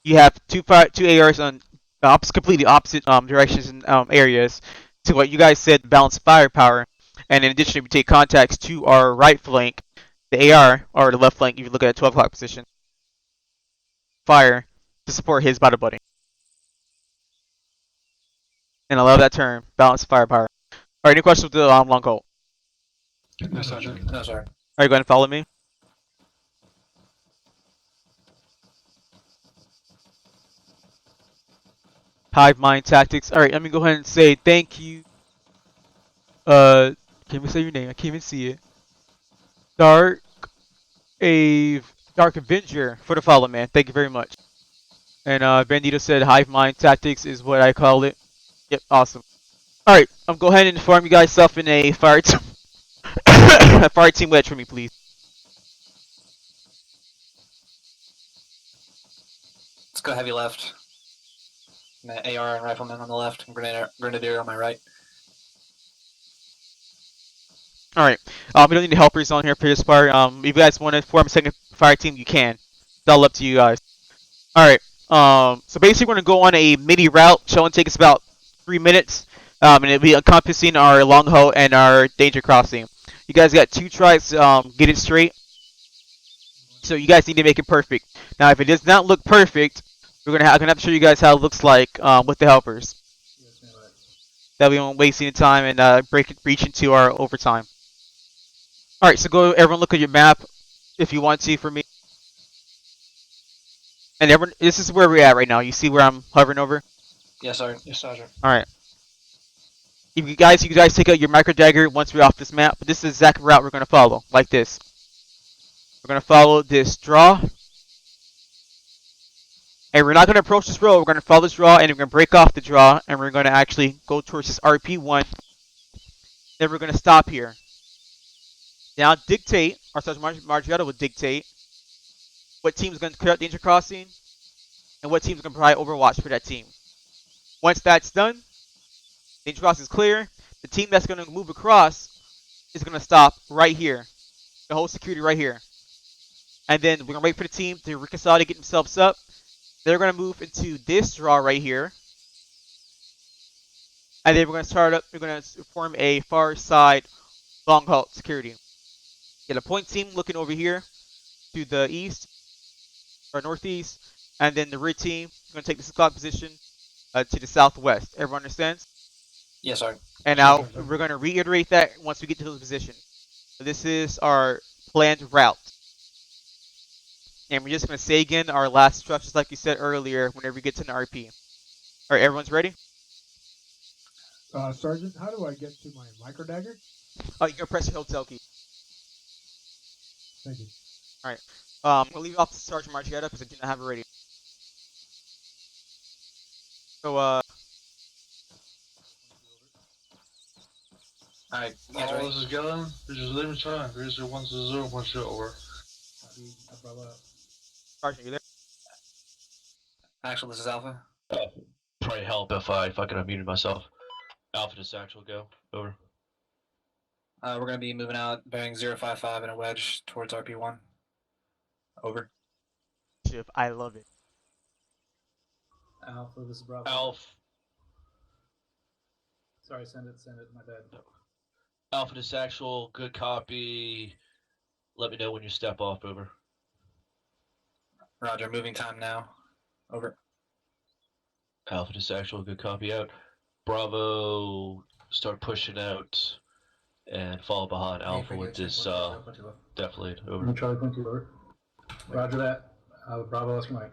You have two ARs on completely opposite directions and areas to what you guys said, balance firepower. And in addition, if we take contacts to our right flank, the AR, or the left flank, if you look at a 12 o'clock position, fire to support his body buddy. And I love that term, balance firepower. Alright, any questions with the long colt? No, Sergeant. No, sir. Alright, go ahead and follow me. Hive mind tactics. Alright, let me go ahead and say thank you. Can't even say your name, I can't even see it. Dark Avenger for the follow, man. Thank you very much. And Bandito said hive mind tactics is what I call it. Yep, awesome. Alright, I'm go ahead and inform you guys stuff in a fire team. A fire team wedge for me, please. Let's go heavy left. AR and rifleman on the left, and grenadier on my right. Alright, we don't need any helpers on here for this part. If you guys want to form a second fire team, you can. It's all up to you guys. Alright, so basically we're going to go on a mini route. Show and take us about 3 minutes. And it'll be encompassing our long haul and our danger crossing. You guys got 2 tries to get it straight. So you guys need to make it perfect. Now, if it does not look perfect, I'm gonna have to show you guys how it looks like with the helpers. That we won't waste any time and breach into our overtime. All right, so go everyone look at your map if you want to for me. And everyone, this is where we're at right now. You see where I'm hovering over? Yes, sir. Yes, Sergeant. All right. If you guys take out your micro dagger once we're off this map. But this is the exact route we're gonna follow, like this. We're gonna follow this draw. And we're not going to approach this road, we're going to follow this draw, and we're going to break off the draw, and we're going to actually go towards this RP1. Then we're going to stop here. Now dictate, our Sergeant Margiotto will dictate what team is going to clear out danger crossing, and what team is going to provide overwatch for that team. Once that's done, danger crossing is clear, the team that's going to move across is going to stop right here. The whole security right here. And then we're going to wait for the team to reconcile to get themselves up. They're going to move into this draw right here. And then we're going to start up, we're going to form a far side long haul security. Get a point team looking over here to the east or northeast. And then the rear team is going to take the squad position to the southwest. Everyone understands? Yes, sir. And now we're going to reiterate that once we get to those positions. So this is our planned route. And we're just going to say again our last instructions like you said earlier whenever we get to an RP. Alright, everyone's ready? Sergeant, how do I get to my micro dagger? Oh, you're going to press your hotel key. Thank you. Alright. I'm going to leave off the Sergeant Margiotto because I do not have it ready. So, Alright, you guys All ready? this is going, this is living time. Here's your 1-0 over. Sergeant, you there? Actually, this is Alpha. Probably help if I fucking unmuted myself. Alpha to Satchel, go. Over. We're going to be moving out, bearing 055 in a wedge towards RP1. Over. Chip, I love it. Alpha, this is Bravo. Alpha. Sorry, send it, my bad. Alpha to Satchel, good copy. Let me know when you step off, over. Roger, moving time now. Over. Alpha to Satchel, good copy out. Bravo, start pushing out and follow behind Alpha with this definitely over. Charlie Point 2 over. Roger that. Bravo, Oscar Mike.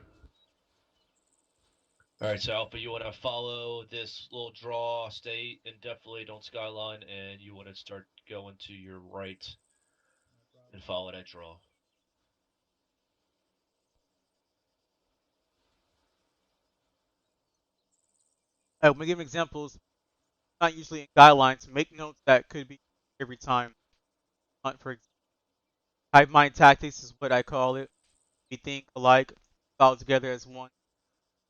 Alright, so Alpha, you want to follow this little draw, stay and definitely don't skyline, and you want to start going to your right and follow that draw. I'm going to give examples. Not usually in guidelines. Make notes that could be every time. For example, hive mind tactics is what I call it. We think alike, filed together as one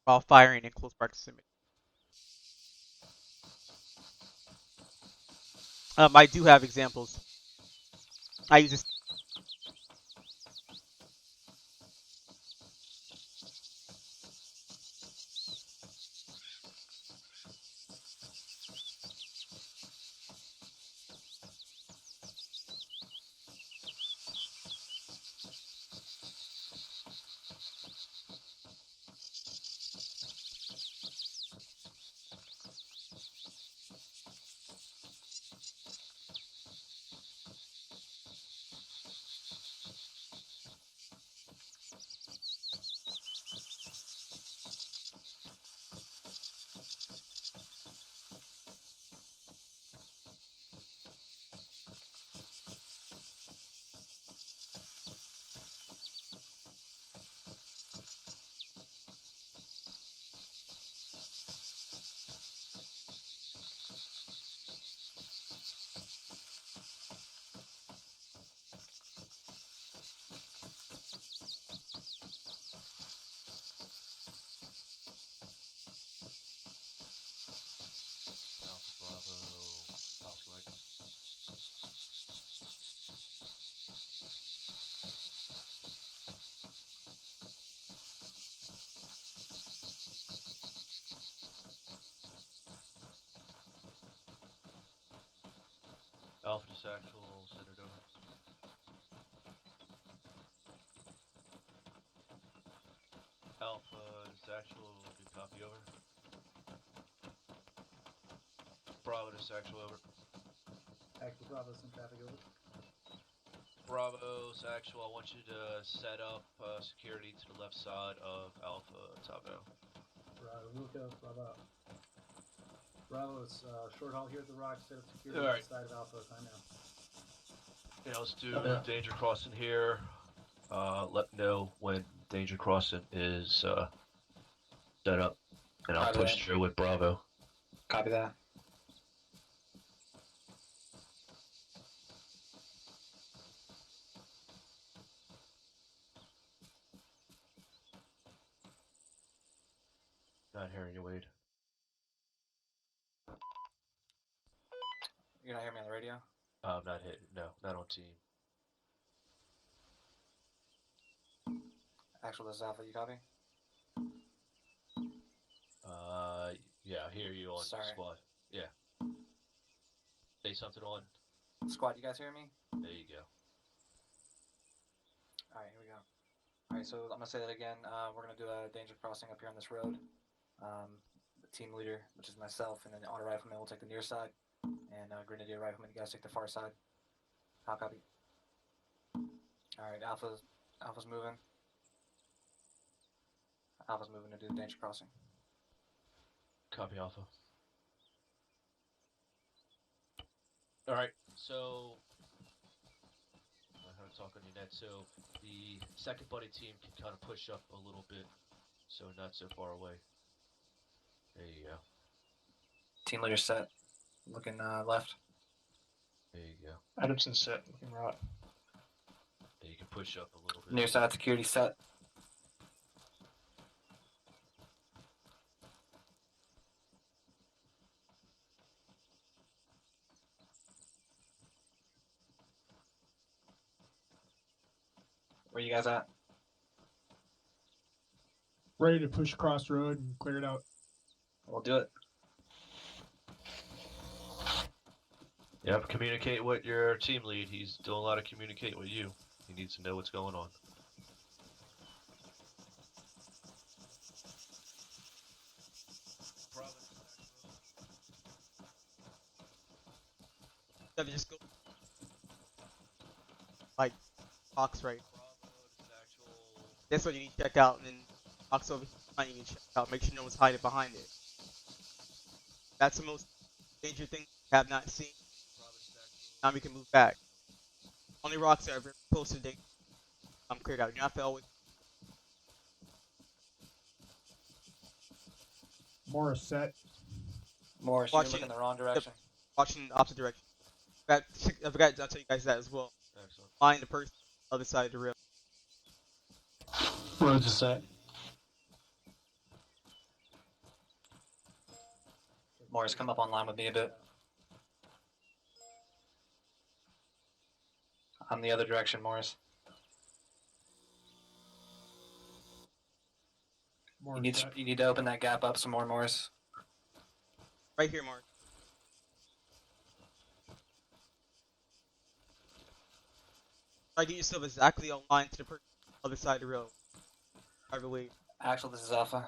while firing in close proximity. I do have examples. I use this. Alpha Bravo, Alpha Mike. Alpha to actual, centered over. Alpha to actual, good copy over. Bravo to actual over. Actual Bravo, some traffic over. Bravo's actual, I want you to set up security to the left side of Alpha Tavo. Bravo, Wilco, Bravo. Bravo, it's short haul here at the Rock. Set up security Alright. side of Alpha. Time now. Yeah, let's do danger crossing here. Let me know when danger crossing is set up, and I'll Copy push that. through with Bravo. Copy that. Not hearing you, Wade. You're not hearing me on the radio? I'm not hitting. No, not on team. Actual, this is Alpha. You copy? Yeah, I hear you on Sorry. squad. Yeah. Say something on. Squad, you guys hear me? There you go. All right, here we go. All right, so I'm gonna say that again. We're gonna do a danger crossing up here on this road. The team leader, which is myself, and then the auto rifleman will take the near side, and grenadier rifleman, you guys take the far side. How copy? All right, Alpha's moving. Alpha's moving to do the danger crossing. Copy Alpha. Alright, so I heard talk on your net, so the second buddy team can kind of push up a little bit, so not so far away. There you go. Team leader set. Looking left. There you go. Adamson set, looking right. Yeah, you can push up a little bit. Near side security set. Where you guys at? Ready to push across the road and clear it out. We'll do it. Yep, communicate with your team lead. He's doing a lot of communicating with you. He needs to know what's going on. Just go like box right. That's what you need to check out, and then box over here you need to check out. Make sure no one's hiding behind it. That's the most dangerous thing we have not seen. Now we can move back. Only rocks that are very close to the danger. I'm cleared out. You don't have to always. Morris set. Morris, you're looking the wrong direction. Watching the opposite direction. I forgot to tell you guys that as well. Excellent. Find the person on the other side of the rail. Roads is set. Morris, come up online with me a bit. I'm the other direction, Morris. More You need to open that gap up some more, Morris. Right here, Mark. Try to get yourself exactly aligned to the person on the other side of the road. Private wait. Actual, this is Alpha.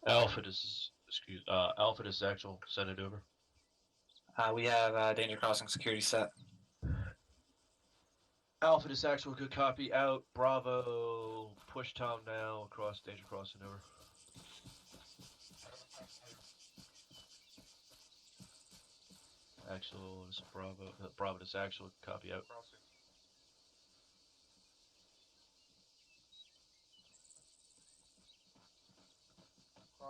Alpha, this is Alpha, this is actual. Send it over. We have danger crossing security set. Alpha, this actual. Good copy. Out. Bravo. Push town now. Across danger crossing. Over. Actual. This is Bravo. Bravo, this actual. Copy out.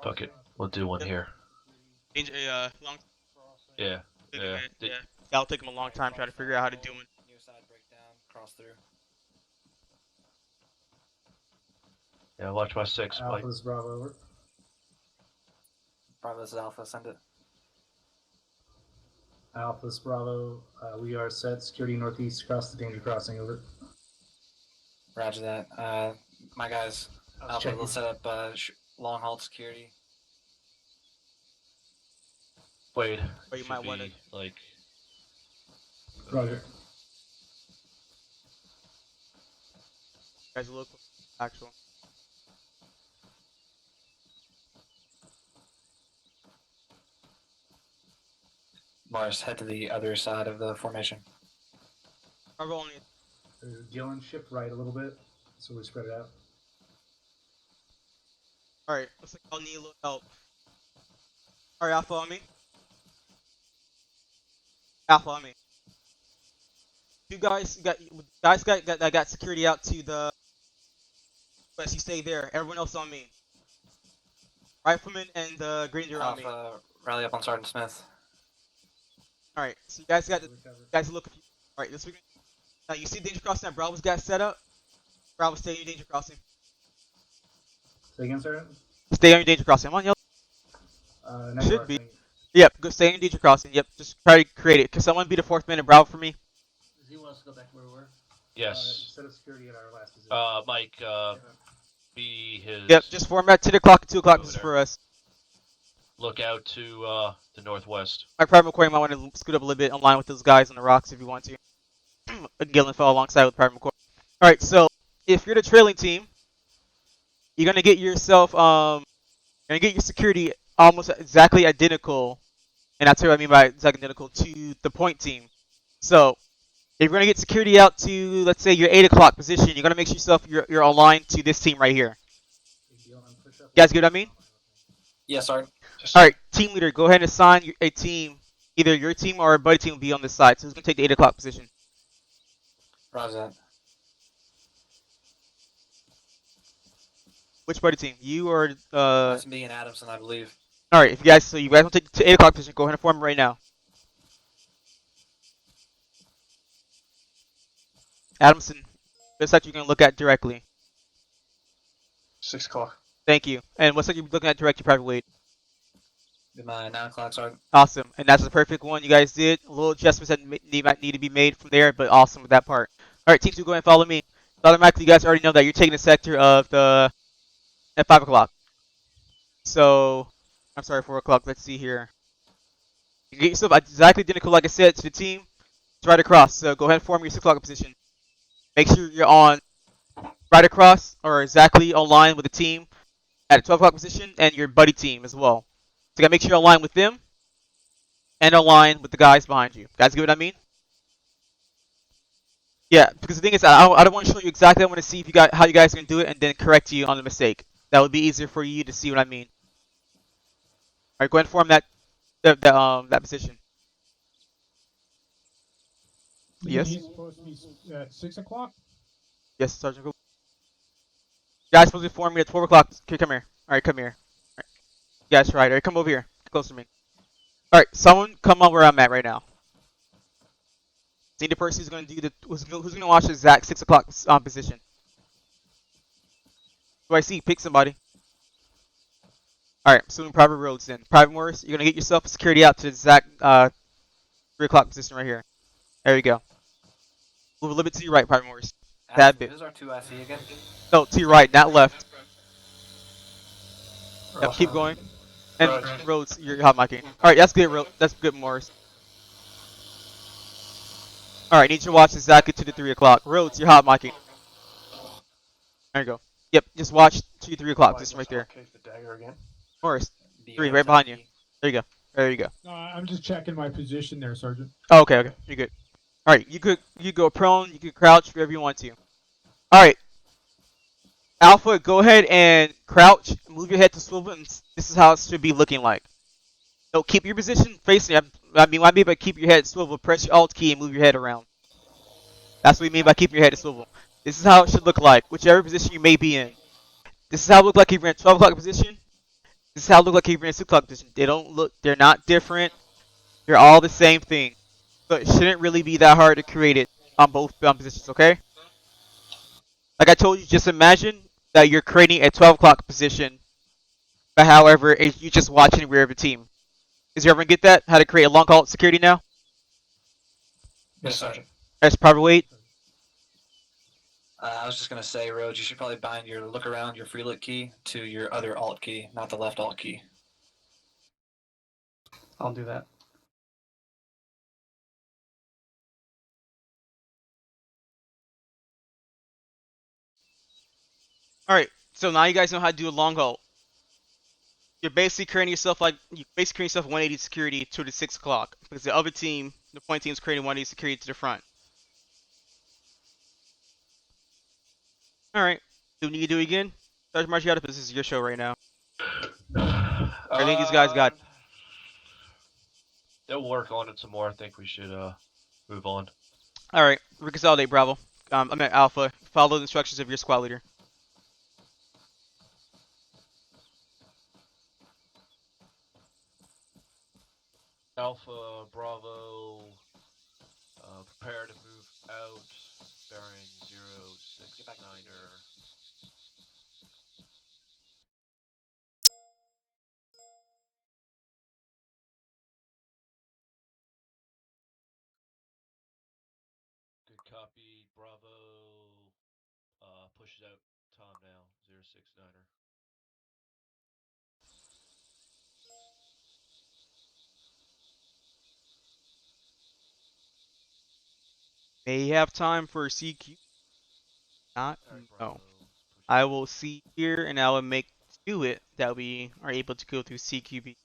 Fuck it. We'll do one here. Danger, long. Yeah. Yeah. Yeah. That'll take them a long time trying to figure out how to do it. Near side breakdown. Cross through. Yeah. Watch my 6, Mike. Alpha, this is Bravo, over. Bravo, this is Alpha. Send it. Alpha, this is Bravo. We are set. Security northeast across the danger crossing, over. Roger that. My guys, Alpha, checking. let's set up long haul security. Wait. But you should might be, wanna- like. Roger. Guys, look. Actual. Morris, head to the other side of the formation. Bravo only. Gillen, shift right a little bit so we spread it out. Alright, looks like I'll need a little help. Alright, Alpha on me. Alpha on me. You guys got security out to the west. You stay there. Everyone else on me. Rifleman and the Granger on me. Alpha, rally up on Sergeant Smith. Alright, so you guys look. Alright, this week. Now you see danger crossing that Bravo's got set up. Bravo, stay on your danger crossing. Say again, Sergeant? Stay on your danger crossing. Come on, yellow. Next Should mark, be. thank you. Yep, go stay on your danger crossing. Yep, just try to create it. Can someone be the 4th man in Bravo for me? Does he want us to go back where we were? Yes. Set up security at our last position. Mike. Be his. Yep, just format 10 o'clock and 2 o'clock. Over This is there. for us. Look out to the northwest. My Private McCoy might want to scoot up a little bit in line with those guys on the rocks if you want to. Gillen fell alongside with Private McCoy. Alright, so if you're the trailing team, you're gonna get yourself you're gonna get your security almost exactly identical, and that's what I mean by exactly identical to the point team. So if you're gonna get security out to, let's say, your 8 o'clock position, you're gonna make sure you're aligned to this team right here. You guys get what I mean? Yes, Sergeant. Alright, team leader, go ahead and assign a team. Either your team or a buddy team will be on this side. So who's gonna take the 8 o'clock position? Roger that. Which buddy team? You or That's me and Adamson, I believe. Alright, if you guys want to take the 8 o'clock position, go ahead and form right now. Adamson, this side you're gonna look at directly. 6 o'clock. Thank you. And what side you're looking at directly, Private Wade? Be my 9 o'clock, Sergeant. Awesome. And that's the perfect one you guys did. A little adjustments that might need to be made from there, but awesome with that part. Alright, team 2, go ahead and follow me. Automatically, you guys already know that you're taking the sector of the at 5 o'clock. So, I'm sorry, 4 o'clock. Let's see here. You get yourself exactly identical, like I said, to the team. It's right across. So go ahead and form your 6 o'clock position. Make sure you're on right across or exactly aligned with the team at a 12 o'clock position and your buddy team as well. So you gotta make sure you're aligned with them and aligned with the guys behind you. Guys, get what I mean? Yeah, because the thing is, I don't want to show you exactly. I want to see if you got how you guys are gonna do it and then correct you on the mistake. That would be easier for you to see what I mean. All right, go ahead and form that position. Yes. He's supposed to be at 6 o'clock? Yes, Sergeant. Go. You guys supposed to be forming at 12 o'clock. Okay, come here. All right, come here. All right. You guys, right. All right, come over here. Close to me. All right, someone come on where I'm at right now. See the person who's gonna do who's gonna watch the exact 6 o'clock position. Who I see? Pick somebody. Alright, so in private roads then. Private Morris, you're gonna get yourself a security out to the exact 3 o'clock position right here. There you go. Move a little bit to your right, Private Morris. That bit. Who's our 2IC again? No, to your right, not left. Yep, Right. keep going. And Roads. roads, you're hot micing. Alright, that's good, that's good, Morris. Alright, need you to watch exactly to the 3 o'clock. Roads, you're hot micing. There you go. Yep, just watch to 3 o'clock, position right there. Keep the dagger again. Morris, The 3, right behind you. There you go. There you go. I'm just checking my position there, Sergeant. Oh, okay, you're good. Alright, you go prone, you can crouch, wherever you want to. Alright. Alpha, go ahead and crouch, move your head to swivel, and this is how it should be looking like. So keep your position facing, I mean by keep your head swivel, press your Alt key and move your head around. That's what we mean by keeping your head to swivel. This is how it should look like, whichever position you may be in. This is how it look like if you're in 12 o'clock position. This is how it look like if you're in 6 o'clock position. They're not different. They're all the same thing. So it shouldn't really be that hard to create it on both positions, okay? Like I told you, just imagine that you're creating a 12 o'clock position, but however, you're just watching the rear of a team. Does everyone get that? How to create a long haul security now? Yes, Sergeant. That's proper weight. I was just gonna say, Rhodes, you should probably bind your look around, your free look key, to your other Alt key, not the left Alt key. I'll do that. Alright, so now you guys know how to do a long haul. You're basically creating yourself 180 security to the 6 o'clock, because the other team, the point team, is creating 180 security to the front. Alright, do we need to do it again? Sergeant Margiotto, this is your show right now. I think these guys got... They'll work on it some more. I think we should move on. Alright, reconsolidate, Bravo. I'm at Alpha. Follow the instructions of your squad leader. Alpha, Bravo, prepare to move out. Bearing 069er. Good copy, Bravo. Pushes out Tom now, 069er. May have time for CQ. Not? Alright, No. Bravo. I will see here and I will make do it that we are able to go through CQB.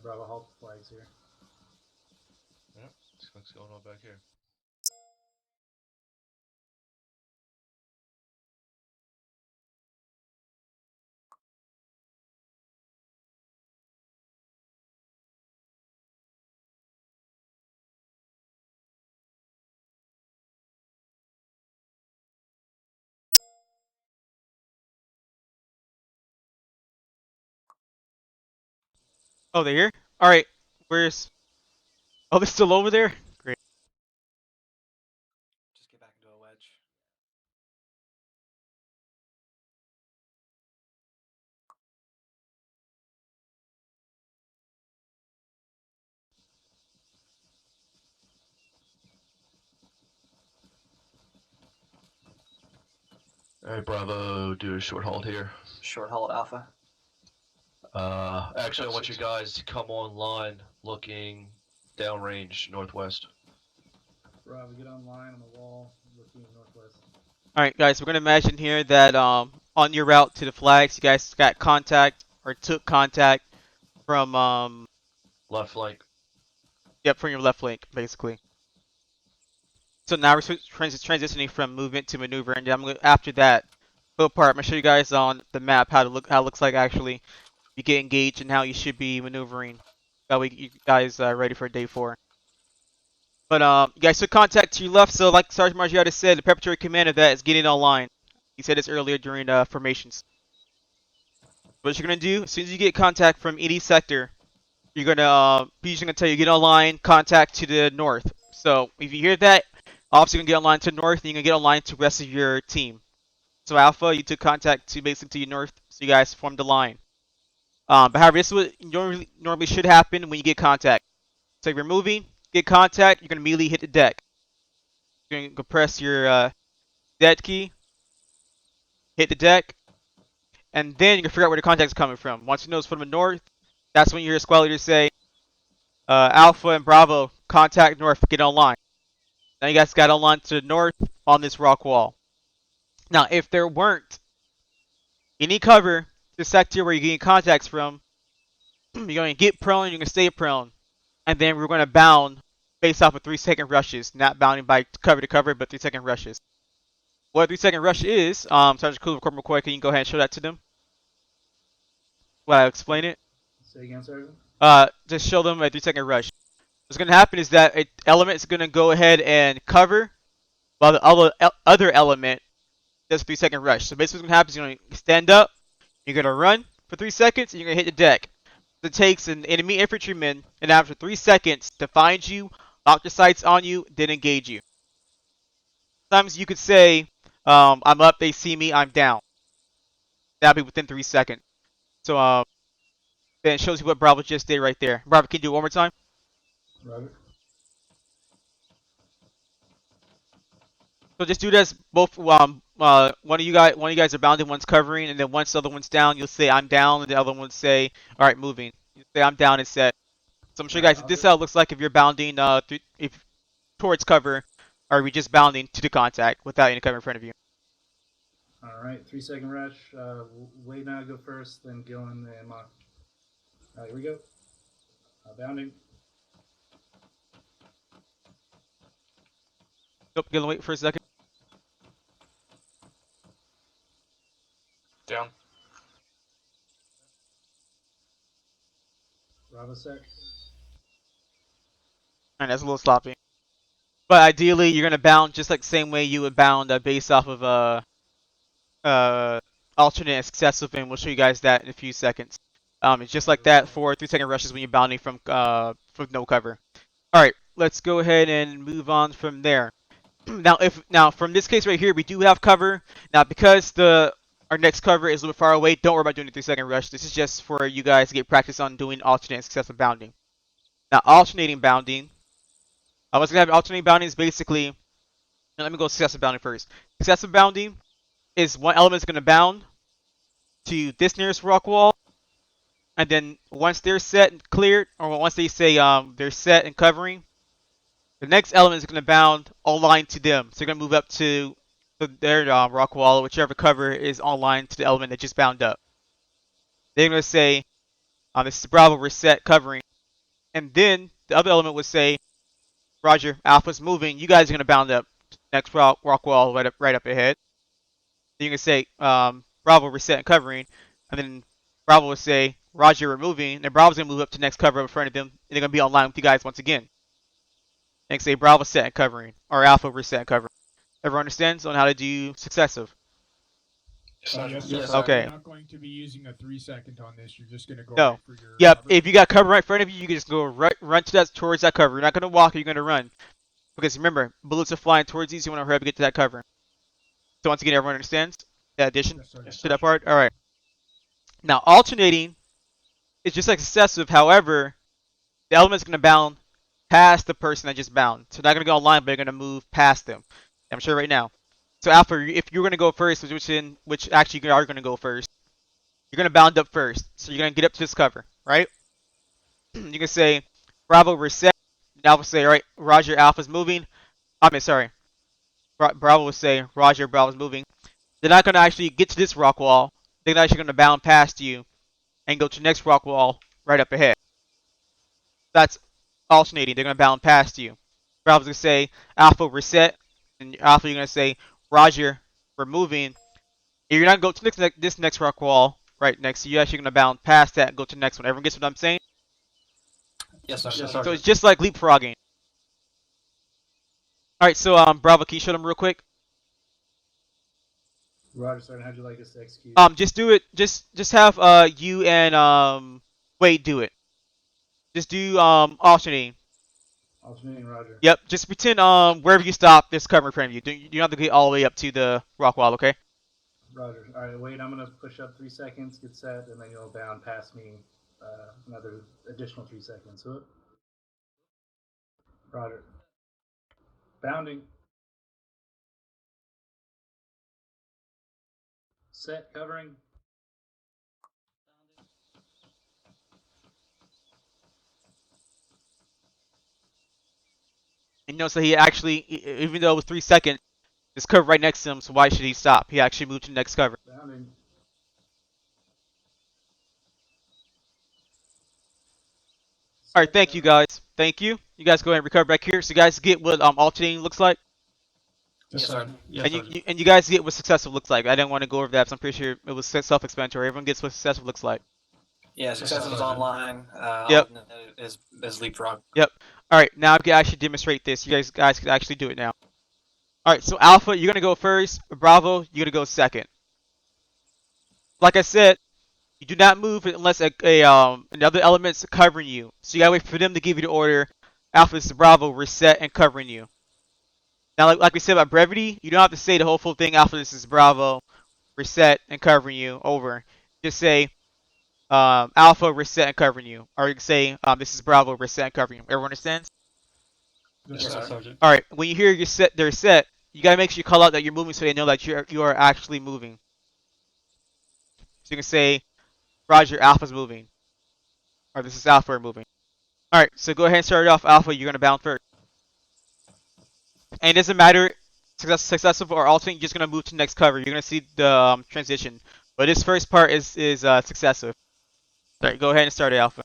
Bravo, halt flags here. Yep, what's going on back here? Oh, they're here? Alright, where's... Oh, they're still over there? Great. Just get back into a wedge. Alright, Bravo, do a short halt here. Short halt Alpha. Actually, I want you guys to come online looking downrange northwest. Bravo, get online on the wall, looking northwest. Alright guys, we're gonna imagine here that on your route to the flags, you guys got contact or took contact from Left flank. yep, from your left flank, basically. So now we're transitioning from movement to maneuver, and I'm gonna, after that go part, I'm gonna show you guys on the map how it looks like actually you get engaged and how you should be maneuvering. That way you guys are ready for day 4. But you guys took contact to your left, so like Sergeant Margiotto said, the preparatory command of that is getting online. He said this earlier during formations. What you're gonna do, as soon as you get contact from any sector, you're gonna B's gonna tell you get online, contact to the north. So if you hear that, obviously you're gonna get online to the north, and you're gonna get online to the rest of your team. So Alpha, you took contact to basically to your north, so you guys formed a line. But however, this is what normally should happen when you get contact. So if you're moving, get contact, you're gonna immediately hit the deck. You're gonna go press your dead key, hit the deck, and then you can figure out where the contact's coming from. Once you know it's from the north, that's when you hear a squad leader say, Alpha and Bravo, contact north, get online. Now you guys got online to the north on this rock wall. Now, if there weren't any cover to the sector where you're getting contacts from, you're going to get prone, you're going to stay prone. And then we're going to bound based off of 3-second rushes, not bounding by cover to cover, but 3-second rushes. What a 3-second rush is, Sergeant Cool of Corporal McCoy, can you go ahead and show that to them? While I explain it? Say again, Sergeant? Just show them a 3-second rush. What's going to happen is that an element is going to go ahead and cover, while the other element does a 3-second rush. So basically what's going to happen is you're going to stand up, you're going to run for 3 seconds, and you're going to hit the deck. It takes an enemy infantryman and after 3 seconds to find you, lock their sights on you, then engage you. Sometimes you could say, I'm up, they see me, I'm down. That'll be within 3 seconds. So then it shows you what Bravo just did right there. Bravo, can you do it one more time? Robert? So just do this both one of you guys are bounded, one's covering, and then once the other one's down, you'll say I'm down, and the other one will say, alright, moving. You say I'm down and set. So I'm sure you guys this is how it looks like if you're bounding if towards cover, or are we just bounding to the contact without any cover in front of you? All right, 3-second rush. Wade and I go first, then Gillen and Mock. All right, here we go. Bounding. Nope, Gillen, wait for a second. Down. Bravo set. And that's a little sloppy. But ideally, you're gonna bound just like the same way you would bound based off of alternate and successive, and we'll show you guys that in a few seconds. It's just like that for 3-second rushes when you're bounding from no cover. All right, let's go ahead and move on from there. Now from this case right here, we do have cover. Now because our next cover is a little bit far away, don't worry about doing a 3-second rush. This is just for you guys to get practice on doing alternate and successive bounding. Now alternating bounding. What's gonna happen? Alternating bounding is basically. Now let me go successive bounding first. Successive bounding is one element is gonna bound to this nearest rock wall, and then once they're set and cleared, or once they say they're set and covering, the next element is gonna bound online to them. So they're gonna move up to their rock wall, whichever cover is online to the element that just bound up. They're gonna say, "This is Bravo, we're set covering," and then the other element would say, Roger, Alpha's moving. You guys are gonna bound up next rock wall right up ahead. Then you can say Bravo reset and covering, and then Bravo will say Roger we're moving, and then Bravo's gonna move up to next cover in front of them, and they're gonna be online with you guys once again. And say Bravo set and covering, or Alpha reset and covering. Everyone understands on how to do successive? Yes, sir. Okay. You're not going to be using a 3-second on this. You're just going to go No. right for your Yep. cover. If you got cover right in front of you, you can just go run towards that cover. You're not gonna walk. You're gonna run. Because remember, bullets are flying towards you, so you want to hurry up and get to that cover. So once again, everyone understands that addition Yes, sir. to that part? Alright. Now, alternating is just like successive. However, the element's going to bound past the person that just bound. So they're not going to go online, but they're going to move past them. I'm sure right now. So Alpha, if you're going to go first, which actually you are going to go first, you're going to bound up first. So you're going to get up to this cover, right? You can say, Bravo, we're set. And Alpha will say, alright, Roger, Alpha's moving. Sorry. Bravo will say, Roger, Bravo's moving. They're not going to actually get to this rock wall. They're actually going to bound past you and go to the next rock wall right up ahead. That's alternating. They're going to bound past you. Bravo's going to say, Alpha, reset. And Alpha, you're going to say, Roger, we're moving. You're not going to go to this next rock wall right next to you. You're actually going to bound past that and go to the next one. Everyone gets what I'm saying? Yes, sir. So it's just like leapfrogging. Alright, so Bravo, can you show them real quick? Roger, Sergeant, how'd you like us to execute? Just do it. Just have you and Wade do it. Just do alternating. Alternating, Roger. Yep, just pretend wherever you stop, there's cover in front of you. You don't have to get all the way up to the rock wall, okay? Roger. All right, wait. I'm gonna push up 3 seconds, get set, and then you'll bound past me another additional 3 seconds. Whoop. Roger. Bounding. Set. Covering. And notice that he actually, even though it was 3 seconds, there's cover right next to him, so why should he stop? He actually moved to the next cover. Bounding. Alright, thank you guys. Thank you. You guys go ahead and recover back here. So you guys get what alternating looks like. Yes, Sergeant. Yes, And Sergeant. you guys get what successful looks like. I didn't want to go over that, so I'm pretty sure it was self-explanatory. Everyone gets what successful looks like. Yeah, success is online. Yep. Alternate is leapfrog. Yep. Alright, now I can actually demonstrate this. You guys can actually do it now. Alright, so Alpha, you're gonna go first. Bravo, you're gonna go second. Like I said, you do not move unless another element's covering you. So you gotta wait for them to give you the order. Alpha, this is Bravo, reset and covering you. Now, like we said about brevity, you don't have to say the whole full thing. Alpha, this is Bravo, reset and covering you. Over. Just say Alpha, reset and covering you, or you can say this is Bravo, reset and covering you. Everyone understands? Yes, Sergeant. All right. When you hear your set, they're set. You gotta make sure you call out that you're moving, so they know that you are actually moving. So you can say, Roger, Alpha's moving, or this is Alpha moving. All right. So go ahead and start it off, Alpha. You're gonna bound first. And it doesn't matter successful or alternate, you're just gonna move to the next cover. You're gonna see the transition. But this first part is successive. Alright, go ahead and start it, Alpha.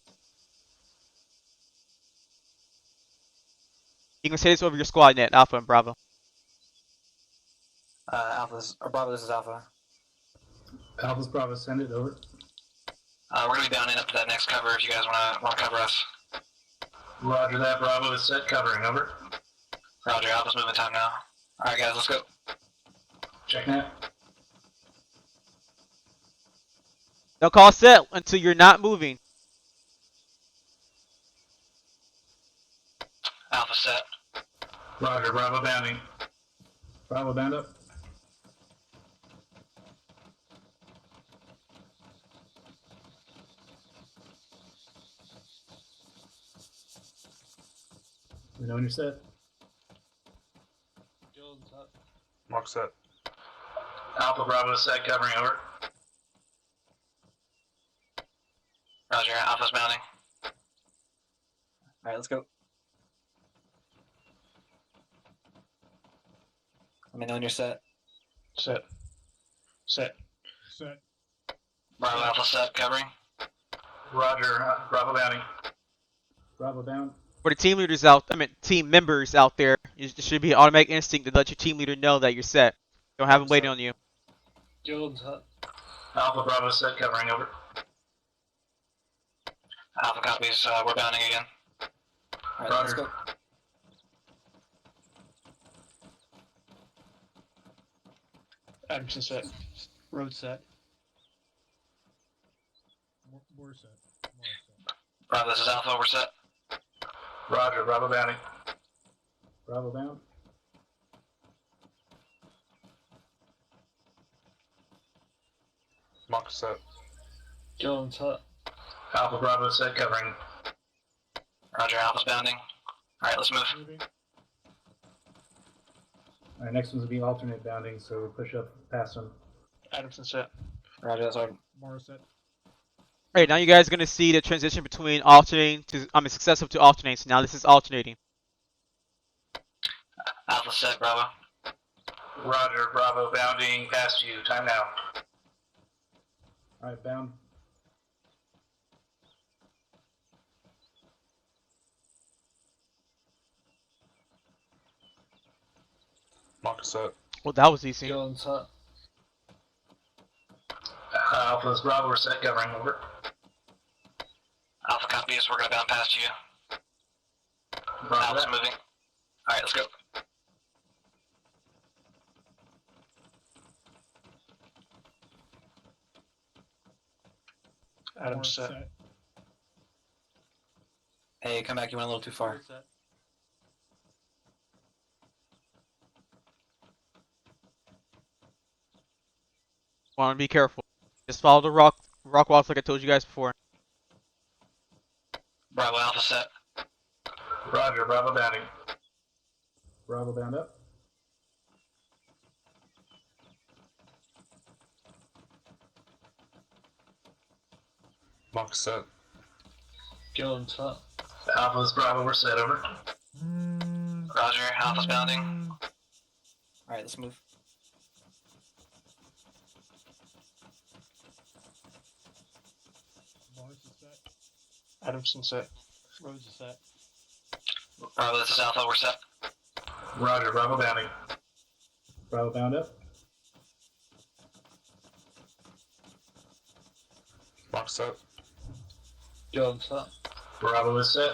You can say this over your squad net, Alpha and Bravo. Bravo, this is Alpha. Alpha's Bravo. Send it over. We're gonna be bounding up to that next cover if you guys wanna cover us. Roger that. Bravo is set. Covering. Over. Roger, Alpha's moving time now. Alright guys, let's go. Check now. Don't call set until you're not moving. Alpha set. Roger. Bravo bounding. Bravo bound up. We know when you're set. Mark set. Alpha Bravo is set. Covering. Over. Roger, Alpha's mounting. Alright, let's go. Let me know when you're set. Set. Set. Set. Bravo, Alpha set, covering. Roger. Bravo bounding. Bravo down. For the team members out there, there should be an automatic instinct to let your team leader know that you're set. Don't have them waiting on you. Jordan's hut. Alpha Bravo set. Covering. Over. Alpha copies, we're bounding again. Alright, let's Roger. go. Adamson set. Road set. More set. Bravo, this is Alpha, we're set. Roger. Bravo bounding. Bravo bound. Mark set. Jordan's hut. Alpha Bravo set. Covering. Roger, Alpha's bounding. Alright, let's move. Moving. All right. Next one's gonna be alternate bounding, so we'll push up past them. Adamson set. Roger, that's our More set. Alright, now you guys are gonna see the transition between alternating to successive to alternating. So now this is alternating. Alpha set, Bravo. Roger. Bravo bounding past you. Time now. All right. Bound. Mark set. Well, that was easy. Jordan's hut. Alpha's Bravo we're set. Covering. Over. Alpha copies, we're gonna bound past you. Bravo Alpha's that. moving. Alright, let's go. Adam More set. set. Hey, come back. You went a little too far. Road set. Want to be careful. Just follow the rock walks like I told you guys before. Bravo Alpha set. Roger, Bravo bounding. Bravo bound up. Mark set. Gillen set. Alpha's Bravo, we're set, over. Roger, Alpha's bounding. Alright, let's move. Mars is set. Adamson set. Roads is set. Bravo, this is Alpha. We're set. Roger, Bravo bounding. Bravo bound up. Mark set. Gillen set. Bravo is set.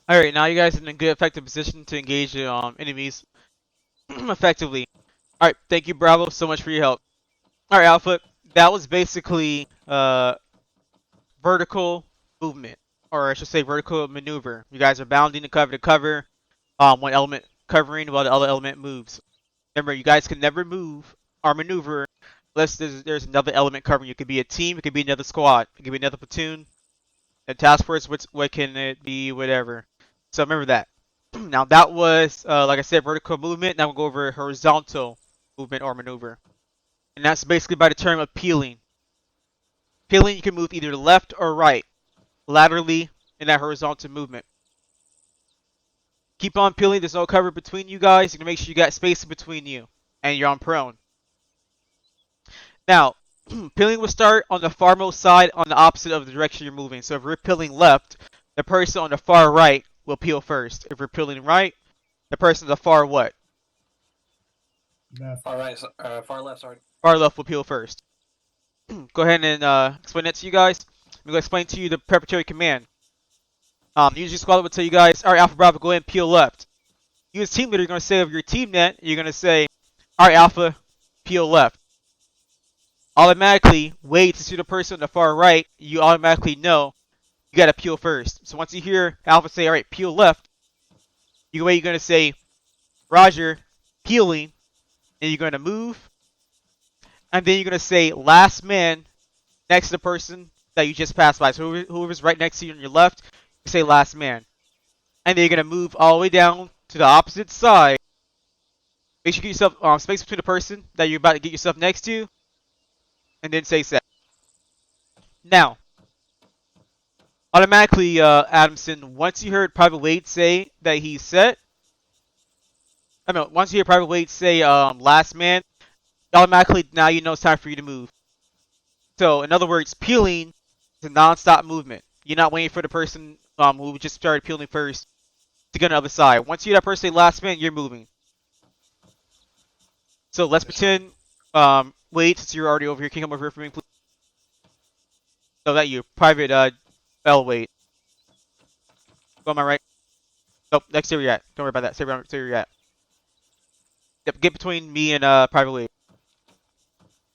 Alright, now you guys are in a good effective position to engage enemies effectively. Alright, thank you Bravo so much for your help. Alright Alpha, that was basically vertical movement. Or I should say vertical maneuver. You guys are bounding to cover one element covering while the other element moves. Remember, you guys can never move or maneuver unless there's another element covering you. It could be a team, it could be another squad, it could be another platoon, a task force, what can it be, whatever. So remember that. Now that was, like I said, vertical movement. Now we'll go over horizontal movement or maneuver. And that's basically by the term of peeling. Peeling, you can move either left or right, laterally in that horizontal movement. Keep on peeling, there's no cover between you guys. You can make sure you got space between you. And you're on prone. Now, peeling will start on the farmost side on the opposite of the direction you're moving. So if we're peeling left, the person on the far right will peel first. If we're peeling right, the person on the far what? Left. Far right, far left, sorry. Far left will peel first. Go ahead and explain that to you guys. I'm going to explain to you the preparatory command. Usually squad will tell you guys, alright Alpha Bravo, go ahead and peel left. You as team leader, you're going to say of your team net, you're going to say, alright Alpha, peel left. Automatically, wait to see the person on the far right, you automatically know you got to peel first. So once you hear Alpha say, alright, peel left, you're going to say, Roger, peeling, and you're going to move, and then you're going to say, last man next to the person that you just passed by. So whoever's right next to you on your left, you say last man. And then you're going to move all the way down to the opposite side. Make sure you get yourself space between the person that you're about to get yourself next to, and then say set. Now, automatically, Adamson, once you heard Private Wade say that he's set, once you hear Private Wade say last man, automatically now you know it's time for you to move. So, in other words, peeling is a non-stop movement. You're not waiting for the person who just started peeling first to get on the other side. Once you hear that person say last man, you're moving. So let's pretend, Wade, since you're already over here, can you come over here for me, please? So that you, Private L Wade. Go on my right. Nope, next to where you're at. Don't worry about that. Stay where you're at. Yep, get between me and Private Wade.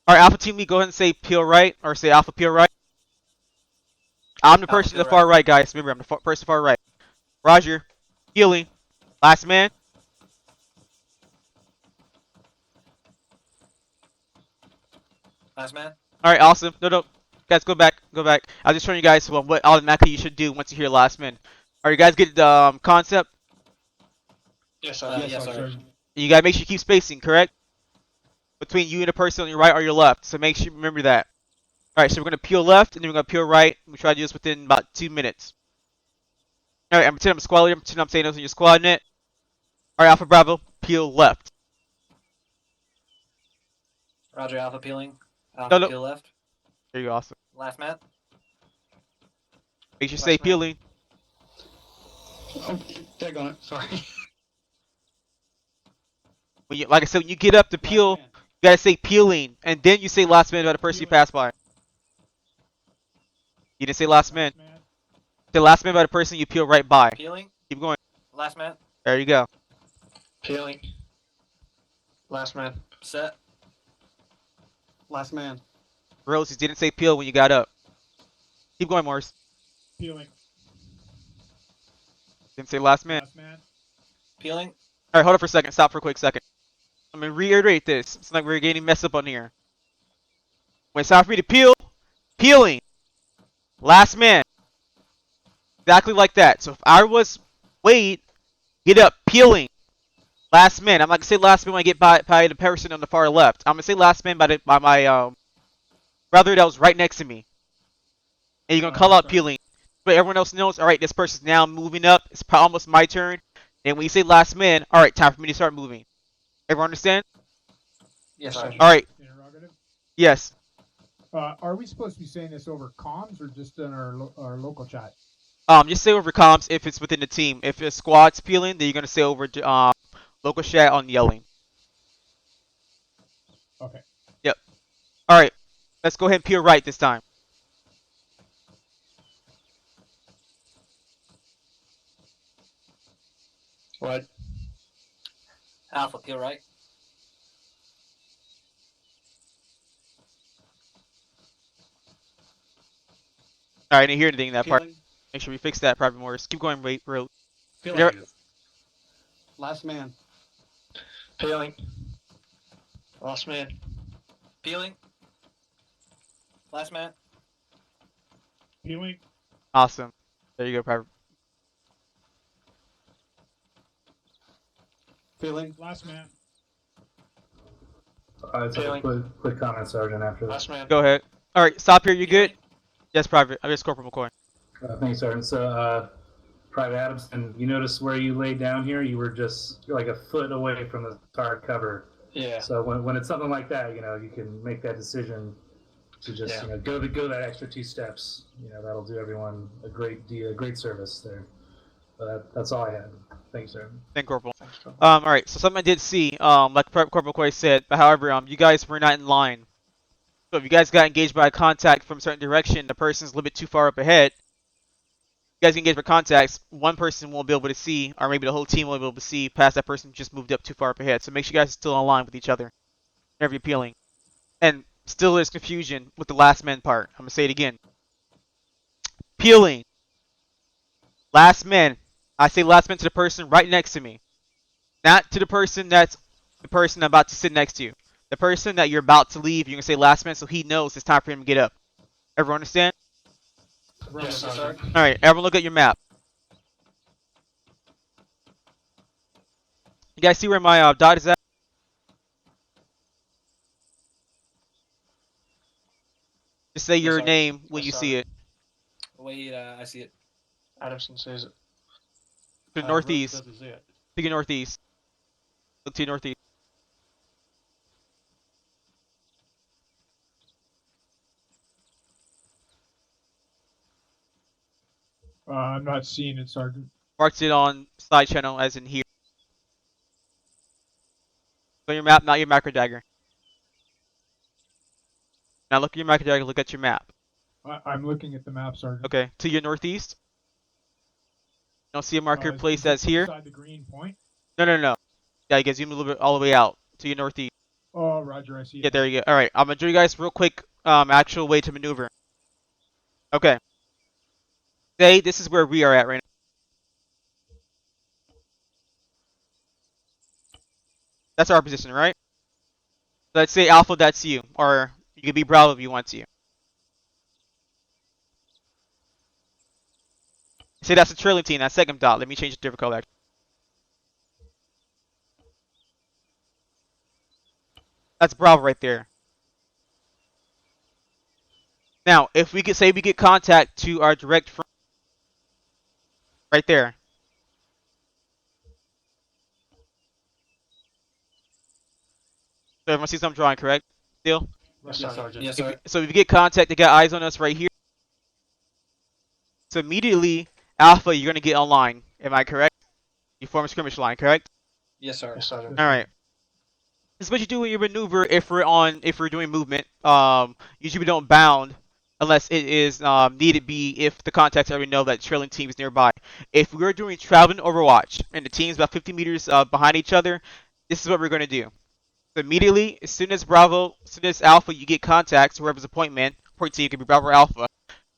Alright, Alpha Team Lead, go ahead and say peel right, or say Alpha peel right. I'm the person to the far right, guys. Remember, I'm the person far right. Roger, peeling, last man. Last man? Alright, awesome. No. Guys, go back. I'll just show you guys what automatically you should do once you hear last man. Alright, you guys get the concept? Yes, sir. Yes, sir. You gotta make sure you keep spacing, correct? Between you and the person on your right or your left. So make sure you remember that. Alright, so we're gonna peel left and then we're gonna peel right. We try to do this within about 2 minutes. Alright, I'm pretending I'm a squad leader. I'm pretending I'm saying those in your squad net. Alright, Alpha Bravo, peel left. Roger, Alpha peeling. Alpha No. peel left. There you go, awesome. Last man? Make sure you say peeling. Oh, daggone it. Sorry. Like I said, when you get up to peel, you gotta say peeling, and then you say last man by the person you pass by. You didn't say last man. Say last man by the person you peel right by. Peeling. Keep going. Last man. There you go. Peeling. Last man. Set. Last man. Rose, you didn't say peel when you got up. Keep going, Morris. Peeling. Can say last man. Last man. Peeling. All right, hold up for a second. Stop for a quick second. I'm gonna reiterate this. It's like we're getting messed up on here. When it's time for me to peel, peeling. Last man. Exactly like that. So if I was Wade, get up, peeling. Last man. I'm not gonna say last man when I get by the person on the far left. I'm gonna say last man by my brother that was right next to me. And you're gonna call out Sorry. peeling. But everyone else knows, alright, this person's now moving up. It's almost my turn. And when you say last man, alright, time for me to start moving. Everyone understand? Yes, sir. Alright, Interrogative. yes. Are we supposed to be saying this over comms or just in our local chat? Just say over comms if it's within the team. If a squad's peeling, then you're gonna say over local chat on yelling. Okay. Yep. Alright. Let's go ahead and peel right this time. What? Alpha, peel right. Alright, I didn't hear anything in that part. Peeling. Make sure we fix that, Private Morris. Keep going, wait, bro. Peeling. There- Last man. Peeling. Last man. Peeling. Last man. Peeling. Awesome. There you go, Private. Peeling. Last man. I just have a quick comment, Sergeant, after that. Last man. Go ahead. Alright, stop here. You good? Peeling. Yes, Private. I'm just Corporal McCoy. Thank you, Sergeant. So, Private Adamson, you notice where you laid down here? You're like a foot away from the tar cover. Yeah. So when it's something like that, you can make that decision to just go that extra 2 steps. That'll do everyone a great service there. But that's all I had. Thanks, sir. Thank Corporal. Thanks, Phil. Alright, so something I did see, like Corporal McCoy said, but however, you guys were not in line. So if you guys got engaged by a contact from a certain direction, the person's a little bit too far up ahead. You guys engage by contacts, one person won't be able to see, or maybe the whole team won't be able to see past that person who just moved up too far up ahead. So make sure you guys are still in line with each other whenever you're peeling. And still there's confusion with the last man part. I'm going to say it again. Peeling. Last man. I say last man to the person right next to me. Not to the person that's the person about to sit next to you. The person that you're about to leave, you're going to say last man so he knows it's time for him to get up. Everyone understand? Yes, Yes, sir. sir. Alright, everyone look at your map. You guys see where my dot is at? Just say your sir. name when Yes, you sir. see it. Wait, I see it. Adamson says it. To the Rhodes northeast. doesn't see it. To your northeast. Look to your northeast. I'm not seeing it, Sergeant. Marked it on side channel as in here. On your map, not your macro dagger. Now look at your macro dagger, look at your map. I'm looking at the map, Sergeant. Okay, to your northeast. You don't see a marker Is placed it as here? beside the green point. No. Yeah, you guys zoom a little bit all the way out to your northeast. Oh, Roger, I see it. Yeah, there you go. Alright, I'm gonna show you guys real quick actual way to maneuver. Okay. Say this is where we are at right now. That's our position, right? Let's say Alpha, that's you. Or you could be Bravo if you want to. Say that's the trailing team, that second dot. Let me change it to a different color. That's Bravo right there. Now, if we could say we get contact to our direct front, right there. So everyone sees what I'm drawing, correct? Still? Yes, Yes, sir. Sergeant. Yes, sir. So if you get contact, they got eyes on us right here. So immediately, Alpha, you're gonna get online. Am I correct? You form a skirmish line, correct? Yes, sir. Yes, Sergeant. All right. This is what you do when you maneuver if we're doing movement. Usually we don't bound unless it is needed be if the contacts already know that trailing team is nearby. If we're doing traveling Overwatch and the team's about 50 meters behind each other, this is what we're gonna do. So immediately, as soon as Alpha, you get contacts, whoever's a point man, point team, it could be Bravo or Alpha.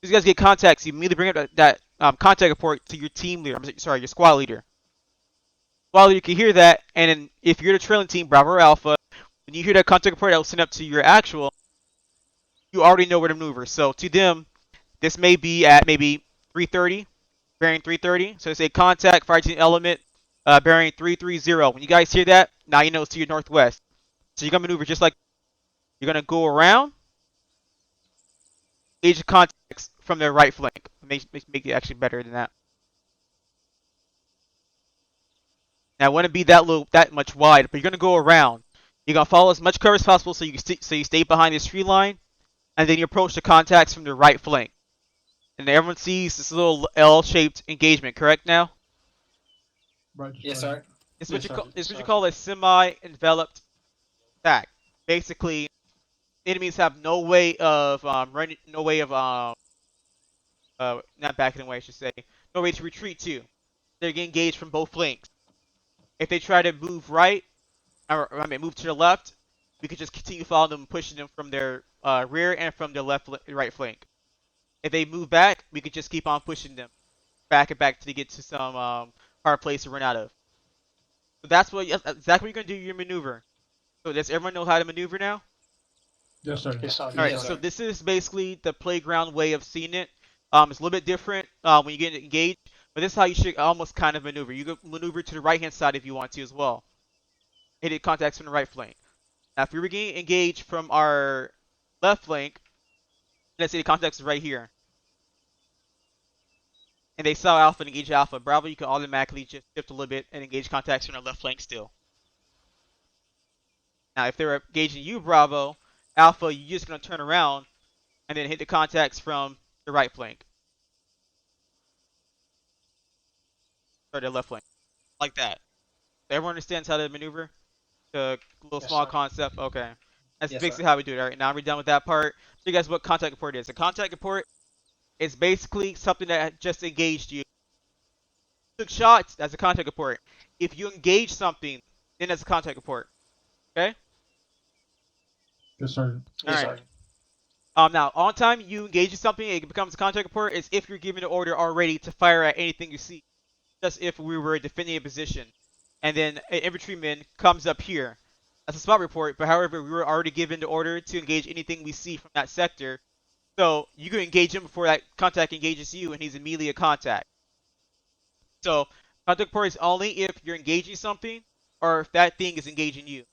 As you guys get contacts, you immediately bring up that contact report to your team leader. Sorry, your squad leader. Squad leader can hear that, and then if you're the trailing team, Bravo or Alpha, when you hear that contact report that will send up to your actual, you already know where to maneuver. So to them, this may be at maybe 330, bearing 330. So say contact fire team element, bearing 330. When you guys hear that, now you know it's to your northwest. So you're gonna maneuver just like you're gonna go around, engage the contacts from their right flank. Make it actually better than that. Now, I want to be that much wide, but you're gonna go around. You're gonna follow as much cover as possible, so you stay behind this tree line, and then you approach the contacts from the right flank. And everyone sees this little L-shaped engagement. Correct now? Roger, Yes, Sergeant. sir. It's Yes, what Sergeant. it's what you call a semi-enveloped attack. Basically, enemies have no way of running, no way of not backing away, I should say, no way to retreat to. They're getting engaged from both flanks. If they try to move right, or move to the left, we could just continue following them, pushing them from their rear and from their right flank. If they move back, we could just keep on pushing them back and back to get to some hard place to run out of. So that's exactly what you're gonna do your maneuver. So does everyone know how to maneuver now? Yes, Sergeant. Yes, Sergeant. All right. Yes, So sir. this is basically the playground way of seeing it. It's a little bit different when you get engaged, but this is how you should almost kind of maneuver. You can maneuver to the right hand side if you want to as well. Hit contacts from the right flank. Now, if we were getting engaged from our left flank, let's say the context is right here, and they saw Alpha and engage Alpha, Bravo, you can automatically just shift a little bit and engage contacts from our left flank still. Now, if they're engaging you, Bravo, Alpha, you're just going to turn around and then hit the contacts from the right flank. Or the left flank. Like that. Everyone understands how to maneuver? The little Yes, small sir. concept? Okay. That's Yes, basically sir. how we do it. Alright, now we're done with that part. So you guys, what contact report is. A contact report is basically something that just engaged you. Took shots, that's a contact report. If you engage something, then that's a contact report. Okay? Yes, Sergeant. Yes, Alright. sir. Now, on time you engage in something, it becomes a contact report, is if you're given the order already to fire at anything you see. Just if we were defending a position. And then an infantryman comes up here. That's a spot report, but however, we were already given the order to engage anything we see from that sector. So, you can engage him before that contact engages you, and he's immediately a contact. So, contact report is only if you're engaging something, or if that thing is engaging you.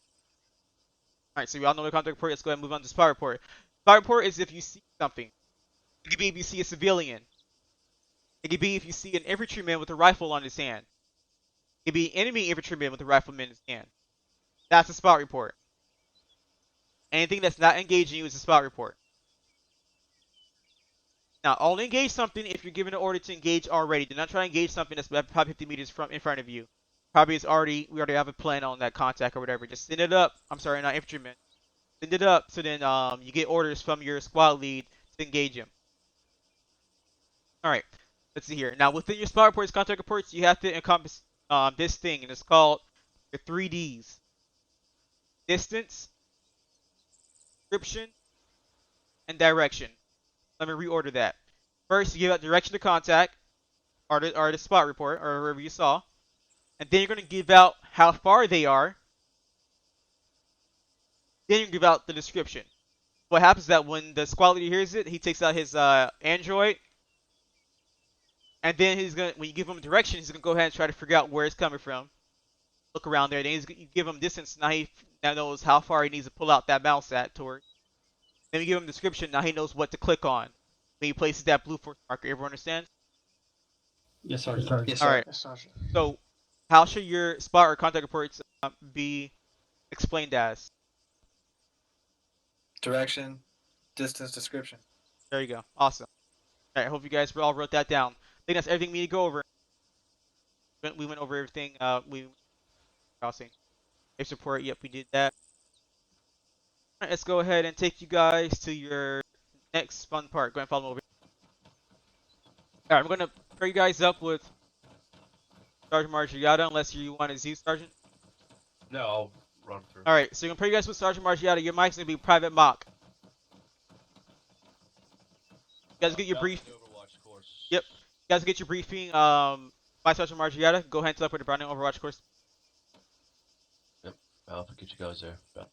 Alright, so we all know the contact report. Let's go ahead and move on to spot report. Spot report is if you see something. It could be if you see a civilian. It could be if you see an infantryman with a rifle on his hand. It could be enemy infantryman with a rifleman in his hand. That's a spot report. Anything that's not engaging you is a spot report. Now, only engage something if you're given an order to engage already. Do not try to engage something that's probably 50 meters in front of you. Probably we already have a plan on that contact or whatever. Just send it up. I'm sorry, not infantryman. Send it up so then you get orders from your squad lead to engage him. Alright, let's see here. Now, within your spot reports, contact reports, you have to encompass this thing, and it's called your 3Ds. Distance, description, and direction. Let me reorder that. First, you give out direction to contact, or the spot report, or wherever you saw. And then you're going to give out how far they are. Then you give out the description. What happens is that when the squad leader hears it, he takes out his Android. And then when you give him direction, he's going to go ahead and try to figure out where it's coming from. Look around there. Then you give him distance. Now he knows how far he needs to pull out that mouse at toward. Then you give him description. Now he knows what to click on when he places that blue force marker. Everyone understands? Yes, Yes, Sergeant. Sergeant. Yes, All sir. right. Yes, Sergeant. So, how should your spot or contact reports be explained as? Direction, distance, description. There you go. Awesome. All right. Hope you guys all wrote that down. I think that's everything we need to go over. We went over everything. We crossing. Base report. Yep, we did that. All right, let's go ahead and take you guys to your next fun part. Go ahead and follow me over. All right, I'm gonna pair you guys up with Sergeant Margiata, unless you want to Z Sergeant. No, I'll run through. All right, so you're gonna pair you guys with Sergeant Margiata. Your mic's gonna be private mock. You guys get your brief. Overwatch course. Yep. guys get your briefing. My Sergeant Margiata, go ahead and teleport to Browning Overwatch course. I'll get you guys there. Yeah.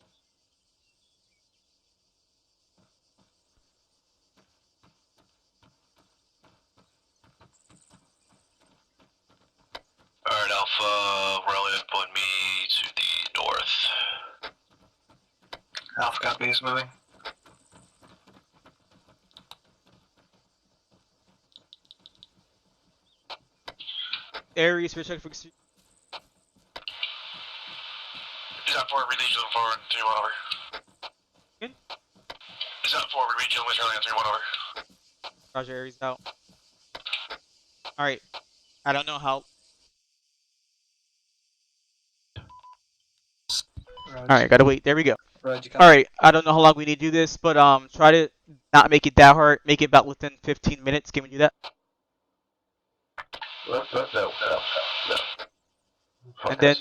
Alright, Alpha, Reliant, point me to the north. Alpha copy is moving. Aries, for check frequency. Is that 4, release you forward, 3-1 over. Good. Is that 4, release you with Reliant, 3-1 over. Roger, Aries out. Alright. I don't know how. Alright, gotta wait. There we go. Alright, I don't know how long we need to do this, but try to not make it that hard. Make it about within 15 minutes. Can we do that? No. And then,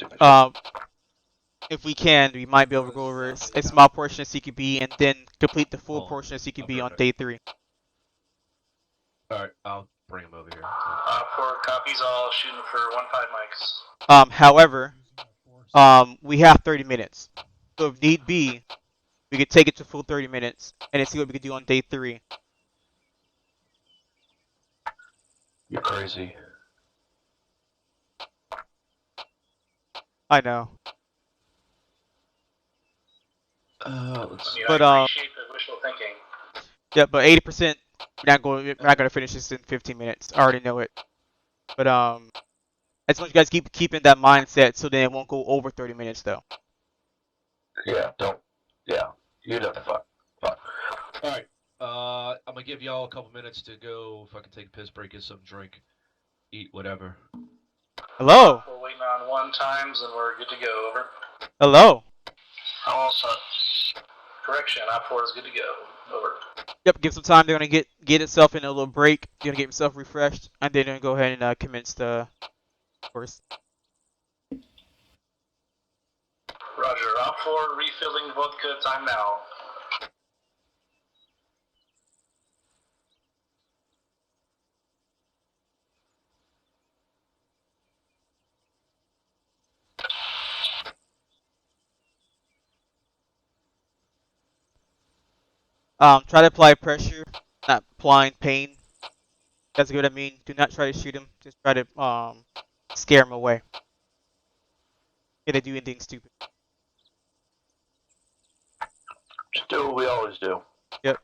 if we can, we might be able to go over a small portion of CQB and then complete the full portion of CQB on day 3. Alright, I'll bring him over here. For copies, I'll shoot for 1.5 mics. However, we have 30 minutes. So if need be, we could take it to full 30 minutes and then see what we could do on day 3. You're crazy. I know. Let's see. But I appreciate the wishful thinking. yeah, but 80%, we're not gonna finish this in 15 minutes. I already know it. But I just want you guys keep keeping that mindset so then it won't go over 30 minutes though. Yeah, don't. Yeah, you know the fuck. Alright, I'm gonna give y'all a couple minutes to go if I can take a piss break, get some drink, eat, whatever. Hello? We're waiting on 1 times and we're good to go. Over. Hello? All set. Correction, Op4 is good to go. Over. Yep, give some time. They're gonna get itself in a little break. They're gonna get himself refreshed, and then they're gonna go ahead and commence the course. Roger, Op4 refilling vodka, time now. Try to apply pressure, not applying pain. That's what I mean. Do not try to shoot him. Just try to scare him away. Gonna do anything stupid. Just do what we always do. Yep.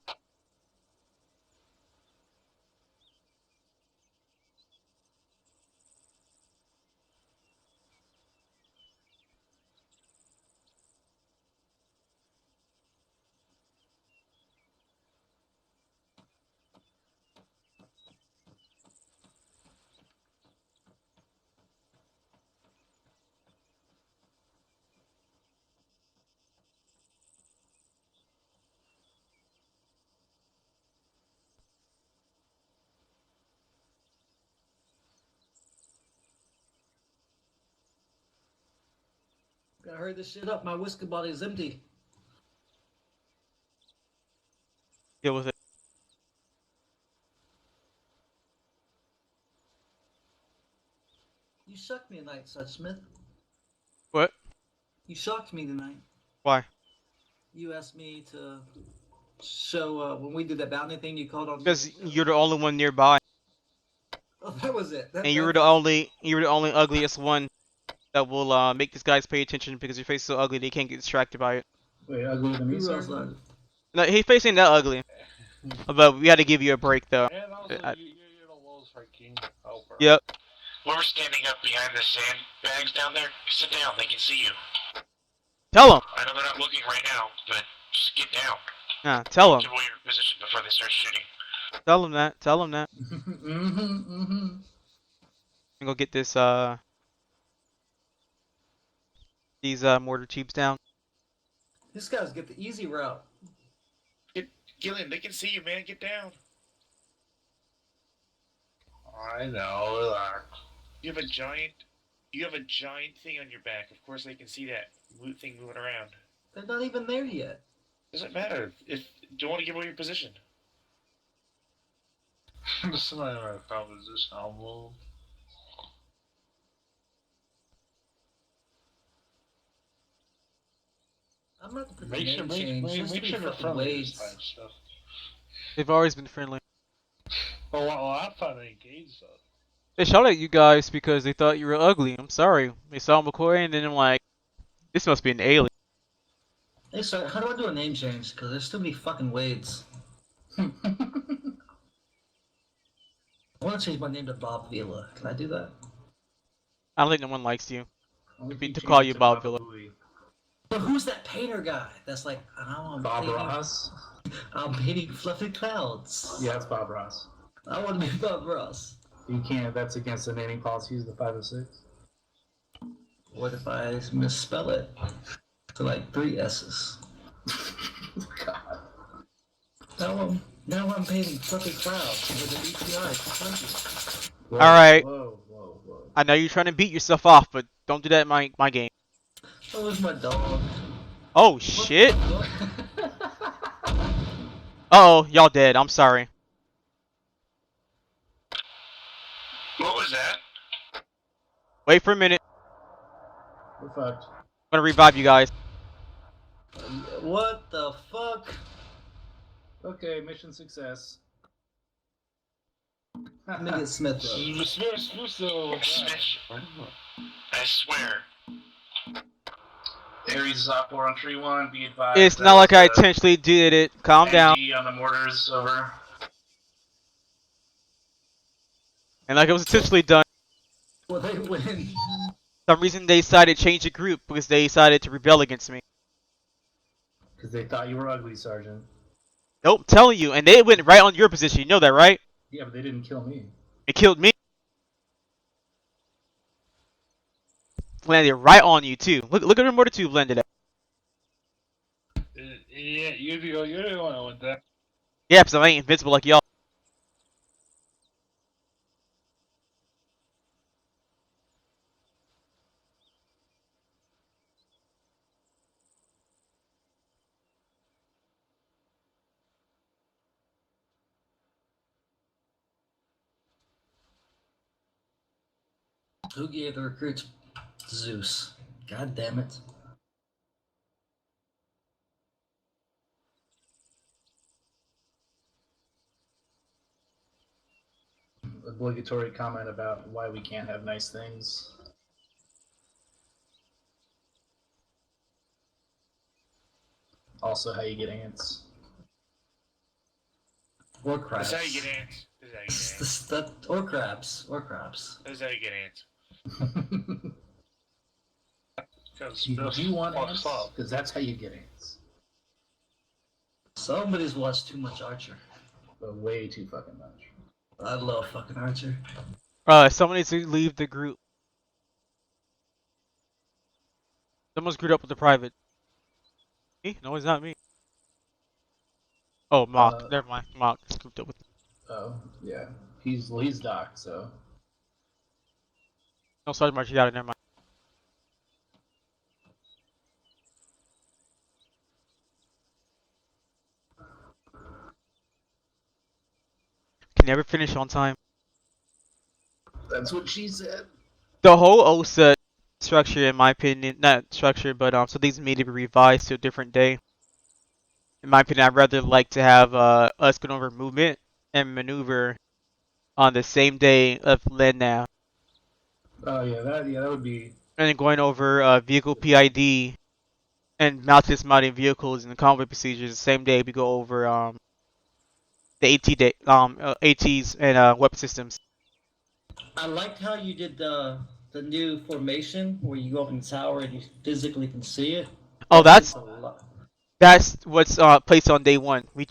Gotta hurry this shit up. My whiskey bottle is empty. Deal with it. You shocked me tonight, Such Smith. What? You shocked me tonight. Why? You asked me to show when we did that bounty thing. You called on. Because you're the only one nearby, Oh, that was it. and you were the only ugliest one that will make these guys pay attention because your face is so ugly they can't get distracted by it. Wait, uglier than me, Who else? sir? No, his face ain't that ugly, but we had to give you a break though. And also, you're the lowest ranking helper. Yep. We're standing up behind the sandbags down there. Sit down, they can see you. Tell him. I know they're not looking right now, but just get down. Yeah, tell him. Give away your position before they start shooting. Tell him that. Tell him that. Mm-hmm. And go get this these mortar tubes down. These guys get the easy route. Gillian, they can see you, man. Get down. I know, relax. You have a giant thing on your back. Of course they can see that thing moving around. They're not even there yet. Doesn't matter. If do you want to give away your position? This is not my composition. I'll move. I'm not the Make sure, name change. Just make be sure they're fucking friendly this Wades. time, stuff. They've always been friendly. Well, I thought they engaged though. They shot at you guys because they thought you were ugly. I'm sorry. They saw McCoy and then I'm like, this must be an alien. Hey, sorry, how do I do a name change? Because there's too many fucking Wades. I want to change my name to Bob Vila. Can I do that? I don't think no one likes you. Only if To you call change you it to Bob Baba Villa. Booey. But who's that painter guy? That's like, I'm Bob painting, Ross? I'm painting fluffy clouds. Yeah, it's Bob Ross. I want to be Bob Ross. You can't. That's against the naming policies of the 506. What if I misspell it to like 3 S's? God. Now I'm painting fluffy clouds with an EPI 200. Alright. Whoa, whoa, whoa. I know you're trying to beat yourself off, but don't do that in my game. Oh, it's my dog. Oh shit! Uh-oh, y'all dead. I'm sorry. What was that? Wait for a minute. We're fucked. I'm gonna revive you guys. What the fuck? Okay, mission success. Let me get Smith. Smith. I swear. Ares is op 4 on tree 1, be advised. It's that not like was, I intentionally did it. Calm down. NG on the mortars, over. And like it was intentionally done. Well, they win. For some reason they decided to change the group because they decided to rebel against me. Because they thought you were ugly, Sergeant. Nope, I'm telling you. And they went right on your position. You know that, right? Yeah, but they didn't kill me. It killed me. Landed right on you too. Look at the mortar tube landed at. Yeah, you're the one with that. Yeah, because I ain't invincible like y'all. Who gave the recruits Zeus? God damn it. Obligatory comment about why we can't have nice things. Also, how you get ants. Or crabs. That's how you get ants. Or crabs. Or crabs. That's how you get ants. Do you want ants? Because that's how you get ants. Somebody's watched too much Archer. But way too fucking much. I love fucking Archer. Someone needs to leave the group. Someone's screwed up with the private. Me? No, it's not me. Oh, Mock. Never mind. Mock screwed up with me. Oh, yeah. He's Doc, so. No, Sergeant March, you got it. Never mind. Can never finish on time. That's what she said. The whole OSUT structure, in my opinion, not structure, but so these need to be revised to a different day. In my opinion, I'd rather like to have us go over movement and maneuver on the same day of LENAV. Oh yeah, that would be. And then going over vehicle PID and dismounting vehicles and the convoy procedures the same day we go over the ATs and weapon systems. I liked how you did the new formation where you go up in the tower and you physically can see it. Oh, that's a lot. That's what's placed on day one. I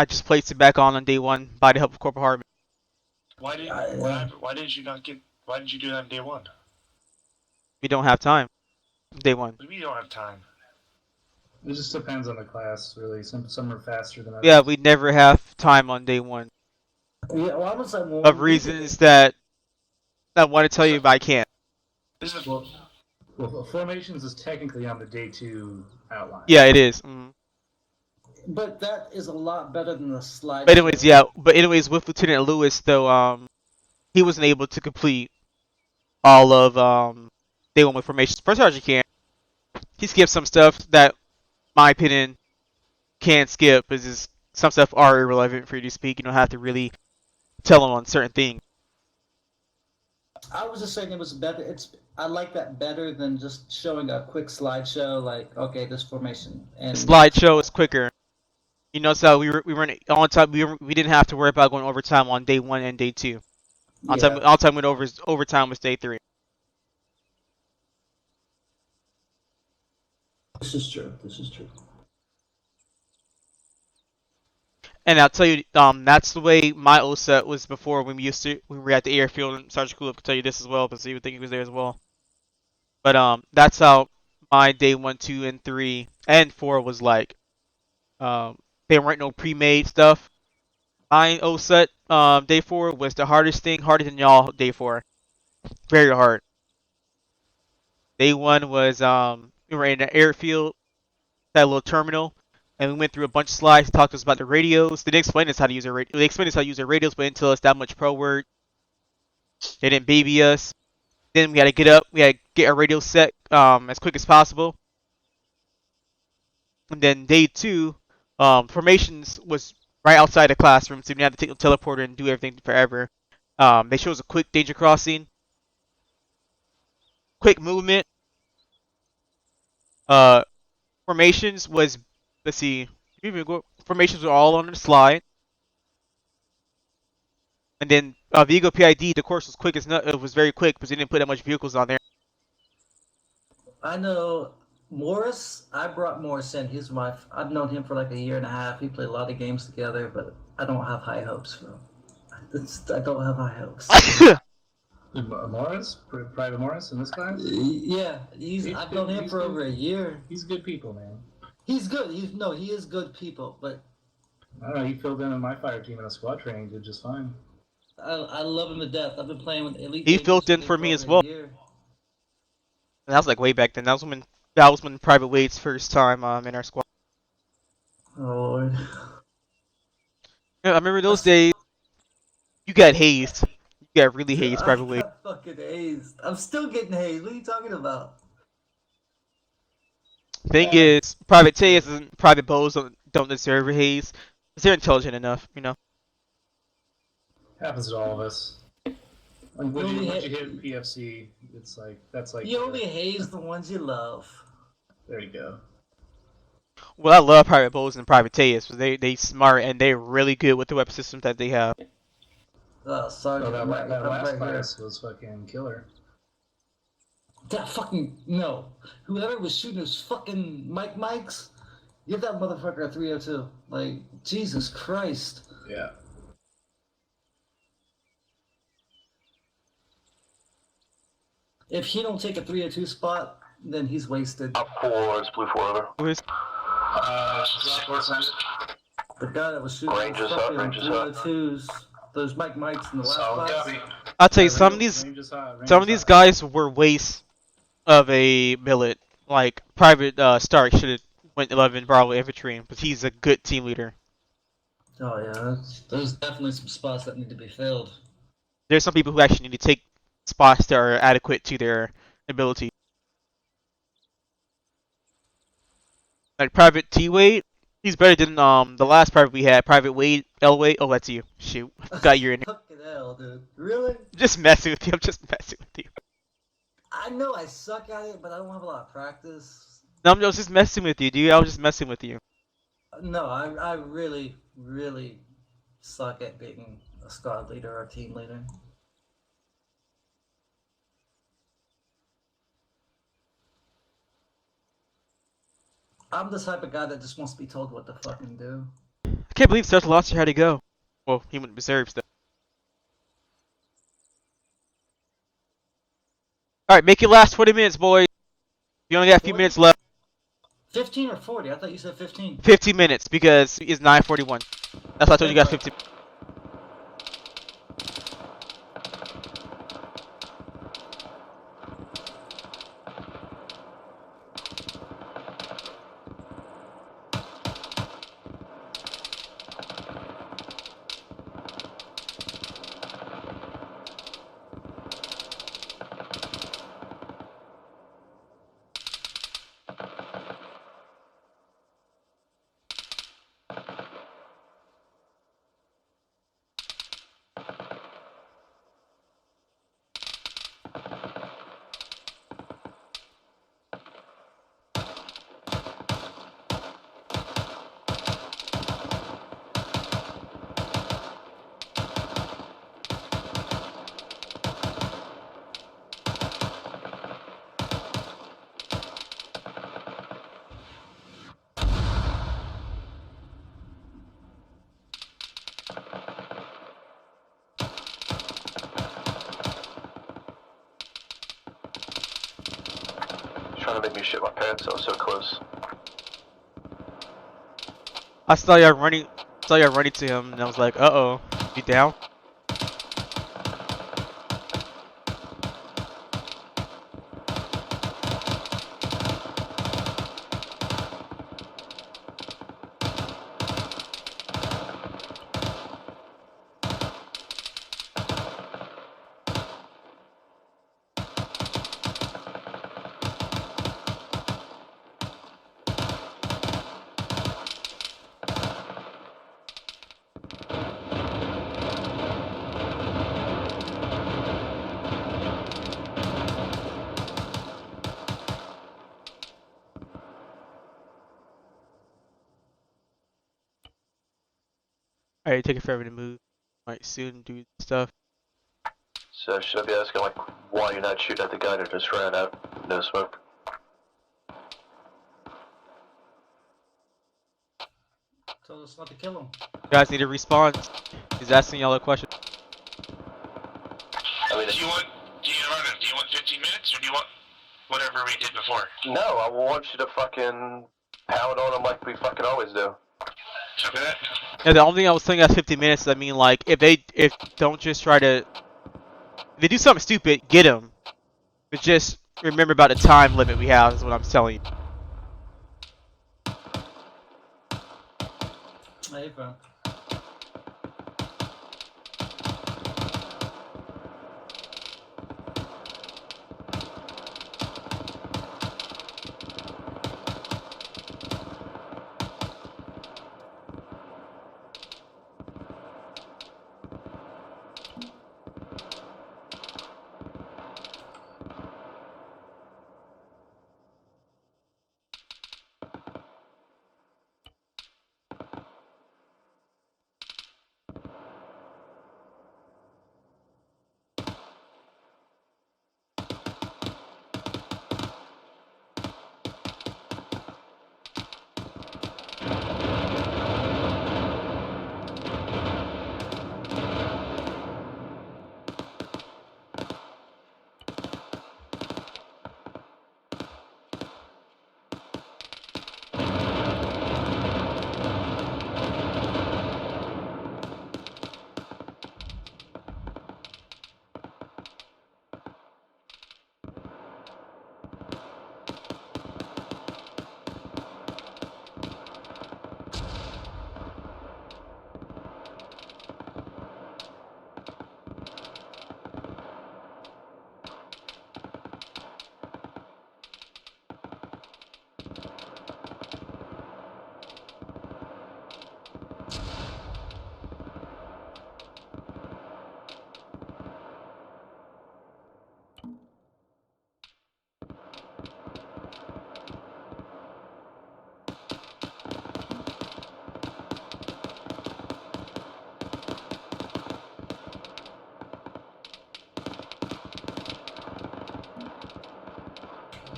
just placed it back on day one by the help of Corporal Hartman. Why did you do that on day one? We don't have time. Day one. What do you mean you don't have time? It just depends on the class, really. Some are faster than others. Yeah, we never have time on day one. Yeah, well, I was like, well, Of reasons that I want to tell you, but I can't. This is Well, formations is technically on the day 2 outline. Yeah, it is. Mm. But that is a lot better than the slide. But anyways, yeah. But anyways, with Lieutenant Lewis, though, he wasn't able to complete all of day one with formations. First Sergeant can. He skipped some stuff that, my opinion, can't skip because some stuff are irrelevant for you to speak. You don't have to really tell him on certain things. I was just saying it was better. I like that better than just showing a quick slideshow. Like, okay, this formation and The slideshow is quicker. You know, so we weren't on time. We didn't have to worry about going overtime on day one and day two. On time went overtime was day 3. This is true. This is true. And I'll tell you, that's the way my OSUT was before when we were at the airfield, and Sergeant Kulip could tell you this as well, because he would think he was there as well. But that's how my day 1, 2, and 3, and 4 was like. There weren't no pre-made stuff. My OSUT, day 4 was the hardest thing, harder than y'all day 4. Very hard. Day 1 was we were in an airfield, that little terminal, and we went through a bunch of slides, talked to us about the radios. They didn't explain us how to use They explained us how to use our radios, but didn't tell us that much pro word. They didn't baby us. Then we had to get up. We had to get our radio set as quick as possible. And then day 2, formations was right outside the classroom, so we didn't have to take the teleporter and do everything forever. They showed us a quick danger crossing, quick movement. Formations was, let's see, formations were all on the slide. And then vehicle PID, the course was quick as it was very quick because they didn't put that much vehicles on there. I know Morris. I brought Morris in. I've known him for like a year and a half. We played a lot of games together, but I don't have high hopes for him. I don't have high hopes. Morris? Private Morris in this class? Yeah, I've known him for over a year. He's good people, man. He's good. He is good people, but I don't know, he filled in my fire team in a squad training, did just fine. I love him to death. I've been playing with Elite. He filled in for me as well. And that was like way back then. That was when Private Wade's first time in our squad. Oh Lord. Yeah, I remember those days. You got hazed. You got really hazed, Private Wade. I got fucking hazed. I'm still getting hazed. What are you talking about? Thing is, Private Tayas and Private Bows don't deserve a haze. They're intelligent enough, you know. Happens to all of us. Once you hit PFC, that's like. You only haze the ones you love. There you go. Well, I love Private Bows and Private Tayas. They smart and they're really good with the weapon systems that they have. Sorry. That last class was fucking killer. That fucking no. Whoever was shooting those fucking Mikes, give that motherfucker a 302. Like Jesus Christ. Yeah. If he don't take a 302 spot, then he's wasted. Up 4 is Blue 4 over. The guy that was shooting those fucking 302s, those Mikes in the last class. I'll tell you, some of these guys were waste of a billet. Like Private Stark should have went 11 Bravo Infantry, but he's a good team leader. Oh yeah, there's definitely some spots that need to be filled. There's some people who actually need to take spots that are adequate to their ability. Like Private T Wade, he's better than the last private we had, Private Wade L Wade. Oh, that's you. Shoot, got you in here. Fucking hell, dude. Really? Just messing with you. I'm just messing with you. I know I suck at it, but I don't have a lot of practice. No, I was just messing with you, dude. I was just messing with you. No, I really, really suck at being a squad leader or team leader. I'm the type of guy that just wants to be told what to fucking do. I can't believe Seth lost you had to go. Well, he went reserves though. Alright, make it last 20 minutes, boys. You only got a few minutes left. 15 or 40? I thought you said 15. 15 minutes, because it's 9:41. That's why I told you guys 15. trying to make me shit my pants. I was so close. I saw y'all running to him, and I was like, uh-oh, you down? Alright, take it forever to move. Might soon do stuff. So should I be asking like why you're not shooting at the guy that just ran out? No smoke. Told us not to kill him. You guys need a response. He's asking y'all a question. I mean, Do you want 15 minutes, or do you want whatever we did before? no, I want you to fucking pound on him like we fucking always do. Copy that. Yeah, the only thing I was saying at 15 minutes, I mean, like, if don't just try to, if they do something stupid, get them. But just remember about the time limit we have, is what I'm telling you. Hey, bro.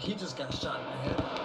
He just got shot in the head.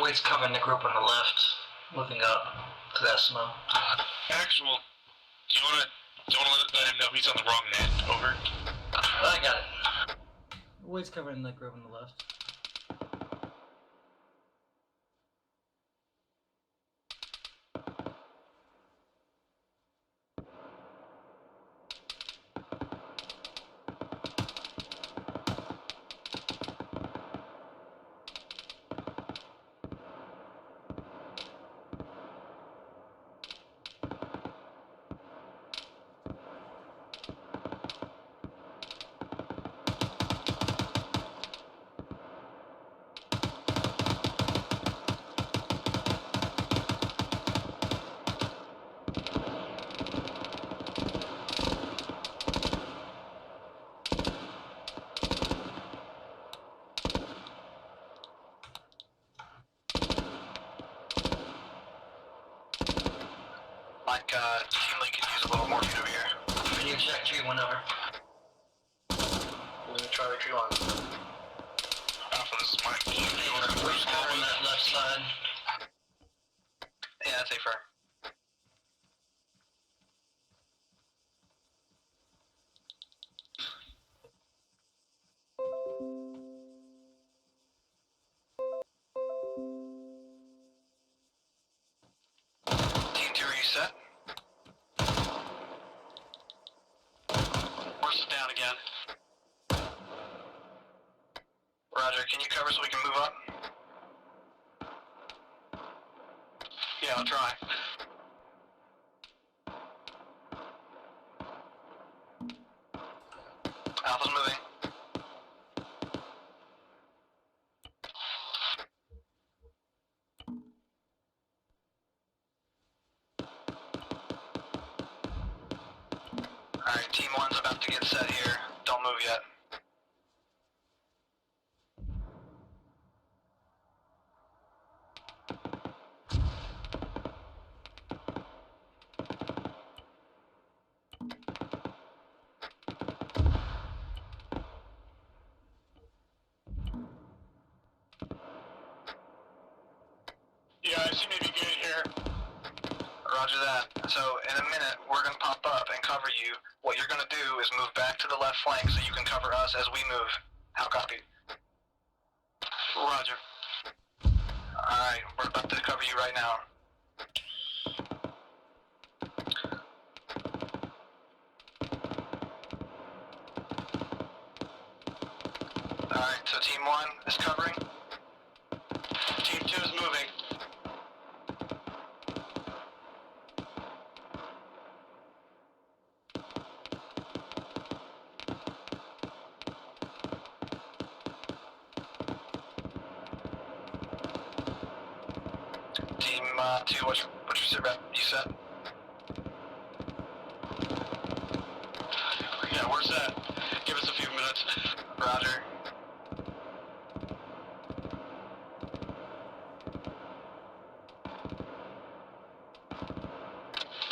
Wade's covering the group on the left, looking up to that smoke. Actual, do you want to Do you want to let him know he's on the wrong net? Over. I got it. Wade's covering the grove on the left. Mike, Team Lee could use a little more over here. Can you check tree one over? Charlie Tree 1. Alpha, this is Mike. We're covering that left side. Yeah, that's safer. Team 2, are you set? Horse is down again. Roger, can you cover so we can move up? Yeah, I'll try. Alpha's moving. Alright, Team 1's about to get set here. Don't move yet. Yeah, I seem to be good here. Roger that. So, in a minute, we're gonna pop up and cover you. What you're gonna do is move back to the left flank so you can cover us as we move. How copy? Roger. Alright, we're about to cover you right now. Alright, so Team 1 is covering. Team 2 is moving. Team 2, what's your sit rep? You set? Yeah, we're set. Give us a few minutes. Roger.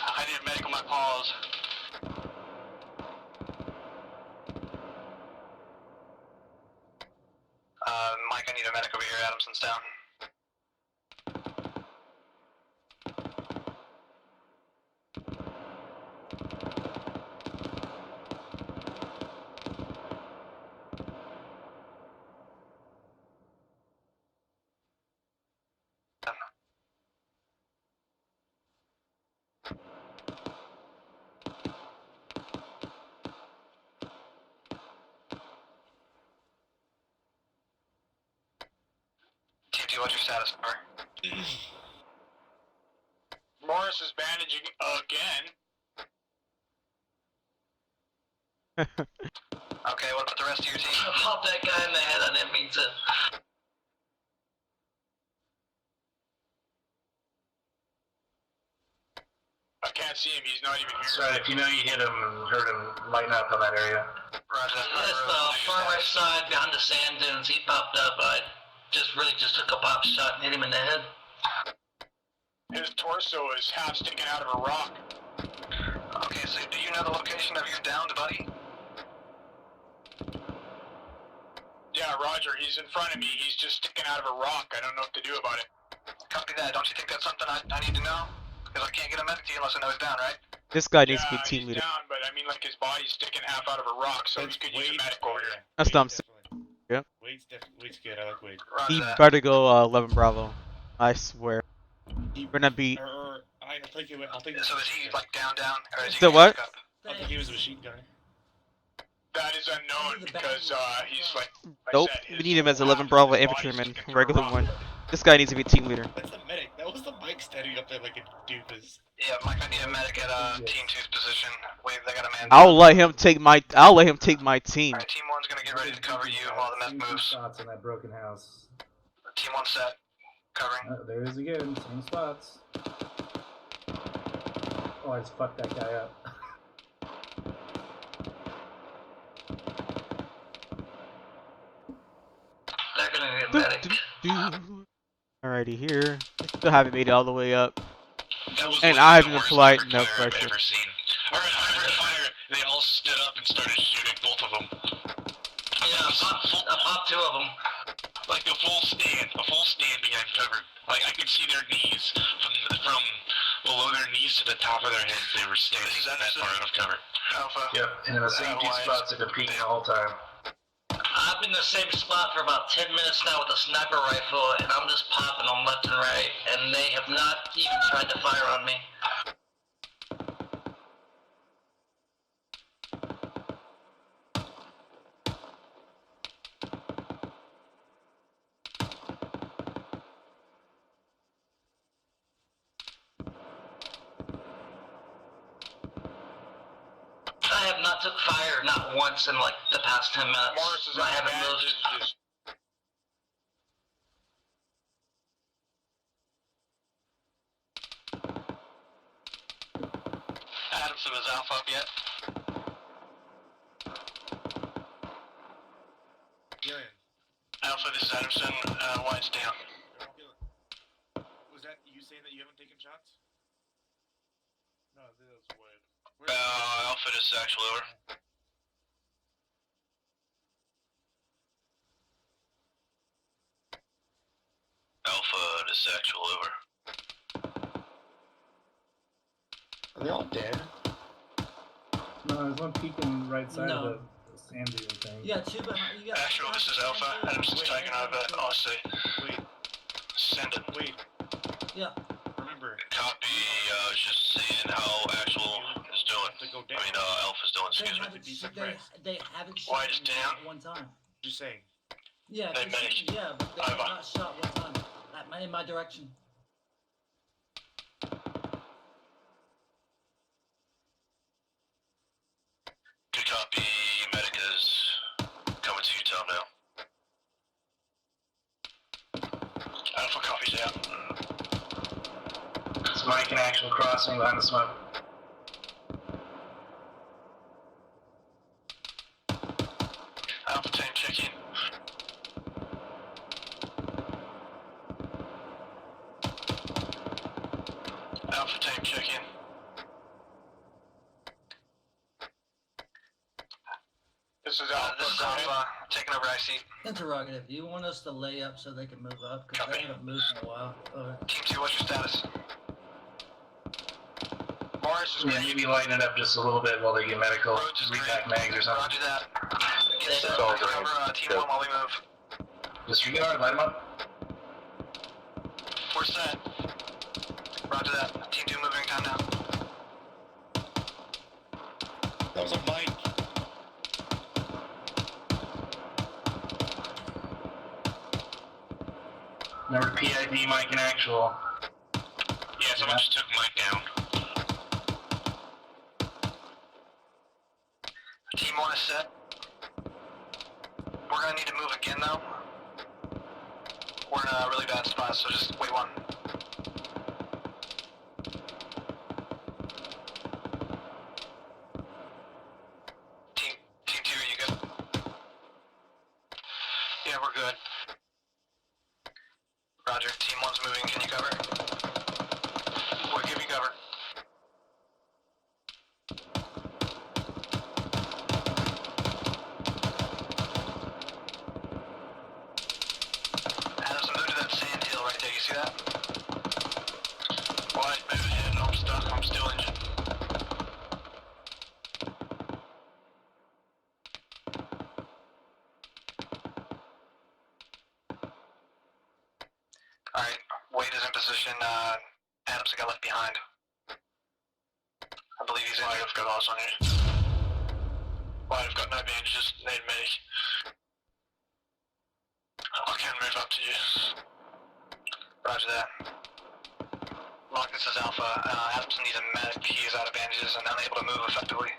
I need a medic on my paws. Mike, I need a medic over here. Adamson's down. Team 2, what's your status, over? Morris is bandaging again. Okay, what about the rest of your team? Pop that guy in the head, I didn't mean to. I can't see him, he's not even here. So if you know you hit him and hurt him, lighten up on that area. Roger that. Yes, far right side behind the sand dunes. He popped up. I just took a pop shot and hit him in the head. His torso is half sticking out of a rock. Okay, so do you know the location of your downed buddy? Yeah, Roger, he's in front of me. He's just sticking out of a rock. I don't know what to do about it. Copy that. Don't you think that's something I need to know? Because I can't get a medic to you unless I know he's down, right? This guy needs to be Yeah, team he's leader. down, but I mean, like his body's sticking half out of a rock, so That's he could use a Wade. medic over here. That's dumb. Yeah. Wade's good. I like Wade. Roger He that. better go 11 Bravo. I swear. He, We're gonna be. I'll take it. I'll take it. So is he like down, or is he So gonna what? pick up? I'll take him as a machine gunner. That is unknown because he's like. I Nope. said, We his need him as whole 11 half of Bravo his body's infantryman, sticking through a regular rock. one. This guy needs to be team leader. That's the medic. That was the Mike standing up there like a doofus. Yeah, Mike, I need a medic at Team 2's position. Wait, they got a man. I'll let him take my team. Alright, Team 1's gonna get ready to cover you while the mech moves. Spots in that broken house. Team 1 set. Covering. There it is again. Same spots. Oh, I just fucked that guy up. They're gonna get medic. Alrighty, here. Still haven't made it all the way up. That was And like I the haven't been worst polite, hyper no fire I've pressure. ever seen. Alright, fire. They all stood up and started shooting, both of them. Yeah, I popped two of them. Like a full stand behind cover. Like I could see their knees from below their knees to the top of their heads. They were standing in that far out of cover. Alpha. Yep, and in the same two spots that they're peeking the whole time. I've been in the same spot for about 10 minutes now with a sniper rifle, and I'm just popping them left and right, and they have not even tried to fire on me. I have not took fire not once in like the past 10 minutes. Morris is I on haven't bad. moved. Adamson is Alpha up yet? Alpha, this is Adamson. Lights down. Was that you saying that you haven't taken shots? No, that's Wade. Alpha, this is actual over. Alpha, this is actual over. Are they all dead? No, there's one peeking right side No. of the sand dune thing. You got two behind. You got Actual, this is Alpha. Adamson's taking over at OSUT. Wait, Send it. wait. Yeah. Remember, Copy, I was just seeing how actual is doing. to go down. I mean, Alpha's doing, They excuse me. haven't, be they, suppressed. they haven't Why shot just me down? one time. Just saying. Yeah, They they managed. yeah, but they have Over. not shot one time. In my direction. Good copy, medic is coming to you, Tom now. Alpha copies out. It's Mike in actual crossing behind the smoke. Alpha team, check in. Alpha team, check in. This is Alpha, taking over IC. Interrogative. Do you want us to lay up so they can move up? Because they Copy. haven't moved in a while. Team 2, what's your status? Morris is Yeah, ready. you be lighting it up just a little bit while they get medical. Rhodes is Repack ready. mags or something. Roger that. Get set. It's all Cover Team 1 while we move. Disregard, light them up. We're set. Roger that. Team 2 moving time now. That was a Mike. Remember PID, Mike in actual. Yeah, someone just took Mike down. Team 1 is set. We're gonna need to move again though. We're in a really bad spot, so just wait one. Team 2, are you good? Yeah, we're good. Roger, Team 1's moving, can you cover? We'll give you cover. Adamson, move to that sand hill right there, you see that? Adams got left behind. I believe he's in. I've got loss on you. I've got no bandages. Need a medic. I can move up to you. Roger that. Mark, this is Alpha. Adams needs a medic. He is out of bandages and unable to move effectively.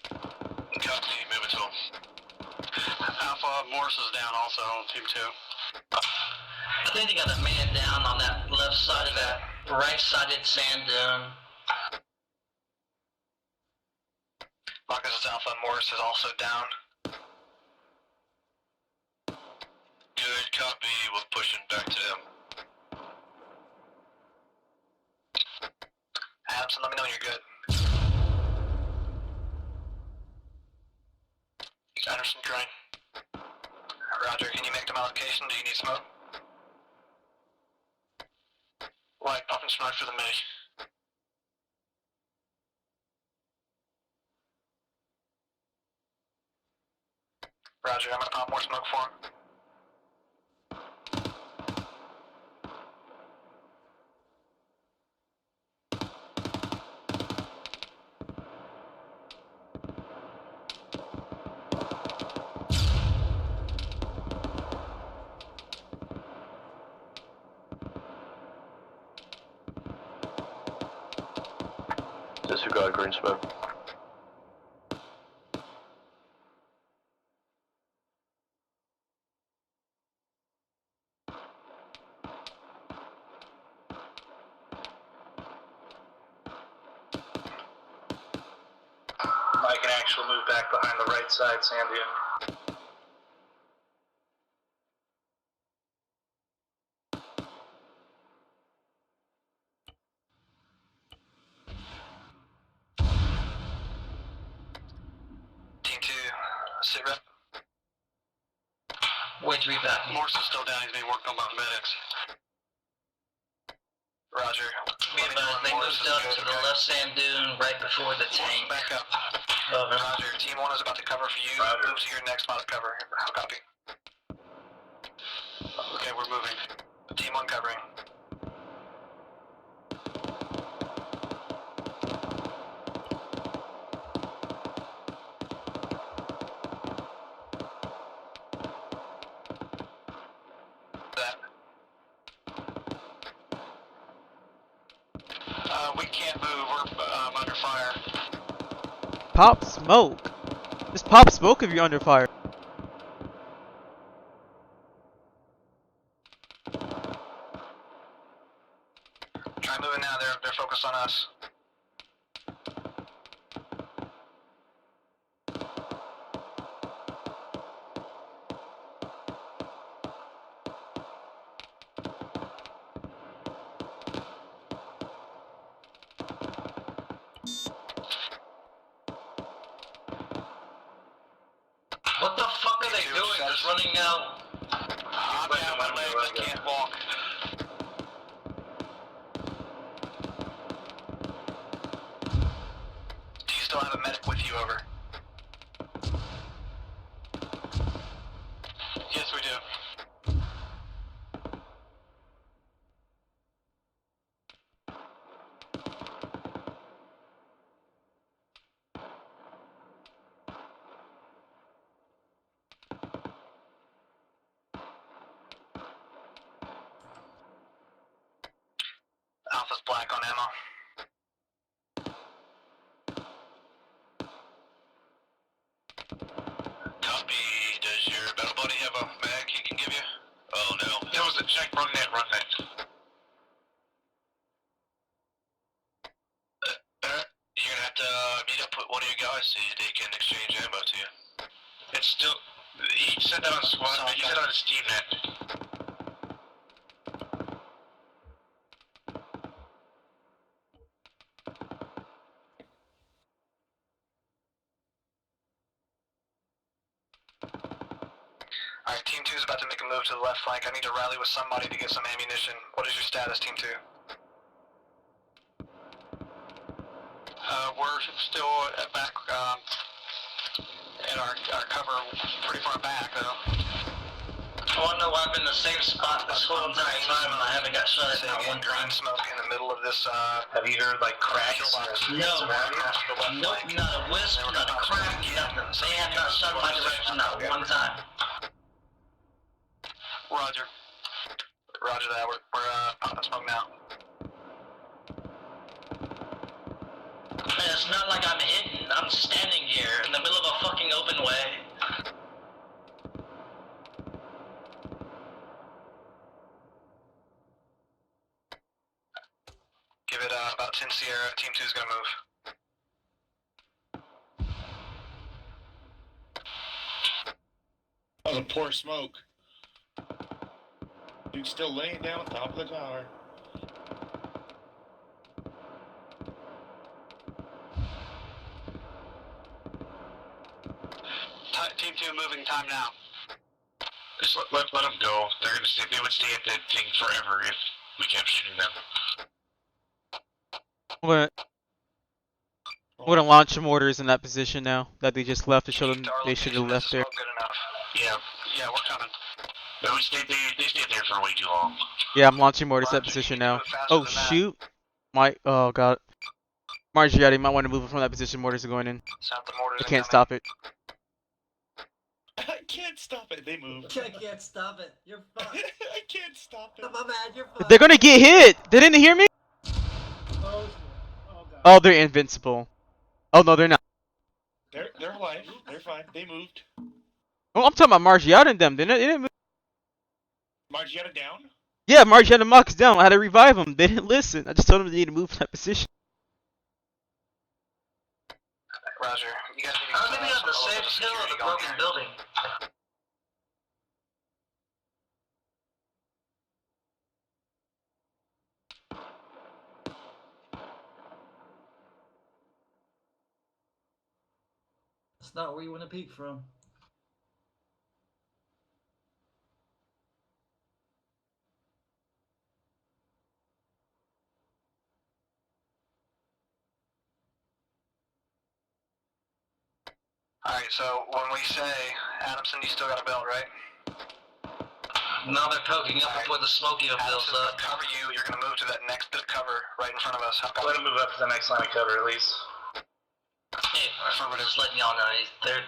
Copy, move it to him. Alpha, Morris is down also on Team 2. I think they got a man down on that left side of that right-sided sand dune. Marcus is Alpha, Morris is also down. Good, copy, we're pushing back to him. Adamson, let me know when you're good. Anderson, train. Roger, can you make them allocation? Do you need smoke? Light, pop and smoke for the mini. Roger, I'm gonna pop more smoke for him. Disregard green smoke. Mike can actually move back behind the right side sand dune. Team 2, sit rep. Wait to be back. Morse is still down, he's being worked on by the medics. Roger. They moved up to the left sand dune right before the tank. Back up. Over. Roger, Team 1 is about to cover for you. Roger. Move to your next spot of cover. How copy? Okay, we're moving. Team 1 covering. We can't move, we're under fire. Pop smoke. Just pop smoke if you're under fire. Try moving now, they're focused on us. What the fuck are they doing? Just running out. I'm down my legs, I can't walk. Do you still have a medic with you, over? Yes, we do. Alpha's black on ammo. Copy. Does your battle buddy have a mag he can give you? Oh no. There was a check. Run that. You're gonna have to meet up with one of your guys so they can exchange ammo to you. It's still. He said that on SWAT. He said on his Steam net. Alright, Team 2 is about to make a move to the left flank. I need to rally with somebody to get some ammunition. What is your status, Team 2? We're still back in our cover pretty far back, though. wanna know why I've been in the same spot this whole entire time and I haven't got shot at not one time? Smoke in the middle of this, have you heard like cracks? No, nope, not a wisp, not a crack, nothing. They have not shot in my direction not one time. Roger. Roger that. We're popping smoke now. And it's not like I'm hidden. I'm standing here in the middle of a fucking open way. Give it about 10 Sierra. Team 2 is gonna move. That was a poor smoke. Dude's still laying down on top of the tower. Team 2 moving time now. Just let them go. They're gonna stay. They would stay at that thing forever if we kept shooting them. We're gonna launch some orders in that position now that they just left to show them they should have left there. Good enough. Yeah, we're coming. But they stayed there for way too long. Yeah, I'm launching mortars in that position now. Oh shoot! Oh god. Margiotti might want to move from that position. Mortars are going in. I can't stop it. I can't stop it. They moved. I can't stop it. You're fucked. I can't stop it. My bad, you're fucked. They're gonna get hit! They didn't hear me? Oh, they're invincible. Oh no, they're not. They're alive. They're fine. They moved. Oh, I'm talking about Margiotti and them. They didn't move. Margietta down? Yeah, Margiotti Mox down. I had to revive them. They didn't listen. I just told them they need to move from that position. Roger. You guys need to How do we have the same hill of the broken building? That's not where you want to peek from. Alright, so when we say, Adamson, you still got a belt, right? Now they're poking up before the smoky builds up. Cover you, you're gonna move to that next bit of cover right in front of us. Let him move up to the next line of cover at least. Hey, just letting y'all know, they're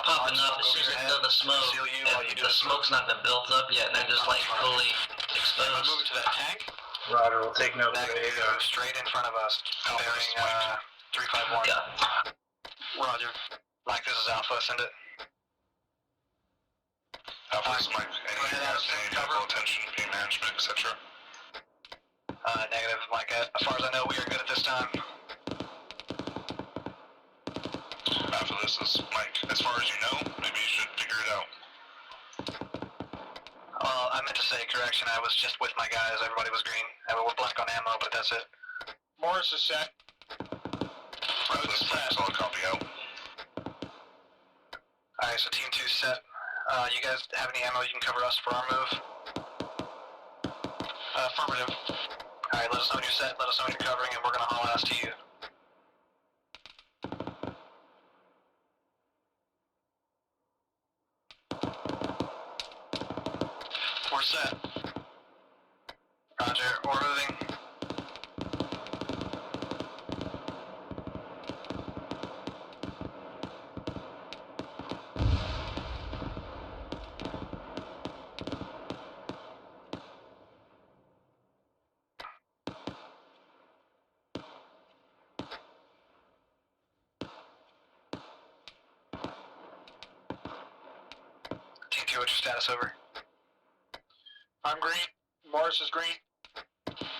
popping up as soon as they feel the smoke. And the smoke's not been built up yet, and they're just like fully exposed. Moving to that tank. Roger, we'll take note of Negative, straight in front of us, bearing 351. Yeah. Roger. Mike, this is Alpha, send it. Alpha, this is Mike. Any medical attention, pain management, etc. Negative, Mike. As far as I know, we are good at this time. Alpha, this is Mike. As far as you know, maybe you should figure it out. Well, I meant to say, correction, I was just with my guys. Everybody was green. We're blank on ammo, but that's it. Morris is set. Alpha, this is Mike. Solid copy out. Alright, so team 2 set. You guys have any ammo you can cover us for our move? Affirmative. Alright, let us know when you're set, let us know when you're covering, and we're gonna haul ass to you. We're set. Roger, we're moving. Team 2, what's your status over? I'm green. Morris is green.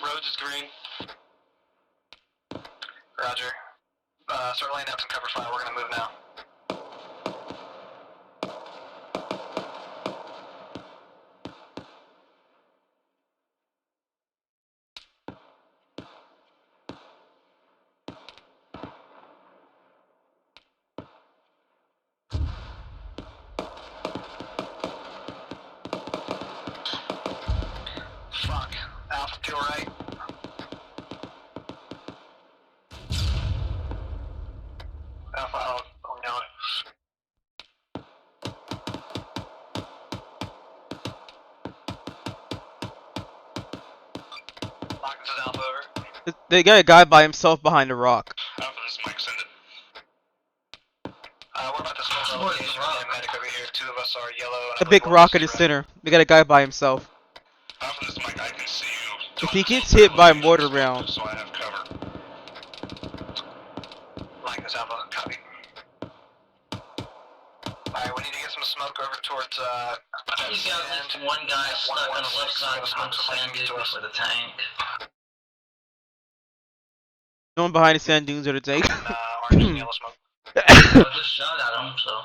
Rhodes is green. Roger. Start laying down some cover fire. We're gonna move now. Fuck. Alpha to your right. Alpha, oh Mike, this is Alpha, over. They got a guy by himself behind a rock. Alpha, this is Mike, send it. We're about to smoke location. We have a medic over here. 2 of us are yellow. And I A believe big one of rock us at is his red. center. They got a guy by himself. Alpha, this is Mike, I can see you. If Don't he gets smoke hit their by a location, mortar smoke round, so I have cover. Mike, this is Alpha. Copy. Alright, we need to get some smoke over towards, He's got at least one guy stuck on the left side behind the sand dunes with a tank. no one behind the sand dunes or the tank. Orange and yellow smoke. I just shot at him, so.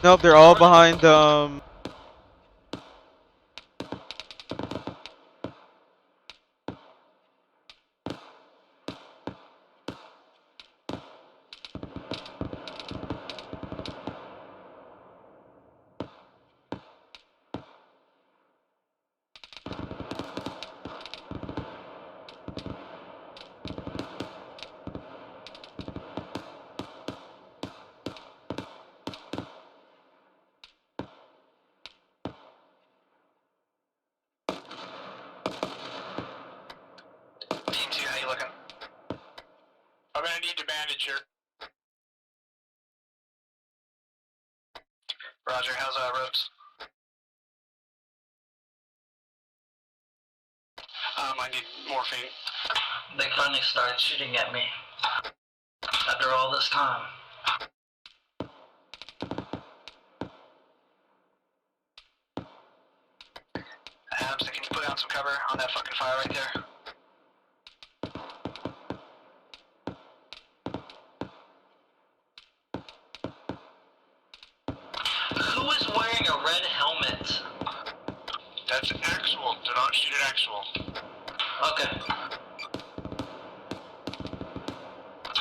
Nope, they're all behind Team 2, how you looking? I'm gonna need to bandage here. Roger, how's ropes? I need morphine. They finally started shooting at me. After all this time. Adams, can you put down some cover on that fucking fire right there? Who is wearing a red helmet? That's actual. Do not shoot at actual. Okay.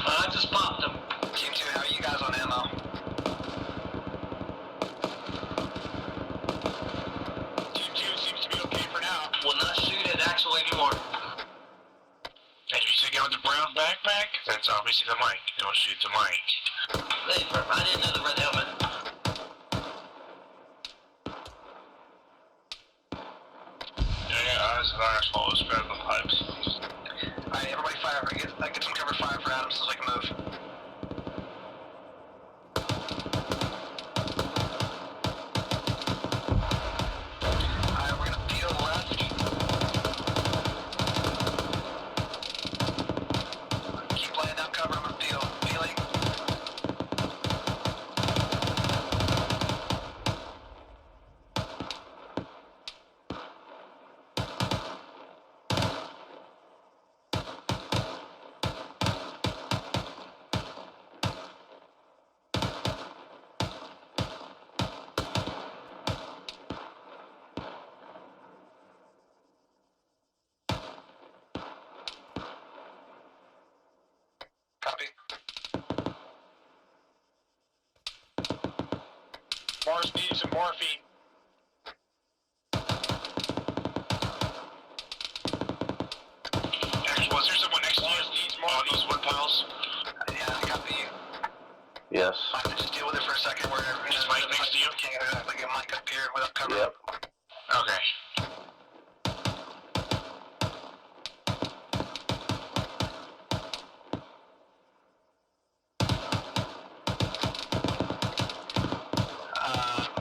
I just popped him. Team 2, how are you guys on ammo? Team 2 seems to be okay for now. Will not shoot at actual anymore. And you take out the brown backpack? That's obviously the mic. Don't shoot the mic. Hey, I didn't know the red helmet. Yeah, eyes and eyes follow spread the pipes. Alright, everybody fire. Get some cover fire for Adams so they can move. Alright, we're gonna peel left. Keep laying down cover, I'm gonna peel. Peeling. Copy. Mars needs some morphine. Actually, was there someone next to you that needs more of these wood piles? Yeah, I copy you. Yes. I can just deal with it for a second. We're Is Mike next to you? Can't get it. Like a mic up here without cover. Yep. Okay.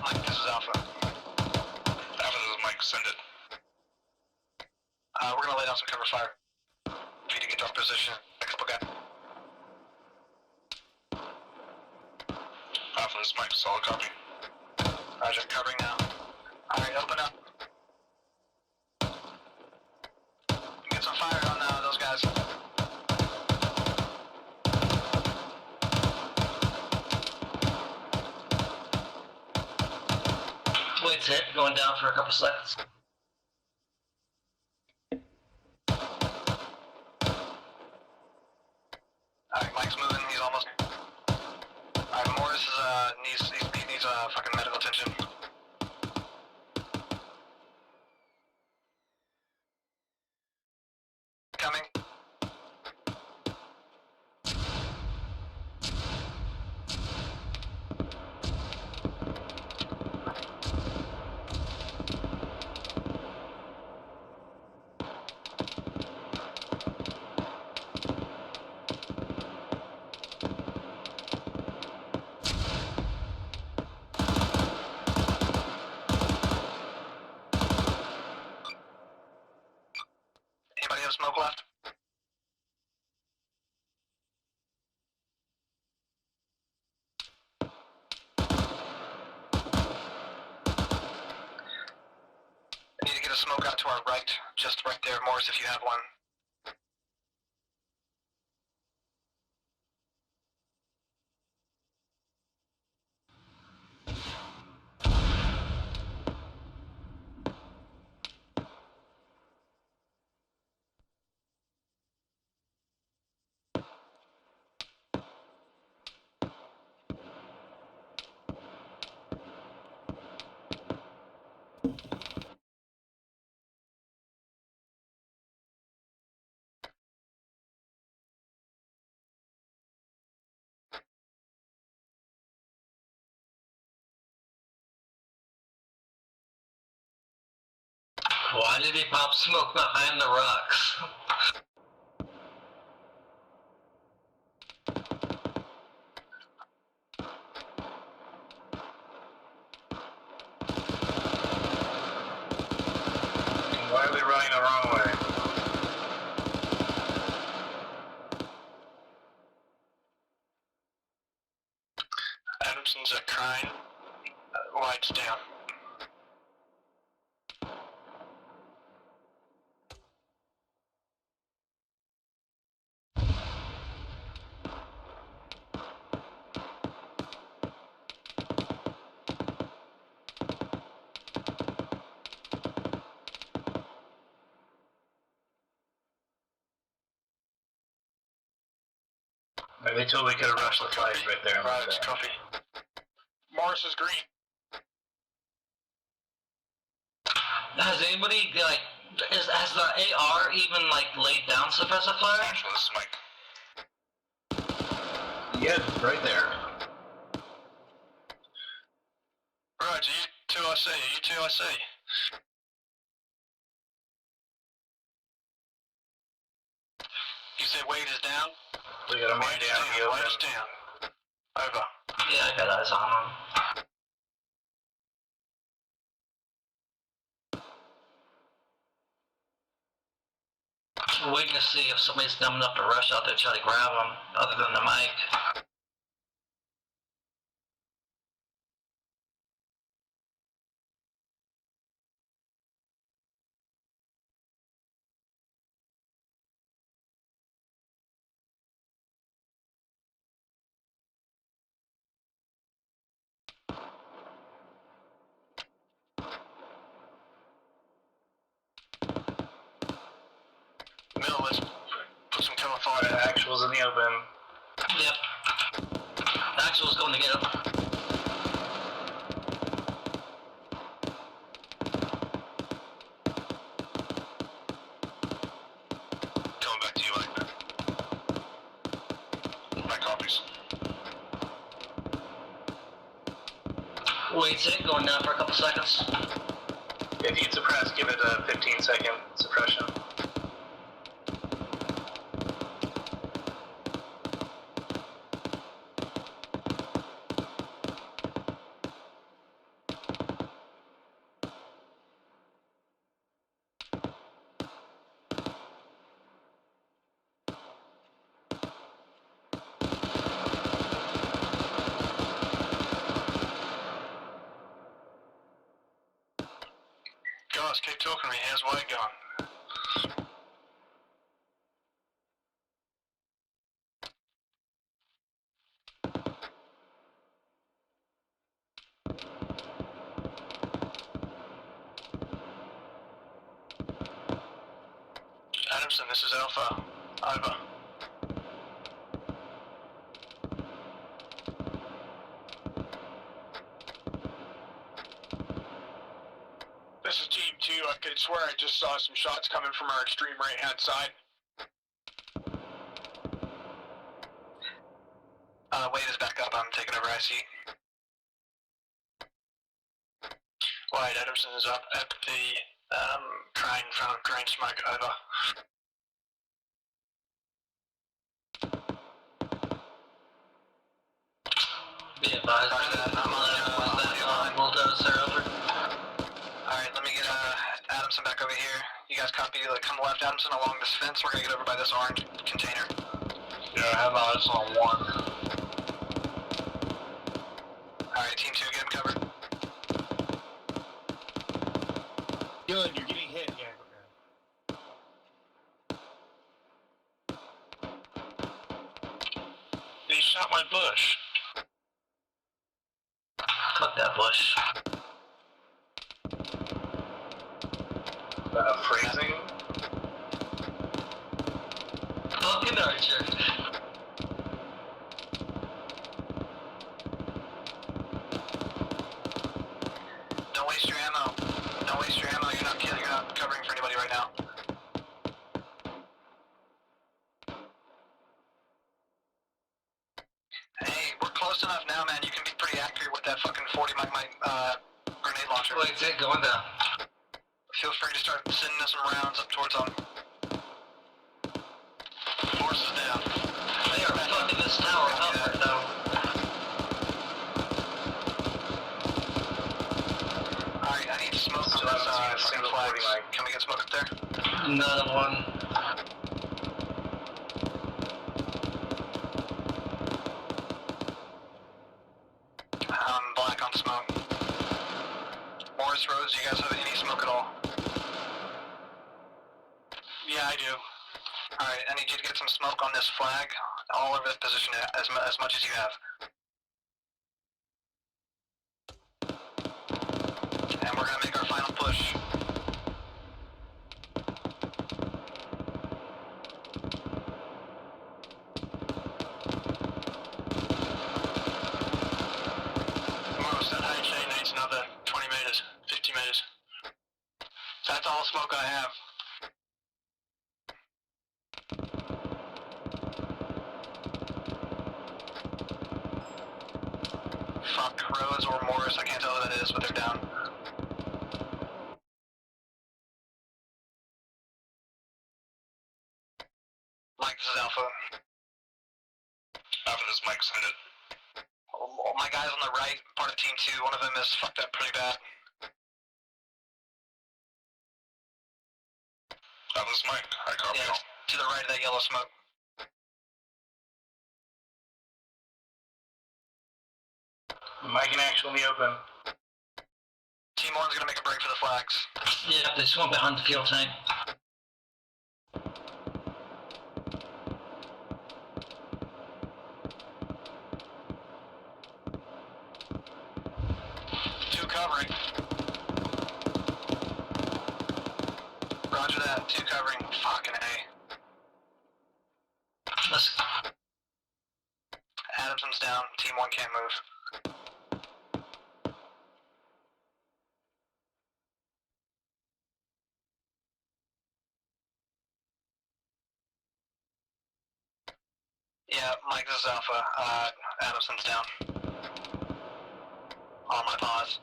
Mike, this is Alpha. Alpha, this is Mike, send it. We're gonna lay down some cover fire. For you to get to our position. A couple guys. Alpha, this is Mike, solid copy. Roger, covering now. Alright, open up. Get some fire on those guys. Wait's hit, going down for a couple seconds. Alright, Mike's moving. He's almost. Alright, Morris is, he needs fucking medical attention. Coming. have smoke left? I need to get a smoke out to our right, just right there, Morris, if you have one. Why did he pop smoke behind the rocks? Why are we running the wrong way? Adamson's at Crine. Lights down. They totally could have rushed the flight right there. Right, copy. Morris is green. Has anybody, like, has the AR even, like, laid down suppressive fire? Actually, this is Mike. Yeah, right there. Roger, you two I see, you two I see. You say weight is down? We got a man down in the open. Weight is down. Over. Yeah, I got eyes on him. Waiting to see if somebody's coming up to rush out there to try to grab him, other than the mic. Middle, let's put some cover fire. Actuals in the open. Yep. Axel's going to get him. Coming back to you, Mike. My copies. Wait, it going down for a couple seconds. If you suppress, give it a 15-second suppression. Guys, keep talking to me. How's Wade going? Adamson, this is Alpha. Over. This is Team 2. I could swear I just saw some shots coming from our extreme right-hand side. Wade is back up. I'm taking over IC. Wade, Adamson is up at the crane in front of green smoke. Over. Be advised, I'm on that bulldozer over. Alright, let me get Adamson Adamson back over here. You guys copy, like, come left, Adamson, along this fence. We're gonna get over by this orange container. Yeah, I have eyes on one. Alright, team 2, get him covered. Dylan, you're getting hit. Yeah. They shot my bush. Fuck that bush. Phrasing? Fucking Archer. Don't waste your ammo. Don't waste your ammo. You're not killing. You're not covering for anybody right now. Hey, we're close enough now, man. You can be pretty accurate with that fucking 40 mic grenade launcher. Wait, it's it going down. Feel free to start sending us some rounds up towards them. Force is down. They are fucking this tower up right now. Alright, I need smoke on this fucking flags. Can we get smoke up there? Another one. Black on smoke. Morris Rose, do you guys have any smoke at all? Yeah, I do. Alright, I need you to get some smoke on this flag, all over this position, as much as you have. And we're gonna make our final push. Morris, that height chain needs another 20 meters, 50 meters. That's all smoke I have. Fuck, Rose or Morris, I can't tell who that is, but they're down. Mike, this is Alpha. After this, Mike, send it. My guys on the right, part of Team 2, one of them is fucked up pretty bad. After this, Mike, I copy. Yeah, to the right of that yellow smoke. Mike in action in the open. Team 1's gonna make a break for the flags. Yeah, there's one behind the fuel tank. Two covering. Roger that, two covering. Fucking A. Let's... Adamson's down, Team 1 can't move. Yeah, Mike, this is Alpha. Adamson's down. On my pause.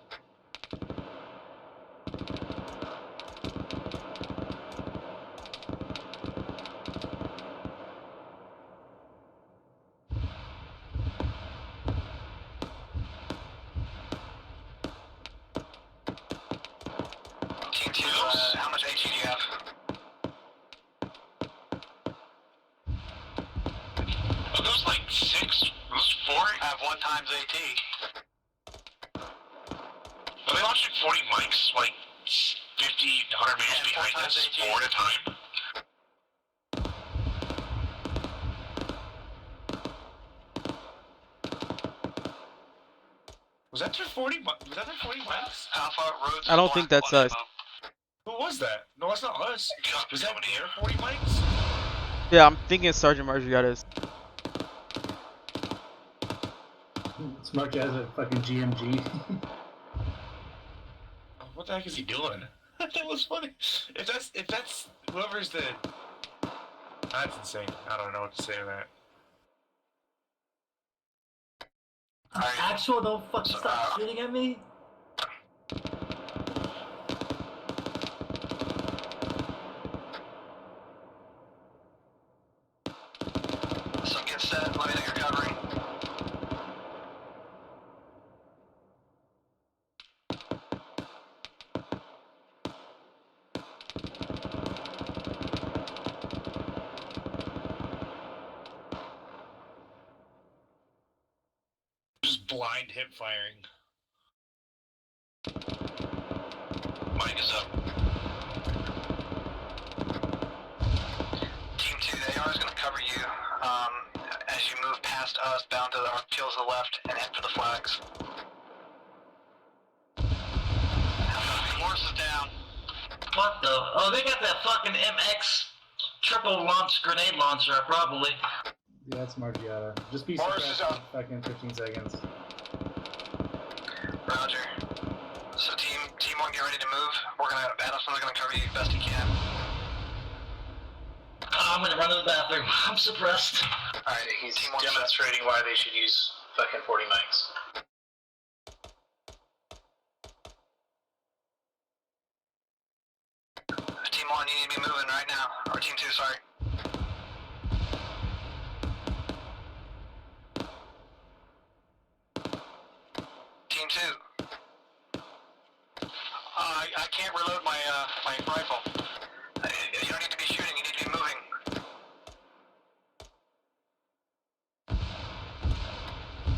Team 2, how much HE do you have? Are those like 6? Those 4? I have 1 times AT. Are they launching 40 mics, like 50, 100 meters Yeah, behind 4 times us, 18. 4 at a time? Was that their 40? Was that their 40 mics? Alpha, Rhodes, I don't think that's us. Who was that? No, that's not us. Copy, Was that coming their here. 40 mics? Yeah, I'm thinking it's Sergeant Margiotta's. It's marked as a fucking GMG. What the heck is he doing? That was funny. If that's whoever's the... That's insane. I don't know what to say to that. Alright. Actual, don't fucking stop shooting at me. So get set, let me know you're covering. blind hip firing. Mike is up. Team 2, the AR is going to cover you as you move past us, bound to our heels to the left, and head for the flags. Morse is down. What the? Oh, they got that fucking MX triple launch grenade launcher, probably. Yeah, that's Margiata. Just be Morris is suppressed up. back in 15 seconds. Roger. So team 1, get ready to move. Addison's gonna cover you best he can. I'm gonna run to the bathroom. I'm suppressed. Alright, He's team 1 demonstrating why they should use fucking 40 mics. Team 1, you need to be moving right now. Or Team 2, sorry. Team 2. I can't reload my rifle. You don't need to be shooting, you need to be moving.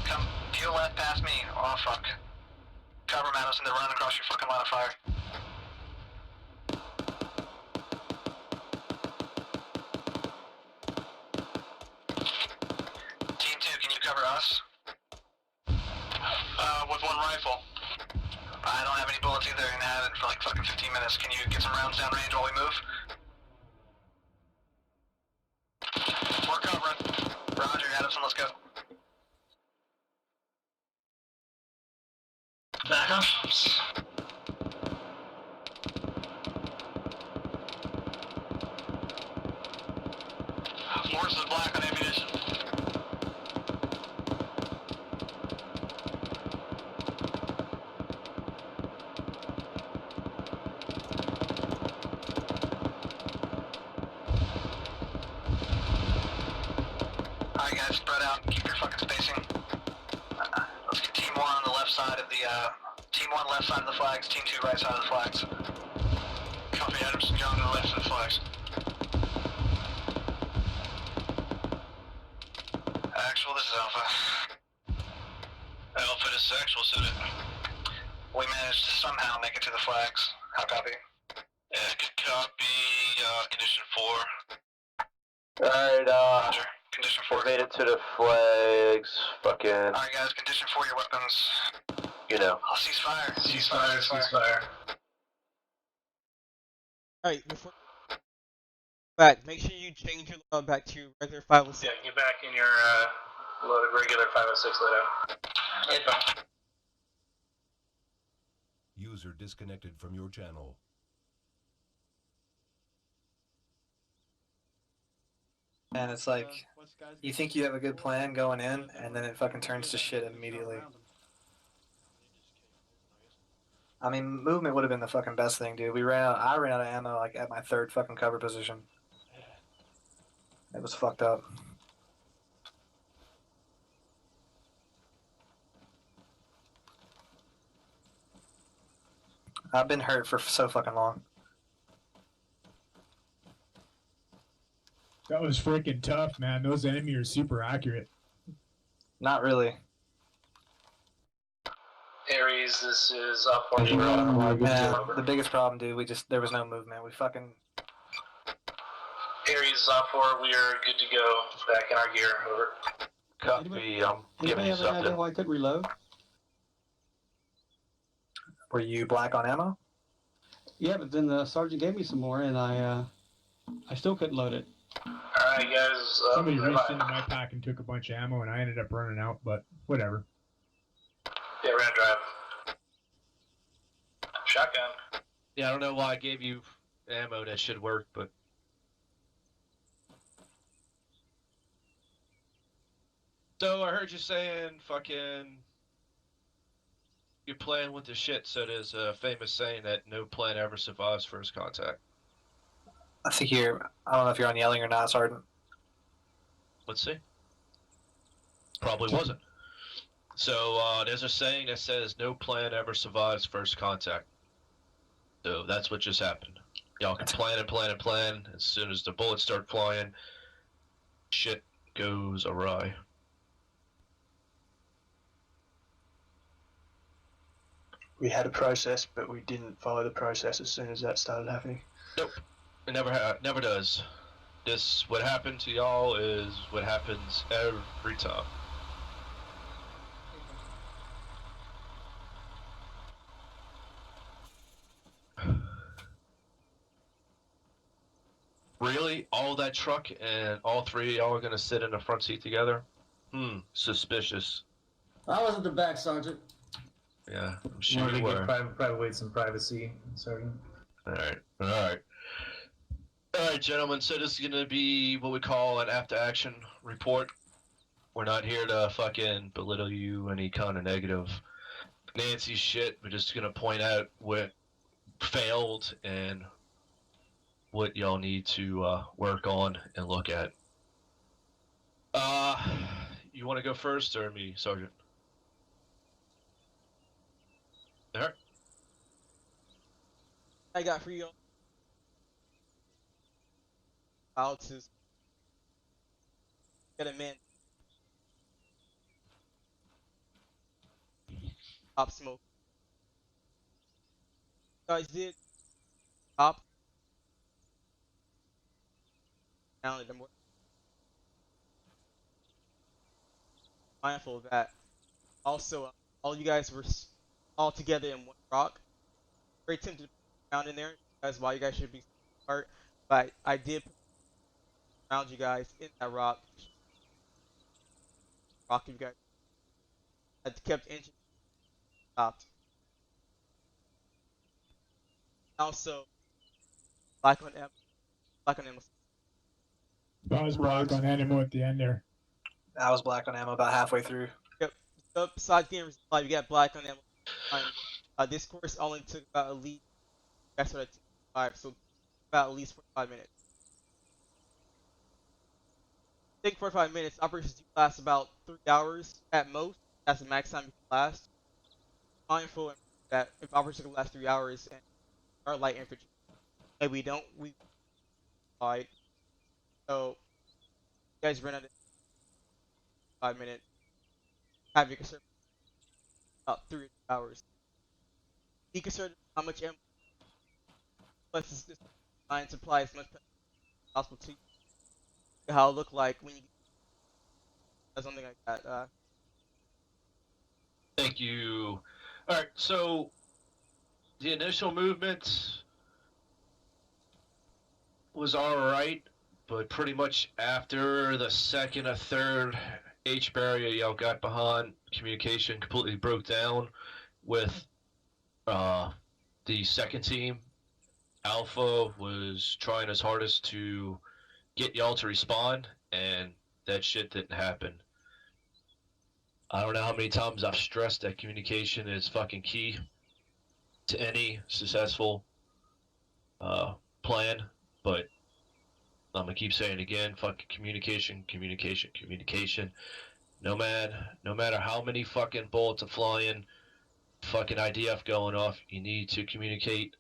Come, peel left past me. Oh fuck. Cover Madison, they're running across your fucking line of fire. Team 2, can you cover us? With one rifle. I don't have any bullets either and have it for like fucking 15 minutes. Can you get some rounds down range while we move? We're covering. Roger, Addison, let's go. Back up. Morris is black on ammunition. Alright guys, spread out and keep your fucking spacing. Let's get Team 1 on the left side of the, Team 1 left side of the flags, Team 2 right side of the flags. Copy, Adamson, John to the left of the flags. Actual, this is Alpha. Alpha, this is Actual, send it. We managed to somehow make it to the flags. How copy? Yeah, good copy, condition 4. Alright, Roger. Condition 4. made it to the flags. Fucking, Alright guys, condition 4 your weapons. you know. I'll cease fire. Ceasefire, ceasefire. Alright, before back, make sure you change your loadout back to your regular 506. Yeah, get back in your loaded regular 506 loadout. User disconnected from your channel. And it's like, you think you have a good plan going in, and then it fucking turns to shit immediately. I mean, movement would have been the fucking best thing, dude. I ran out of ammo like at my third fucking cover position. It was fucked up. I've been hurt for so fucking long. That was freaking tough, man. Those enemies are super accurate. Not really. Aries, this is up for you. Yeah, the biggest problem, dude, there was no movement. We fucking... Aries is up for, we are good to go. Back in our gear, over. Copy, I'm giving Anybody you have any idea something. why I couldn't reload? Were you black on ammo? Yeah, but then the sergeant gave me some more, and I still couldn't load it. Alright, guys. Somebody reached into my pack and took a bunch of ammo, and I ended up running out, but whatever. Yeah, we're gonna drive. Shotgun. Yeah, I don't know why I gave you ammo that should work, but... So, I heard you saying fucking... You're playing with the shit, so there's a famous saying that no plan ever survives first contact. I think I don't know if you're on yelling or not, Sergeant. Let's see. Probably wasn't. So, there's a saying that says no plan ever survives first contact. So, that's what just happened. Y'all can plan and plan and plan. As soon as the bullets start flying, shit goes awry. we had a process, but we didn't follow the process as soon as that started happening. Nope, it never does. This what happened to y'all is what happens every time. Really? All that truck and all three of y'all are gonna sit in the front seat together? Suspicious. I was at the back, Sergeant. Yeah, I'm sure Wanted you to were. give private Wade some privacy, Sergeant. Alright. Alright, gentlemen, so this is gonna be what we call an after action report. We're not here to fucking belittle you any kind of negative Nancy shit. We're just gonna point out what failed and what y'all need to work on and look at. You wanna go first or me, Sergeant? Alright. I got for you. Out to get a man. Pop smoke. Guys did pop. Down them. Mindful of that. Also, all you guys were all together in one rock. Very tempted to put around in there. That's why you guys should be apart. But I did put around you guys in that rock. Rock you guys. I kept inching. Stopped. Also, black on M. Black on M. I was black on animal at the end there. I was black on ammo about halfway through. Yep. So besides getting resupply, you got black on M. This course only took about at least. That's what I took 5, so about at least 45 minutes. Take 45 minutes. Operations do last about 3 hours at most. That's the max time you can last. Mindful that if operations can last 3 hours and our light infantry, and we fight. So you guys run out of 5 minutes. Have your concern about 3 hours. Be concerned how much ammo. Plus, this line supply as much as possible to you. How it look like when you get something like that. Thank you. Alright, so the initial movement was alright, but pretty much after the second or third H barrier y'all got behind, communication completely broke down with the second team. Alpha was trying his hardest to get y'all to respond, and that shit didn't happen. I don't know how many times I've stressed that communication is fucking key to any successful plan, but I'm gonna keep saying it again, fucking communication. No matter how many fucking bullets are flying, fucking IDF going off, you need to communicate.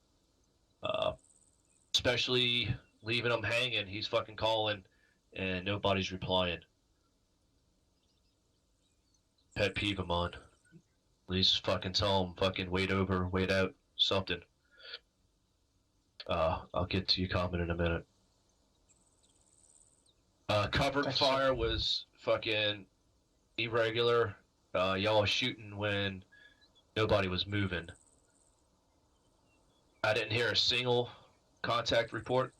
Especially leaving him hanging, he's fucking calling and nobody's replying. Pet peeve of mine. At least fucking tell him fucking wait over, wait out, something. I'll get to your comment in a minute. Covered fire was fucking irregular. Y'all was shooting when nobody was moving. I didn't hear a single contact report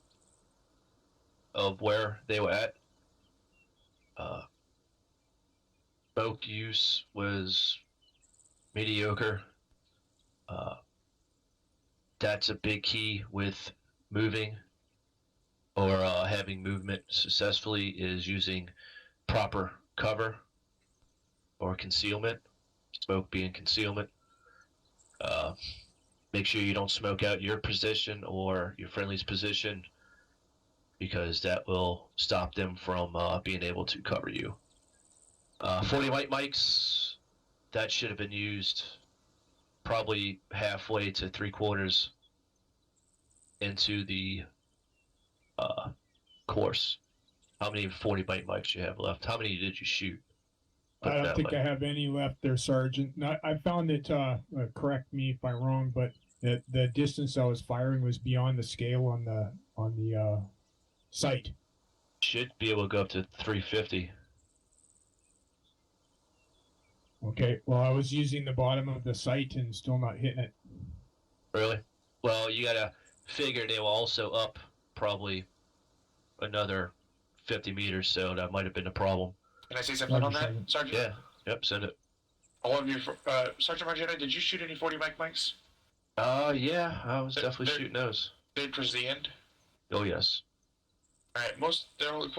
of where they were at. Smoke use was mediocre. That's a big key with moving or having movement successfully, is using proper cover or concealment. Smoke being concealment. Make sure you don't smoke out your position or your friendly's position, because that will stop them from being able to cover you. 40 light mics, that should have been used probably halfway to 3/4 into the course. How many 40 light mics you have left? How many did you shoot? Put I it don't that think way. I have any left there, Sergeant. I found that, correct me if I'm wrong, but that the distance I was firing was beyond the scale on the sight. Should be able to go up to 350. Okay, well, I was using the bottom of the sight and still not hitting it. Really? Well, you gotta figure they were also up probably another 50 meters, so that might have been the problem. Can I say something on that, Sergeant? Yeah. Yep. Send it. All of you, Sergeant Margetta, did you shoot any 40 mics? Yeah, I was definitely shooting those. They're towards the end. Oh yes. All right,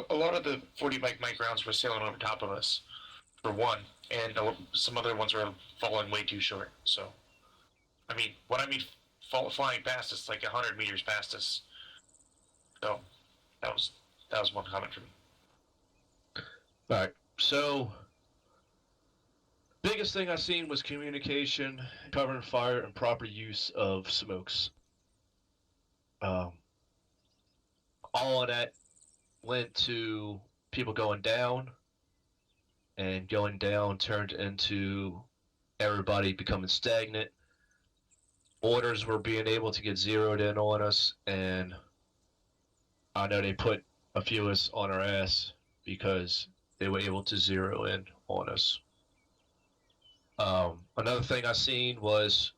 a lot of the 40 mic rounds were sailing over top of us, for one, and some other ones were falling way too short. So, I mean, flying past us, like 100 meters past us. So, that was one comment from me. All right. So, biggest thing I seen was communication, covering fire, and proper use of smokes. All of that went to people going down, and going down turned into everybody becoming stagnant. Orders were being able to get zeroed in on us, and I know they put a few of us on our ass because they were able to zero in on us. Another thing I seen was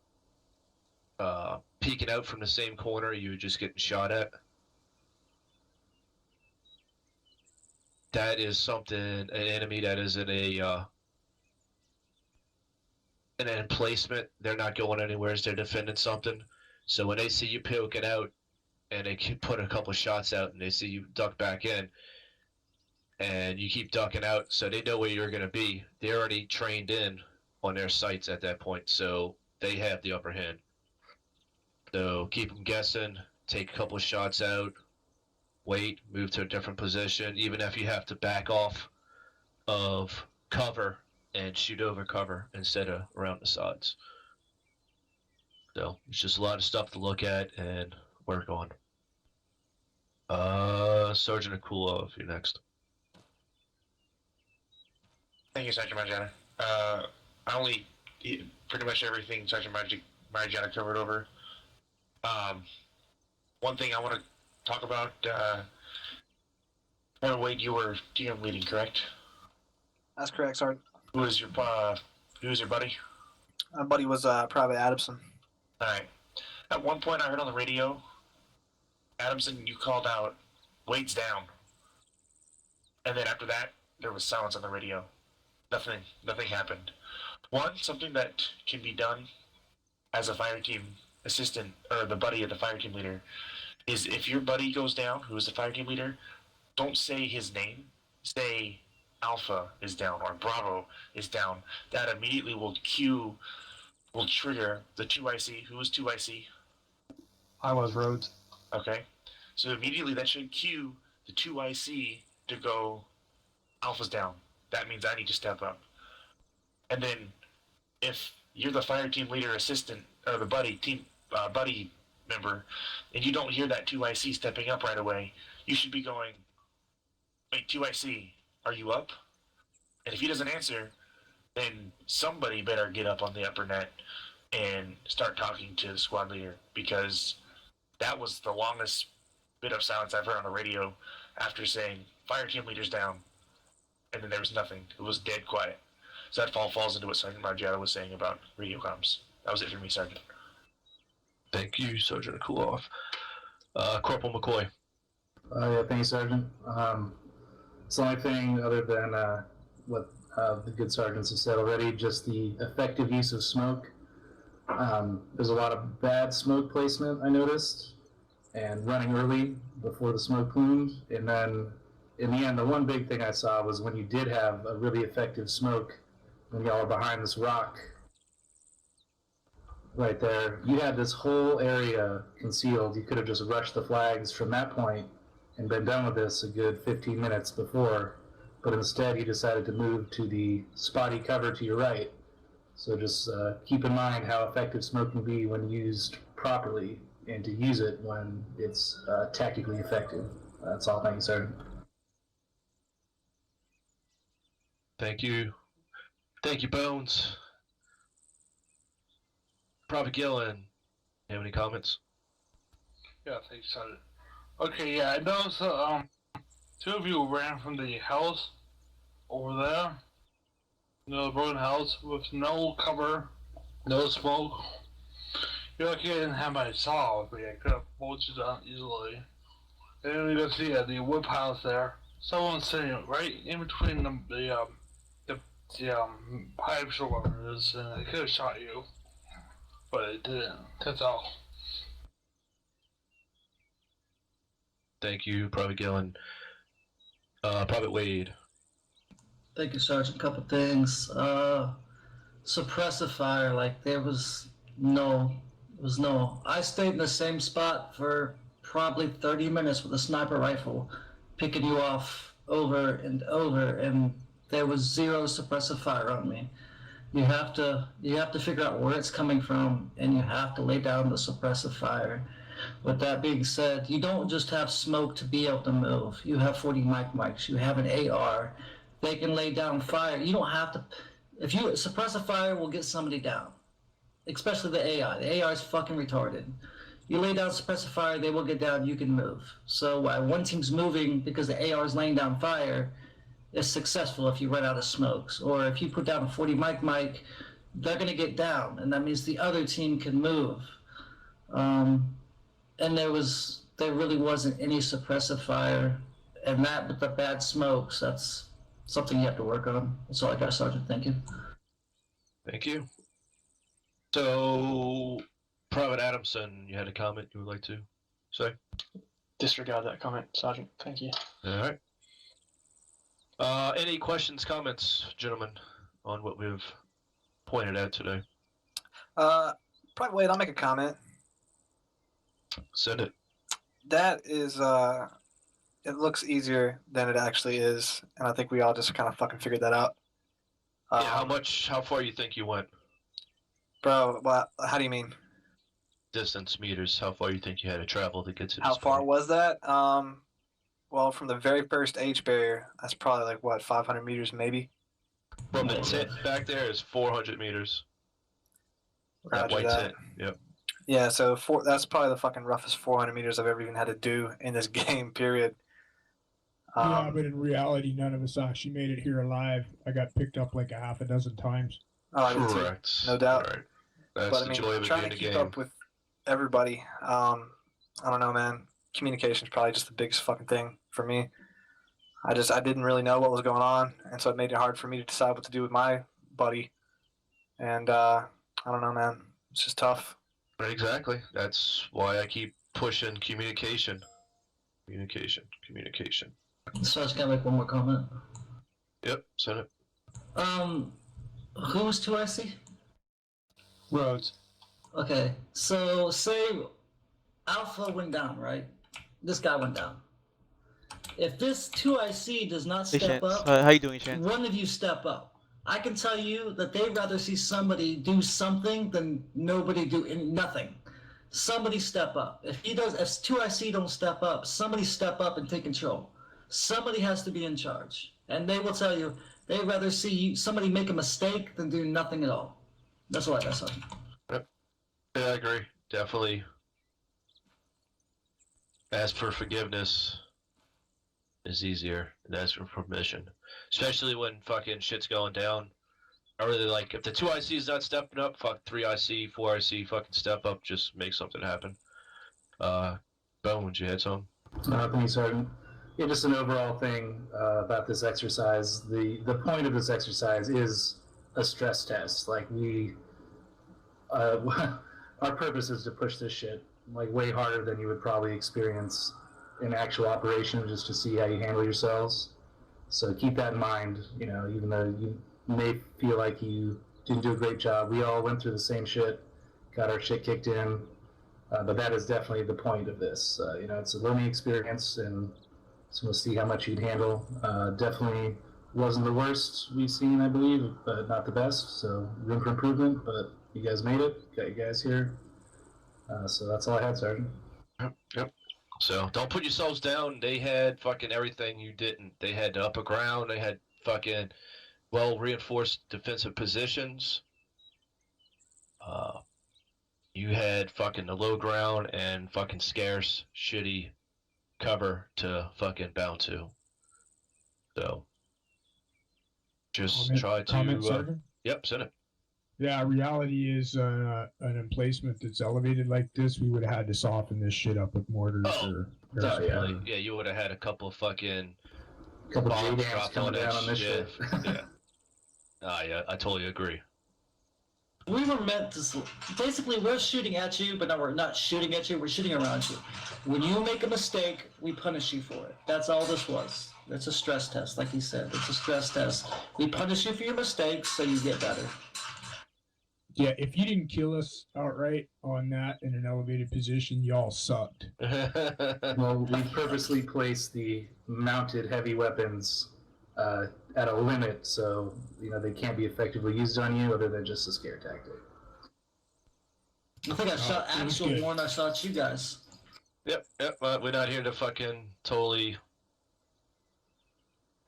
peeking out from the same corner you were just getting shot at. That is something, an enemy that is in an emplacement. They're not going anywhere as they're defending something. So when they see you poking out and they can put a couple shots out and they see you duck back in and you keep ducking out, so they know where you're going to be. They're already trained in on their sights at that point, so they have the upper hand. So keep them guessing, take a couple of shots out, wait, move to a different position, even if you have to back off of cover and shoot over cover instead of around the sides. So it's just a lot of stuff to look at and work on. Sergeant Akulov, you're next. Thank you, Sergeant Margetta. Pretty much everything Sergeant Margetta covered over. One thing I want to talk about, Wade, you were DM leading, correct? That's correct, Sergeant. Who was your buddy? My buddy was Private Adamson. All right. At one point, I heard on the radio, Adamson, you called out, Wade's down. And then after that, there was silence on the radio. Nothing happened. One, something that can be done as a fire team assistant, or the buddy of the fire team leader, is if your buddy goes down, who is the fire team leader, don't say his name. Say Alpha is down, or Bravo is down. That immediately will trigger the 2IC. Who was 2IC? I was Rhodes. Okay. So immediately that should cue the 2IC to go, Alpha's down. That means I need to step up. And then if you're the fire team leader assistant, or the buddy member, and you don't hear that 2IC stepping up right away, you should be going, wait, 2IC, are you up? And if he doesn't answer, then somebody better get up on the upper net and start talking to the squad leader, because that was the longest bit of silence I've heard on the radio after saying, fire team leader's down, and then there was nothing. It was dead quiet. So that falls into what Sergeant Margetta was saying about radio comms. That was it for me, Sergeant. Thank you, Sergeant Akulov. Corporal McCoy. Yeah, thank you, Sergeant. It's the only thing other than what the good sergeants have said already, just the effective use of smoke. There's a lot of bad smoke placement, I noticed, and running early before the smoke plumed. And then in the end, the one big thing I saw was when you did have a really effective smoke, when y'all are behind this rock right there, you had this whole area concealed. You could have just rushed the flags from that point and been done with this a good 15 minutes before, but instead he decided to move to the spotty cover to your right. So just keep in mind how effective smoke can be when used properly, and to use it when it's tactically effective. That's all. Thank you, Sergeant. Thank you. Thank you, Bones. Private Gillen, you have any comments? Yeah, thanks, Sergeant. Okay, yeah, I noticed two of you ran from the house over there. The broken house with no cover, no smoke. You're lucky I didn't have my saw with me. I could have bolted you down easily. And then you can see the whip house there. Someone's sitting right in between the pipes or whatever it is, and they could have shot you, but it didn't. That's all. Thank you, Private Gillen. Private Wade. Thank you, Sergeant. Couple things. Suppressive fire, like there was no. I stayed in the same spot for probably 30 minutes with a sniper rifle, picking you off over and over, and there was zero suppressive fire on me. You have to figure out where it's coming from, and you have to lay down the suppressive fire. With that being said, you don't just have smoke to be able to move. You have 40 mics. You have an AR. They can lay down fire. You don't have to. If you suppressive fire, will get somebody down, especially the AI. The AI is fucking retarded. You lay down suppressive fire, they will get down. You can move. So while one team's moving because the AR is laying down fire, it's successful if you run out of smokes. Or if you put down a 40 mic, they're gonna get down, and that means the other team can move. And there really wasn't any suppressive fire, and that with the bad smokes, that's something you have to work on. That's all I got, Sergeant. Thank you. Thank you. So, Private Adamson, you had a comment you would like to say? Disregard that comment, Sergeant. Thank you. All right. Any questions, comments, gentlemen, on what we've pointed out today? Probably wait. I'll make a comment. Send it. That is, it looks easier than it actually is, and I think we all just kind of fucking figured that out. Yeah, how far you think you went? Bro, how do you mean? Distance, meters, how far you think you had to travel to get to this How far point? was that? Well, from the very first H barrier, that's probably like, what, 500 meters maybe? From the tent back there is 400 meters. That Roger white that. tent, yep. Yeah, so that's probably the fucking roughest 400 meters I've ever even had to do in this game, period. Yeah, but in reality, none of us actually made it here alive. I got picked up like a half a dozen times. Oh, I did too, Correct. no doubt. Right. That's But the I mean, joy of it trying being to a keep game. up with everybody, I don't know, man. Communication is probably just the biggest fucking thing for me. I didn't really know what was going on, and so it made it hard for me to decide what to do with my buddy. And I don't know, man. It's just tough. Exactly. That's why I keep pushing communication. Communication. So I just gotta make one more comment. Yep, send it. Who was 2IC? Rhodes. Okay, so say Alpha went down, right? This guy went down. If this 2IC does not Hey, step Chance. up, How you doing, Chance? one of you step up. I can tell you that they'd rather see somebody do something than nobody do nothing. Somebody step up. If 2IC don't step up, somebody step up and take control. Somebody has to be in charge. And they will tell you they'd rather see somebody make a mistake than do nothing at all. That's all I got, Sergeant. Yep. Yeah, I agree. Definitely. Ask for forgiveness is easier than ask for permission. Especially when fucking shit's going down. I really like, if the 2IC is not stepping up, fuck 3IC, 4IC, fucking step up, just make something happen. Bones, you had some? Thank you, Sergeant. Yeah, just an overall thing about this exercise. The point of this exercise is a stress test. Like our purpose is to push this shit like way harder than you would probably experience in actual operation, just to see how you handle yourselves. So keep that in mind. You know, even though you may feel like you didn't do a great job, we all went through the same shit, got our shit kicked in. But that is definitely the point of this. You know, it's a learning experience, and so we'll see how much you'd handle. Definitely wasn't the worst we've seen, I believe, but not the best. So room for improvement, but you guys made it. Got you guys here. So that's all I had, Sergeant. Yep. So don't put yourselves down. They had fucking everything you didn't. They had the upper ground. They had fucking well reinforced defensive positions. You had fucking the low ground and fucking scarce, shitty cover to fucking bound to. So just try Comment, to. Sergeant? Yep, send it. Yeah, reality is an emplacement that's elevated like this, we would have had to soften this shit up with mortars or Definitely. Yeah, you would have had a couple of fucking couple bombs J-dams dropped coming on down on this yeah, shit. yeah. Yeah, I totally agree. We were meant to. Basically, we're shooting at you, but no, we're not shooting at you. We're shooting around you. When you make a mistake, we punish you for it. That's all this was. It's a stress test, like he said. It's a stress test. We punish you for your mistakes, so you get better. Yeah, if you didn't kill us outright on that in an elevated position, y'all sucked. Well, we purposely placed the mounted heavy weapons at a limit, so they can't be effectively used on you other than just a scare tactic. I think I shot actual more than I shot you guys. Yep. We're not here to fucking totally.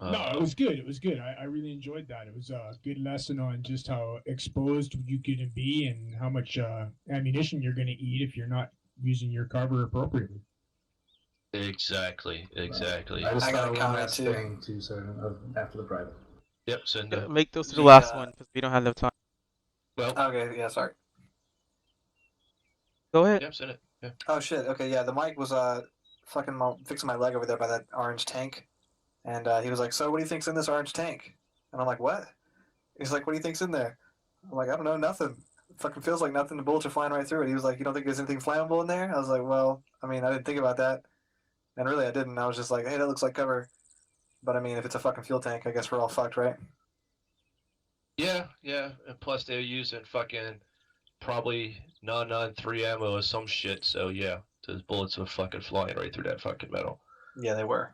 No, it was good. It was good. I really enjoyed that. It was a good lesson on just how exposed you're going to be and how much ammunition you're going to eat if you're not using your cover appropriately. Exactly. I just got thought a one comment last too. thing too, Sergeant, after the private. Yep, send it. Make those to the last one because we don't have enough time. Well. Okay. Yeah. Sorry. Go ahead. Yep, send it. Yeah. Oh shit. Okay. Yeah. The mic was fucking fixing my leg over there by that orange tank, and he was like, "So what do you think's in this orange tank?" And I'm like, "What?" He's like, "What do you think's in there?" I'm like, "I don't know. Nothing. It fucking feels like nothing. The bullets are flying right through it." He was like, "You don't think there's anything flammable in there?" I was like, "Well, I mean, I didn't think about that, and really, I didn't. I was just like, hey, that looks like cover." But I mean, if it's a fucking fuel tank, I guess we're all fucked, right? Yeah. And plus they're using fucking probably 993 ammo or some shit. So yeah, those bullets were fucking flying right through that fucking metal. Yeah, they were.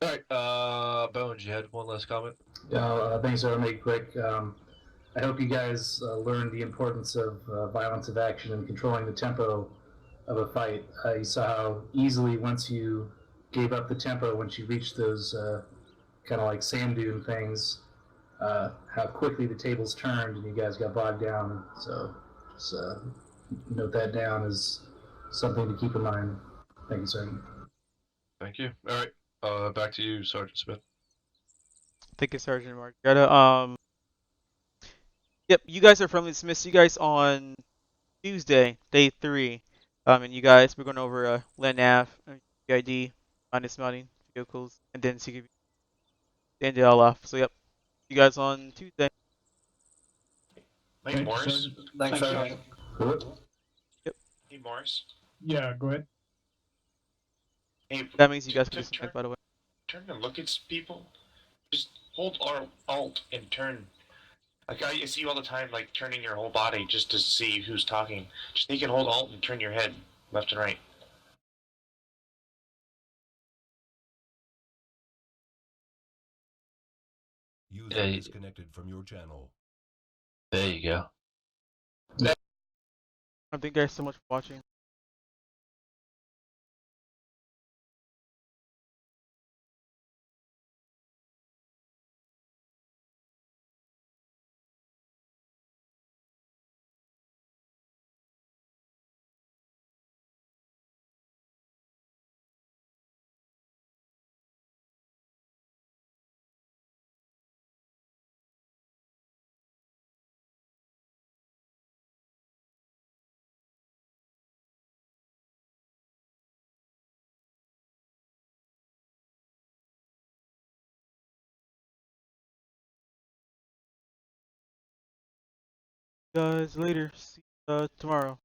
All right, Bones, you had one last comment. Thanks, I'll make it quick. I hope you guys learned the importance of violence of action and controlling the tempo of a fight. You saw how easily, once you gave up the tempo, once you reached those kind of like sand dune things, how quickly the tables turned and you guys got bogged down. So just note that down as something to keep in mind. Thank you, Sergeant. Thank you. All right, back to you, Sergeant Smith. Thank you, Sergeant Margetta. Yep, you guys are friendly dismissed. You guys on Tuesday, day 3. And you guys, we're going over land nav, ID, minus mounting vehicles, and then CQB. And it all off. So yep, you guys on Tuesday. Hey, Morris. Thanks, Sergeant. Yep. Hey, Morris. Yeah, go ahead. Hey, That means you guys can do something, by the way. Turn and look at people. Just hold Alt and turn. Like I see you all the time, like turning your whole body just to see who's talking. Just you can hold Alt and turn your head left and right. User disconnected from your channel. There you go. Thank you guys so much for watching. Guys, later. See you tomorrow.